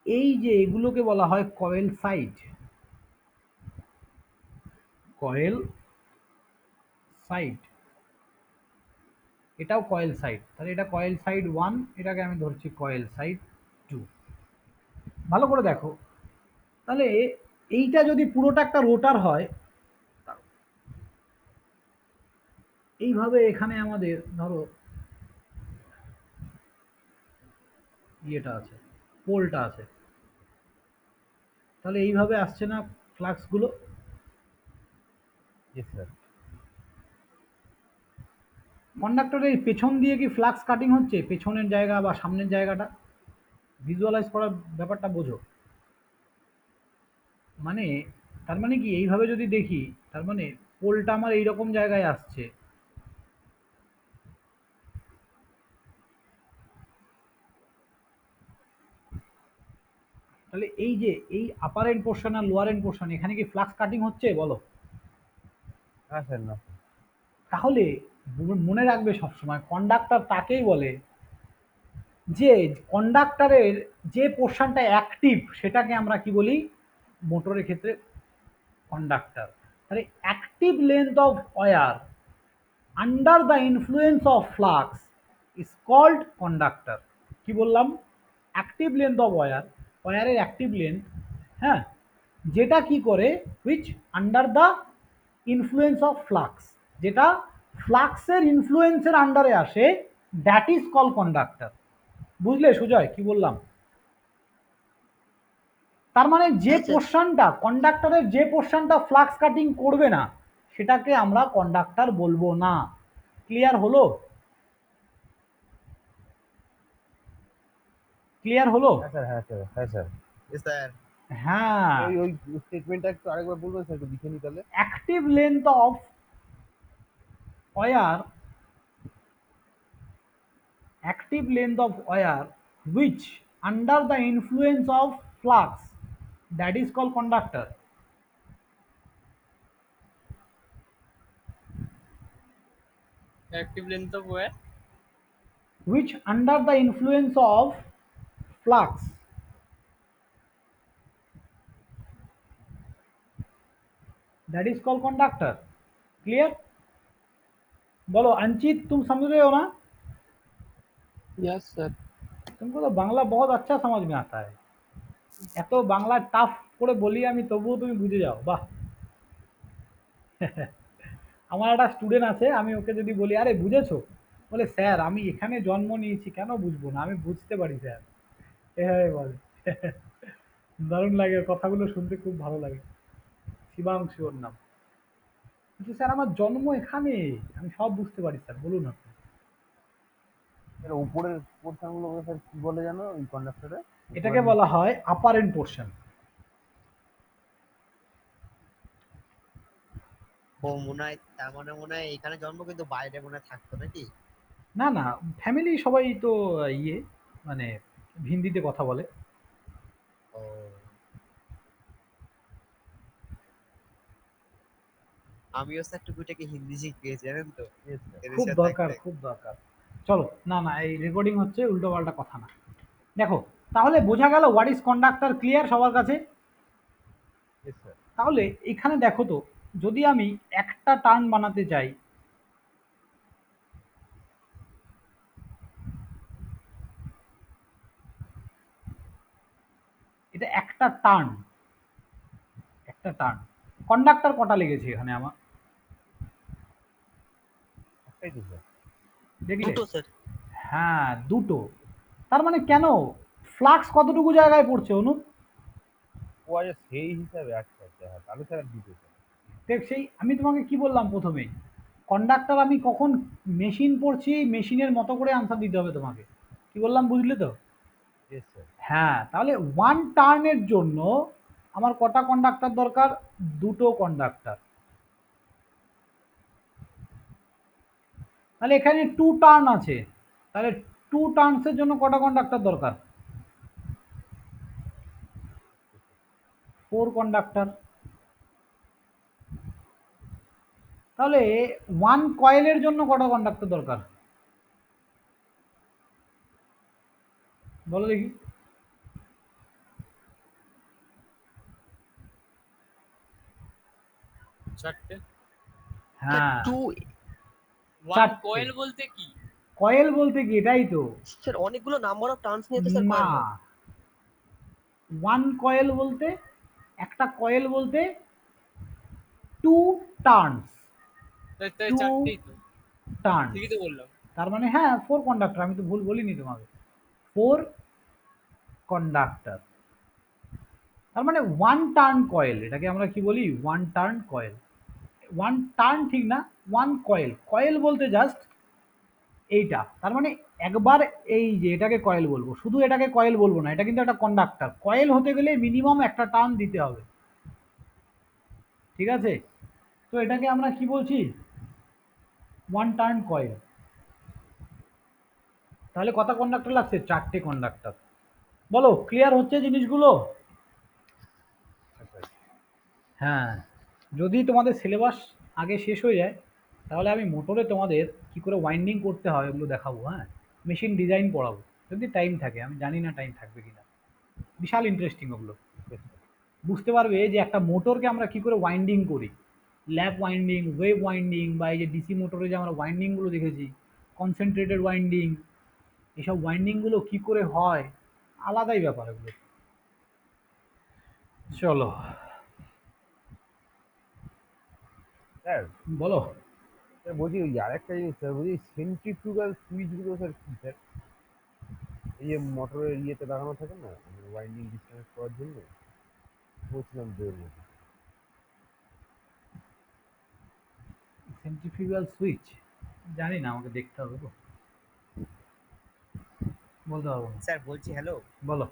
এই যে এগুলোকে বলা হয় কয়েল সাইড। কয়েল সাইড, এটাও কয়েল সাইড। তাহলে এটা কয়েল সাইড 1, এটাকে আমি ধরছি কয়েল সাইড 2। ভালো করে দেখো, তাহলে এইটা যদি পুরোটা একটা রোটার হয়, এইভাবে এখানে আমাদের ধরো ইয়েটা আছে, পোলটা আছে, তাহলে এইভাবে আসছে না ফ্লাক্সগুলো? Yes sir. কন্ডাক্টরের পেছন দিয়ে কি ফ্লাক্স কাটিং হচ্ছে? পেছনের জায়গা বা সামনের জায়গাটা ভিজুয়ালাইজ করার ব্যাপারটা বোঝো। মানে তার মানে কি, এইভাবে যদি দেখি, তার মানে পোলটা আমার এইরকম জায়গায় আসছে, তাহলে এই যে এই আপার এন্ড পোর্শন আর লোয়ার এন্ড পোর্শন, এখানে কি ফ্লাক্স কাটিং হচ্ছে বলো? হ্যাঁ স্যার, না তাহলে মনে রাখবে সবসময়, কন্ডাক্টর তাকেই বলে যে কন্ডাক্টরের যে পোর্শনটা অ্যাক্টিভ, সেটাকে আমরা কি বলি মোটরের ক্ষেত্রে? কন্ডাক্টর। তাহলে active length of wire under the influence of flux is called conductor. কি বললাম? অ্যাক্টিভ লেন্থ অফ ওয়্যার, ওয়্যারের অ্যাক্টিভ লেন্থ, হ্যাঁ, যেটা কি করে, which under the influence of flux, যেটা ফ্লাক্সের ইনফ্লুয়েন্সের আন্ডারে আসে, দ্যাট ইজ কল কন্ডাক্টর। বুঝলে সুজয় কি বললাম? তার মানে যে হ্যাঁ, স্যার। পোর্শনটা কন্ডাক্টরের, যে পোর্শনটা ফ্লাক্স কাটিং করবে না, সেটাকে আমরা কন্ডাক্টর বলবো না। ক্লিয়ার হলো? ক্লিয়ার হলো? হ্যাঁ স্যার, হ্যাঁ স্যার, হ্যাঁ স্যার। স্যার হ্যাঁ। ওই ওই স্টেটমেন্টটা একটু আরেকবার বলবেন স্যার, একটু লিখে নি তাহলে। Active length of wire, active length of wire which under the influence of flux, that is called conductor. Active length of wire Which under the influence of flux, that is called conductor. Clear? बोलो अंचित, तुम समझ रहे हो ना? Yes sir. तुमको तो बांग्ला बहुत अच्छा समझ में आता है। এত বাংলা টাফ করে বলি আমি, তবুও তুমি বুঝে যাও, বাহ। আমার একটা স্টুডেন্ট আছে, আমি ওকে যদি বলি আরে বুঝেছো, বলে স্যার আমি এখানে জন্ম নিয়েছি, কেন বুঝবো না, আমি বুঝতে পারি স্যার, এভাবে বলে। দারুণ লাগে, ওর কথাগুলো শুনতে খুব ভালো লাগে। শিবাংশু ওর নাম। কিন্তু স্যার আমার জন্ম এখানে, আমি সব বুঝতে পারি স্যার, বলুন আপনি। স্যার উপরের পোর্শন গুলো স্যার কি বলে জানো ওই কন্ডাক্টরে? এটাকে বলা হয় আপারেন্ট পোর্শন। ও মনে হয়, তার মানে মনে হয় এখানে জন্ম কিন্তু বাইরে মনে হয় থাকতো নাকি? না না, ফ্যামিলি সবাই তো ইয়ে, মানে হিন্দিতে কথা বলে। ও আমিও স্যার টুকুটাকে হিন্দি শিখিয়েছি জানেন তো, এদের খুব সাথে দরকার, থাকতে। খুব দরকার। চলো, না না, এই রেকর্ডিং হচ্ছে, উল্টো পাল্টা কথা না। দেখো, তাহলে বোঝা গেল হোয়াট ইজ কন্ডাক্টর, ক্লিয়ার সবার কাছে? Yes, sir. তাহলে এখানে দেখো তো, যদি আমি একটা টার্ন বানাতে চাই, এটা একটা টার্ন, একটা টার্ন। কন্ডাক্টর কটা লেগেছে এখানে আমার, একটাই তো স্যার। দেখলে? দুটো স্যার। হ্যাঁ, দুটো। তার মানে কেন, ফ্লাক্স কতটুকু জায়গায় পড়ছে অনু? ও আচ্ছা, সেই হিসাবে, আচ্ছা আচ্ছা, হ্যাঁ তাহলে স্যার আর দুটো স্যার। দেখ, সেই আমি তোমাকে কি বললাম প্রথমে, কন্ডাক্টর আমি কখন মেশিন পড়ছি, মেশিনের মতো করে আনসার দিতে হবে তোমাকে। কি বললাম বুঝলে তো? Yes, sir. হ্যাঁ, তাহলে ওয়ান টার্নের জন্য আমার কটা কন্ডাক্টর দরকার? দুটো কন্ডাক্টর। তাহলে এখানে টু টার্ন আছে, তাহলে টু টার্নসের জন্য কটা কন্ডাক্টর দরকার? Four conductor. তাহলে ওয়ান কয়েলের জন্য কটা কন্ডাক্টর দরকার বলো দেখি? চারটে। হ্যাঁ, টু ওয়ান চারটে। কয়েল বলতে কি? কয়েল বলতে কি, এটাই তো। স্যার অনেকগুলো নাম্বার অফ টার্নস নিয়ে তো স্যার না, কয়েল হয়। ওয়ান কয়েল বলতে, একটা কয়েল বলতে টু টার্নস, তাই তাই টু চারটেই তো, টার্ন। ঠিকই তো বললাম। তার মানে হ্যাঁ, ফোর কন্ডাক্টর, আমি তো ভুল বলিনি তোমাকে, ফোর কন্ডাক্টর। তার মানে ওয়ান টার্ন কয়েল, এটাকে আমরা কি বলি? One turn coil. One turn ঠিক না, ওয়ান কয়েল। কয়েল বলতে জাস্ট এইটা, তার মানে একবার এই যে এটাকে কয়েল বলবো, শুধু এটাকে কয়েল বলবো না, এটা কিন্তু একটা কন্ডাক্টর। কয়েল হতে গেলে মিনিমাম একটা টার্ন দিতে হবে, ঠিক আছে? তো এটাকে আমরা কি বলছি? One turn coil. তাহলে কত কন্ডাক্টর লাগছে? চারটে কন্ডাক্টর। বলো, ক্লিয়ার হচ্ছে জিনিসগুলো? আচ্ছা, হ্যাঁ, যদি তোমাদের সিলেবাস আগে শেষ হয়ে যায়, তাহলে আমি মোটরে তোমাদের কি করে ওয়াইন্ডিং করতে হয় ওগুলো দেখাবো। হ্যাঁ, মেশিন ডিজাইন পড়াবো, যদি টাইম থাকে, আমি জানি না টাইম থাকবে কিনা। বিশাল ইন্টারেস্টিং ওগুলো। yes, sir. বুঝতে পারবে যে একটা মোটরকে আমরা কি করে ওয়াইন্ডিং করি, ল্যাপ ওয়াইন্ডিং, ওয়েভ ওয়াইন্ডিং, বা এই যে ডিসি মোটরে যে আমরা ওয়াইন্ডিংগুলো দেখেছি, কনসেন্ট্রেটেড ওয়াইন্ডিং, এসব ওয়াইন্ডিংগুলো কি করে হয়, আলাদাই ব্যাপার এগুলো। চলো স্যার বলো। স্যার বলছি ওই আরেকটা জিনিস স্যার, বলছি সেন্ট্রিফিউগাল সুইচগুলো স্যার কি স্যার? এই যে মোটরের ইয়েতে লাগানো থাকে না ওয়াইন্ডিং ডিসকানেক্ট করার জন্য, বলছিলাম যে এর মধ্যে। সেন্ট্রিফিউগাল সুইচ জানি না, আমাকে দেখতে হবে তো, বলতে পারবো না। স্যার বলছি হ্যালো বলো।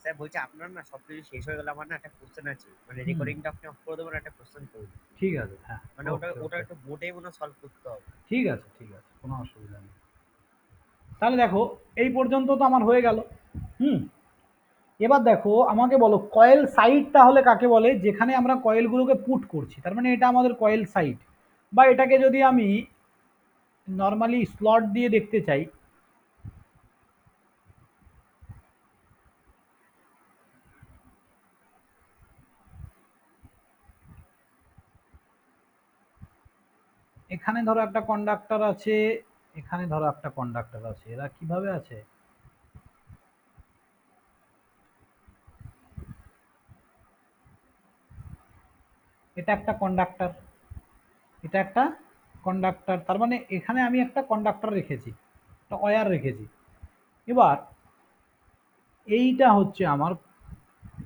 স্যার, বলছি আপনার না সবকিছু শেষ হয়ে গেলে আমার না একটা কোশ্চেন আছে, মানে হুম। রেকর্ডিংটা আপনি অফ করে দেবেন, একটা কোশ্চেন করবো। ঠিক আছে, হ্যাঁ, মানে ওটা okay, ওটা okay. একটু বোর্ডে মনে সলভ করতে হবে। ঠিক আছে, ঠিক আছে, কোনো অসুবিধা নেই। তাহলে দেখো, এই পর্যন্ত তো আমার হয়ে গেল। হুম। এবার দেখো, আমাকে বলো কয়েল সাইট তাহলে কাকে বলে, যেখানে আমরা কয়েলগুলোকে পুট করছি, তার মানে এটা আমাদের কয়েল সাইট। বা এটাকে যদি আমি নর্মালি স্লট দিয়ে দেখতে চাই, এখানে ধরো একটা কন্ডাক্টর আছে, এখানে ধরো একটা কন্ডাক্টর আছে, এরা কিভাবে আছে, এটা একটা কন্ডাক্টর, এটা একটা কন্ডাক্টর, তার মানে এখানে আমি একটা কন্ডাক্টর রেখেছি, একটা ওয়্যার রেখেছি। এবার এইটা হচ্ছে আমার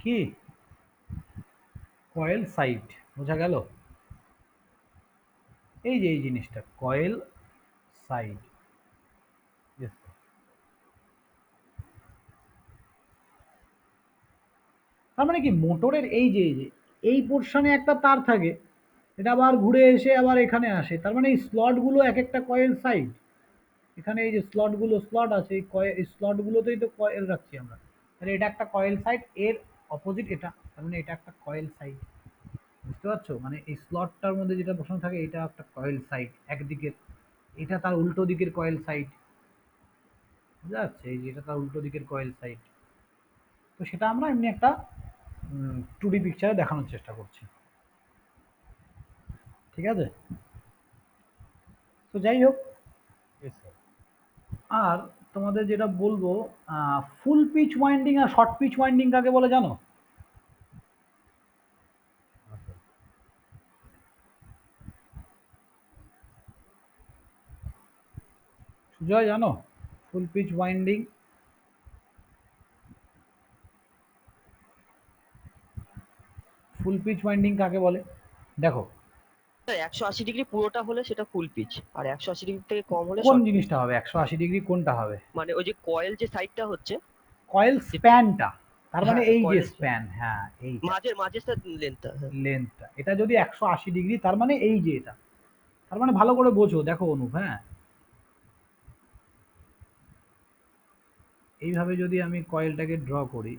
কি কয়েল সাইট, বোঝা গেল? এই যে এই জিনিসটা কয়েল সাইট। Yes, sir. তার মানে কি, মোটরের এই যে এই পোর্শনে একটা তার থাকে, এটা আবার ঘুরে এসে আবার এখানে আসে, তার মানে এই স্লটগুলো এক একটা কয়েল সাইট। এখানে এই যে স্লট আছে, এই স্লটগুলোতেই তো কয়েল রাখছি আমরা, তাহলে এটা একটা কয়েল সাইট, এর অপোজিট এটা, তার মানে এটা একটা কয়েল সাইট। বুঝতে পারছো, মানে এই স্লটটার মধ্যে যেটা বসানো থাকে এটা একটা কয়েল সাইট একদিকের, এটা তার উল্টো দিকের কয়েল সাইট। বুঝা যাচ্ছে, এই যে এটা তার উল্টো দিকের কয়েল সাইট। তো সেটা আমরা এমনি একটা 2D পিকচারে দেখানোর চেষ্টা করছি, ঠিক আছে? তো যাই হোক, Yes, sir. আর তোমাদের যেটা বলবো, ফুল পিচ ওয়াইন্ডিং আর শর্ট পিচ ওয়াইন্ডিং কাকে বলে জানো? আচ্ছা। সুজয় জানো ফুল পিচ ওয়াইন্ডিং? ফুল পিচ ওয়াইন্ডিং কাকে বলে দেখো, 180 ডিগ্রি পুরোটা হলে সেটা ফুল পিচ, আর 180 ডিগ্রি থেকে কম হলে কোন short pitch। জিনিসটা হবে 180 ডিগ্রি, কোনটা হবে? মানে ওই যে কয়েল যে সাইডটা হচ্ছে, কয়েল স্প্যানটা, তার মানে হ্যাঁ, এই যে coil- স্প্যান, হ্যাঁ এই মাঝের লেন্থটা। লেন্থটা, এটা যদি 180 ডিগ্রি, তার মানে এই যে এটা, তার মানে ভালো করে বোঝো, দেখো অনুপ, হ্যাঁ এইভাবে যদি আমি কয়েলটাকে ড্র করি,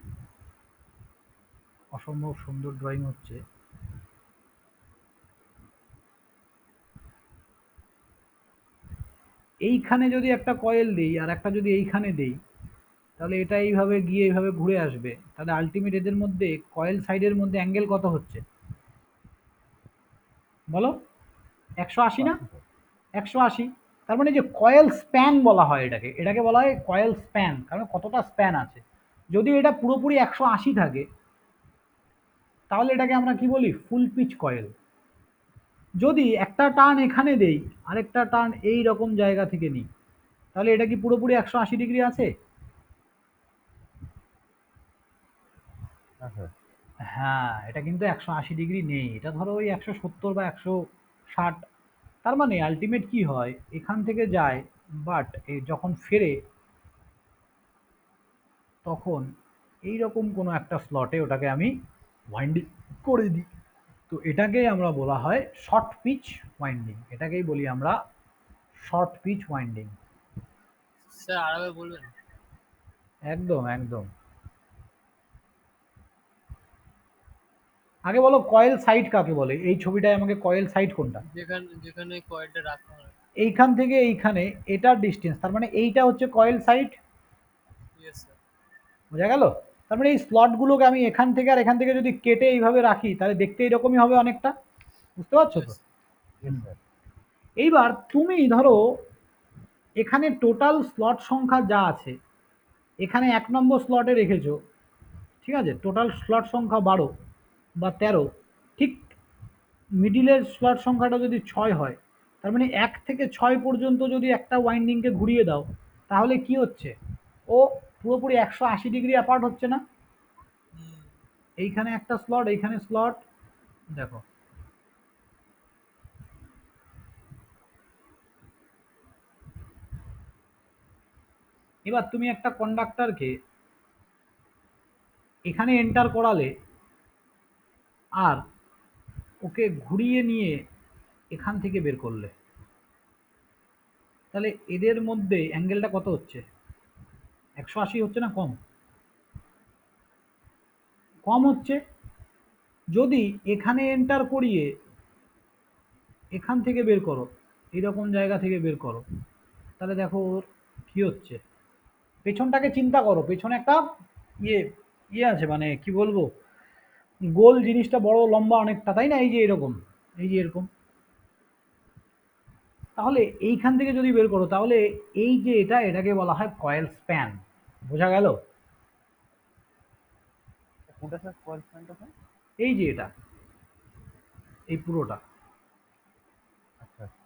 অসম্ভব সুন্দর ড্রয়িং হচ্ছে। এইখানে যদি একটা কয়েল দিই আর একটা যদি এইখানে দেই, তাহলে এটা এইভাবে গিয়ে এইভাবে ঘুরে আসবে, তাহলে আলটিমেট এদের মধ্যে কয়েল সাইডের মধ্যে অ্যাঙ্গেল কত হচ্ছে বলো? 180 না? 180। তার মানে যে কয়েল স্প্যান বলা হয় এটাকে, এটাকে বলা হয় কয়েল স্প্যান, কারণ কতটা স্প্যান আছে। যদি এটা পুরোপুরি 180 থাকে, তাহলে এটাকে আমরা কি বলি, ফুল পিচ কয়েল। যদি একটা টার্ন এখানে দেই, আরেকটা টার্ন এই রকম জায়গা থেকে নিই, তাহলে এটা কি পুরোপুরি 180 ডিগ্রি আছে? আচ্ছা। হ্যাঁ, এটা কিন্তু 180 ডিগ্রি নেই, এটা ধরো ওই 170 বা 160। তার মানে আলটিমেট কি হয়, এখান থেকে যায়, বাট যখন ফেরে তখন এই রকম কোনো একটা স্লটে ওটাকে আমি ওয়াইন্ডিং করে দিই। তো এটাকেই আমরা বলা হয় শর্ট পিচ ওয়াইন্ডিং, এটাকেই বলি আমরা শর্ট পিচ ওয়াইন্ডিং। স্যার আরেকবার বলবেন? একদম একদম। আগে বলো কয়েল সাইট কাকে বলে, এই ছবিটায় আমাকে কয়েল সাইট কোনটা? যেখানে যেখানে কয়েলটা রাখা হয়। এইখান থেকে এইখানে এটার ডিস্টেন্স, তার মানে এইটা হচ্ছে কয়েল সাইট। Yes sir. বোঝা গেল? তার মানে এই স্লটগুলোকে আমি এখান থেকে আর এখান থেকে যদি কেটে এইভাবে রাখি, তাহলে দেখতে এরকমই হবে অনেকটা। বুঝতে পারছো তো? Yes sir. এইবার তুমি ধরো এখানে টোটাল স্লট সংখ্যা যা আছে, এখানে ১ নম্বর স্লটে রেখেছো, ঠিক আছে? টোটাল স্লট সংখ্যা ১২ বা ১৩, ঠিক মিডিলের স্লট সংখ্যাটা যদি ৬ হয়, তার মানে ১ থেকে ৬ পর্যন্ত যদি একটা ওয়াইন্ডিংকে ঘুরিয়ে দাও, তাহলে কি হচ্ছে? ও পুরোপুরি ১৮০ ডিগ্রি অ্যাপার্ট হচ্ছে না? এইখানে একটা স্লট, এইখানে স্লট, দেখো। এবার তুমি একটা কন্ডাক্টরকে এখানে এন্টার করালে আর ওকে ঘুরিয়ে নিয়ে এখান থেকে বের করলে, তাহলে এদের মধ্যে অ্যাঙ্গেলটা কত হচ্ছে? ১৮০ হচ্ছে না কম? কম হচ্ছে। যদি এখানে এন্টার করিয়ে এখান থেকে বের করো, এইরকম জায়গা থেকে বের করো, তাহলে দেখো ওর কি হচ্ছে। পেছনটাকে চিন্তা করো, পেছনে একটা ইয়ে ইয়ে আছে, মানে কি বলবো, গোল জিনিসটা বড় লম্বা অনেকটা, তাই না? এই যে এরকম, এই যে এরকম। তাহলে এইখান থেকে যদি বের করো, তাহলে এই যে এটাকে বলা হয় কয়েল স্প্যান। বোঝা গেল? কোনটা স্যার কয়েল স্প্যানটা স্যার? এই যে এটা, এই পুরোটা, আচ্ছা আচ্ছা।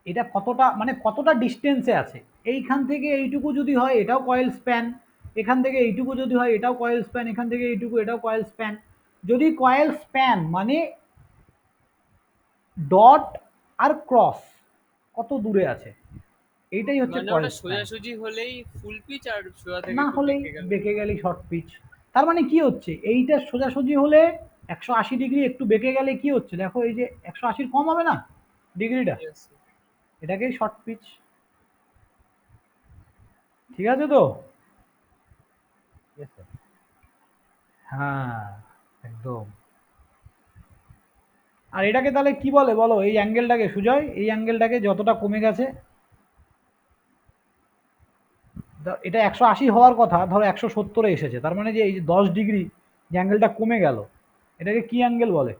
এটা কতটা, মানে কতটা ডিস্টেন্সে আছে। এইখান থেকে এইটুকু যদি হয় এটাও কয়েল স্প্যান, এখান থেকে এইটুকু যদি হয় এটাও কয়েল স্প্যান, এখান থেকে এইটুকু এটাও কয়েল স্প্যান। যদি কয়েল স্প্যান মানে ডট আর ক্রস কত দূরে আছে, এইটাই হচ্ছে মানে কয়েল ওটা স্প্যান। সোজাসুজি হলেই ফুল পিচ, আর সোজা থেকে না একটু হলেই বেঁকে গেলে বেঁকে গেলেই শর্ট পিচ। তার মানে কি হচ্ছে, এইটা সোজাসুজি হলে ১৮০ ডিগ্রি, একটু বেঁকে গেলে কি হচ্ছে দেখো, এই যে ১৮০ কম হবে না ডিগ্রিটা, yes, এটাকেই শর্ট পিচ। ঠিক আছে তো? Yes sir. হ্যাঁ, একদম। আর এটাকে তাহলে কি বলে বলো, এই অ্যাঙ্গেলটাকে সুজয়, এই অ্যাঙ্গেলটাকে যতটা কমে গেছে, এটা ১৮০ হওয়ার কথা, ধরো ১৭০-এ এসেছে, তার মানে যে এই যে ১০ ডিগ্রি যে অ্যাঙ্গেলটা কমে গেল, এটাকে কি অ্যাঙ্গেল বলে?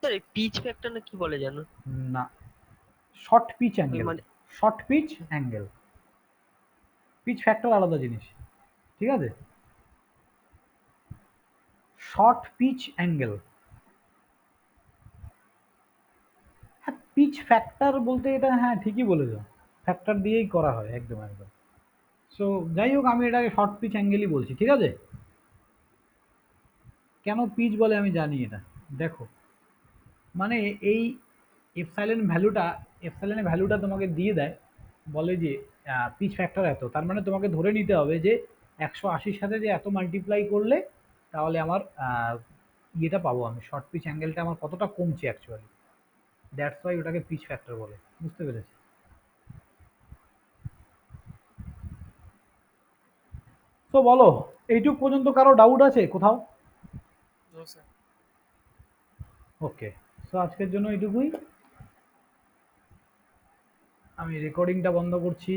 স্যার পিচ ফ্যাক্টর না কি বলে জানো? না, শর্ট পিচ ওই অ্যাঙ্গেল। মানে short pitch angle, pitch factor আলাদা জিনিস, ঠিক আছে? শর্ট পিচ অ্যাঙ্গেল, হ্যাঁ পিচ ফ্যাক্টর বলতে এটা, হ্যাঁ ঠিকই বলেছ, ফ্যাক্টর দিয়েই করা হয়, একদম একদম। সো যাই হোক, আমি এটাকে শর্ট পিচ অ্যাঙ্গেলই বলছি, ঠিক আছে? কেন পিচ বলে আমি জানি এটা, দেখো, মানে এই এপসাইলনের ভ্যালুটা তোমাকে দিয়ে দেয়, বলে যে পিচ ফ্যাক্টর এত, তার মানে তোমাকে ধরে নিতে হবে যে ১৮০-র সাথে যে এত মাল্টিপ্লাই করলে তাহলে আমার ইয়েটা পাবো, আমি শর্ট পিচ অ্যাঙ্গেলটা আমার কতটা কমছে অ্যাকচুয়ালি, দ্যাটস ওয়াই ওটাকে পিচ ফ্যাক্টর বলে। বুঝতে পেরেছি? তো বলো, এইটুক পর্যন্ত কারো ডাউট আছে কোথাও? no sir. ওকে, সো আজকের জন্য এইটুকুই, আমি রেকর্ডিংটা বন্ধ করছি।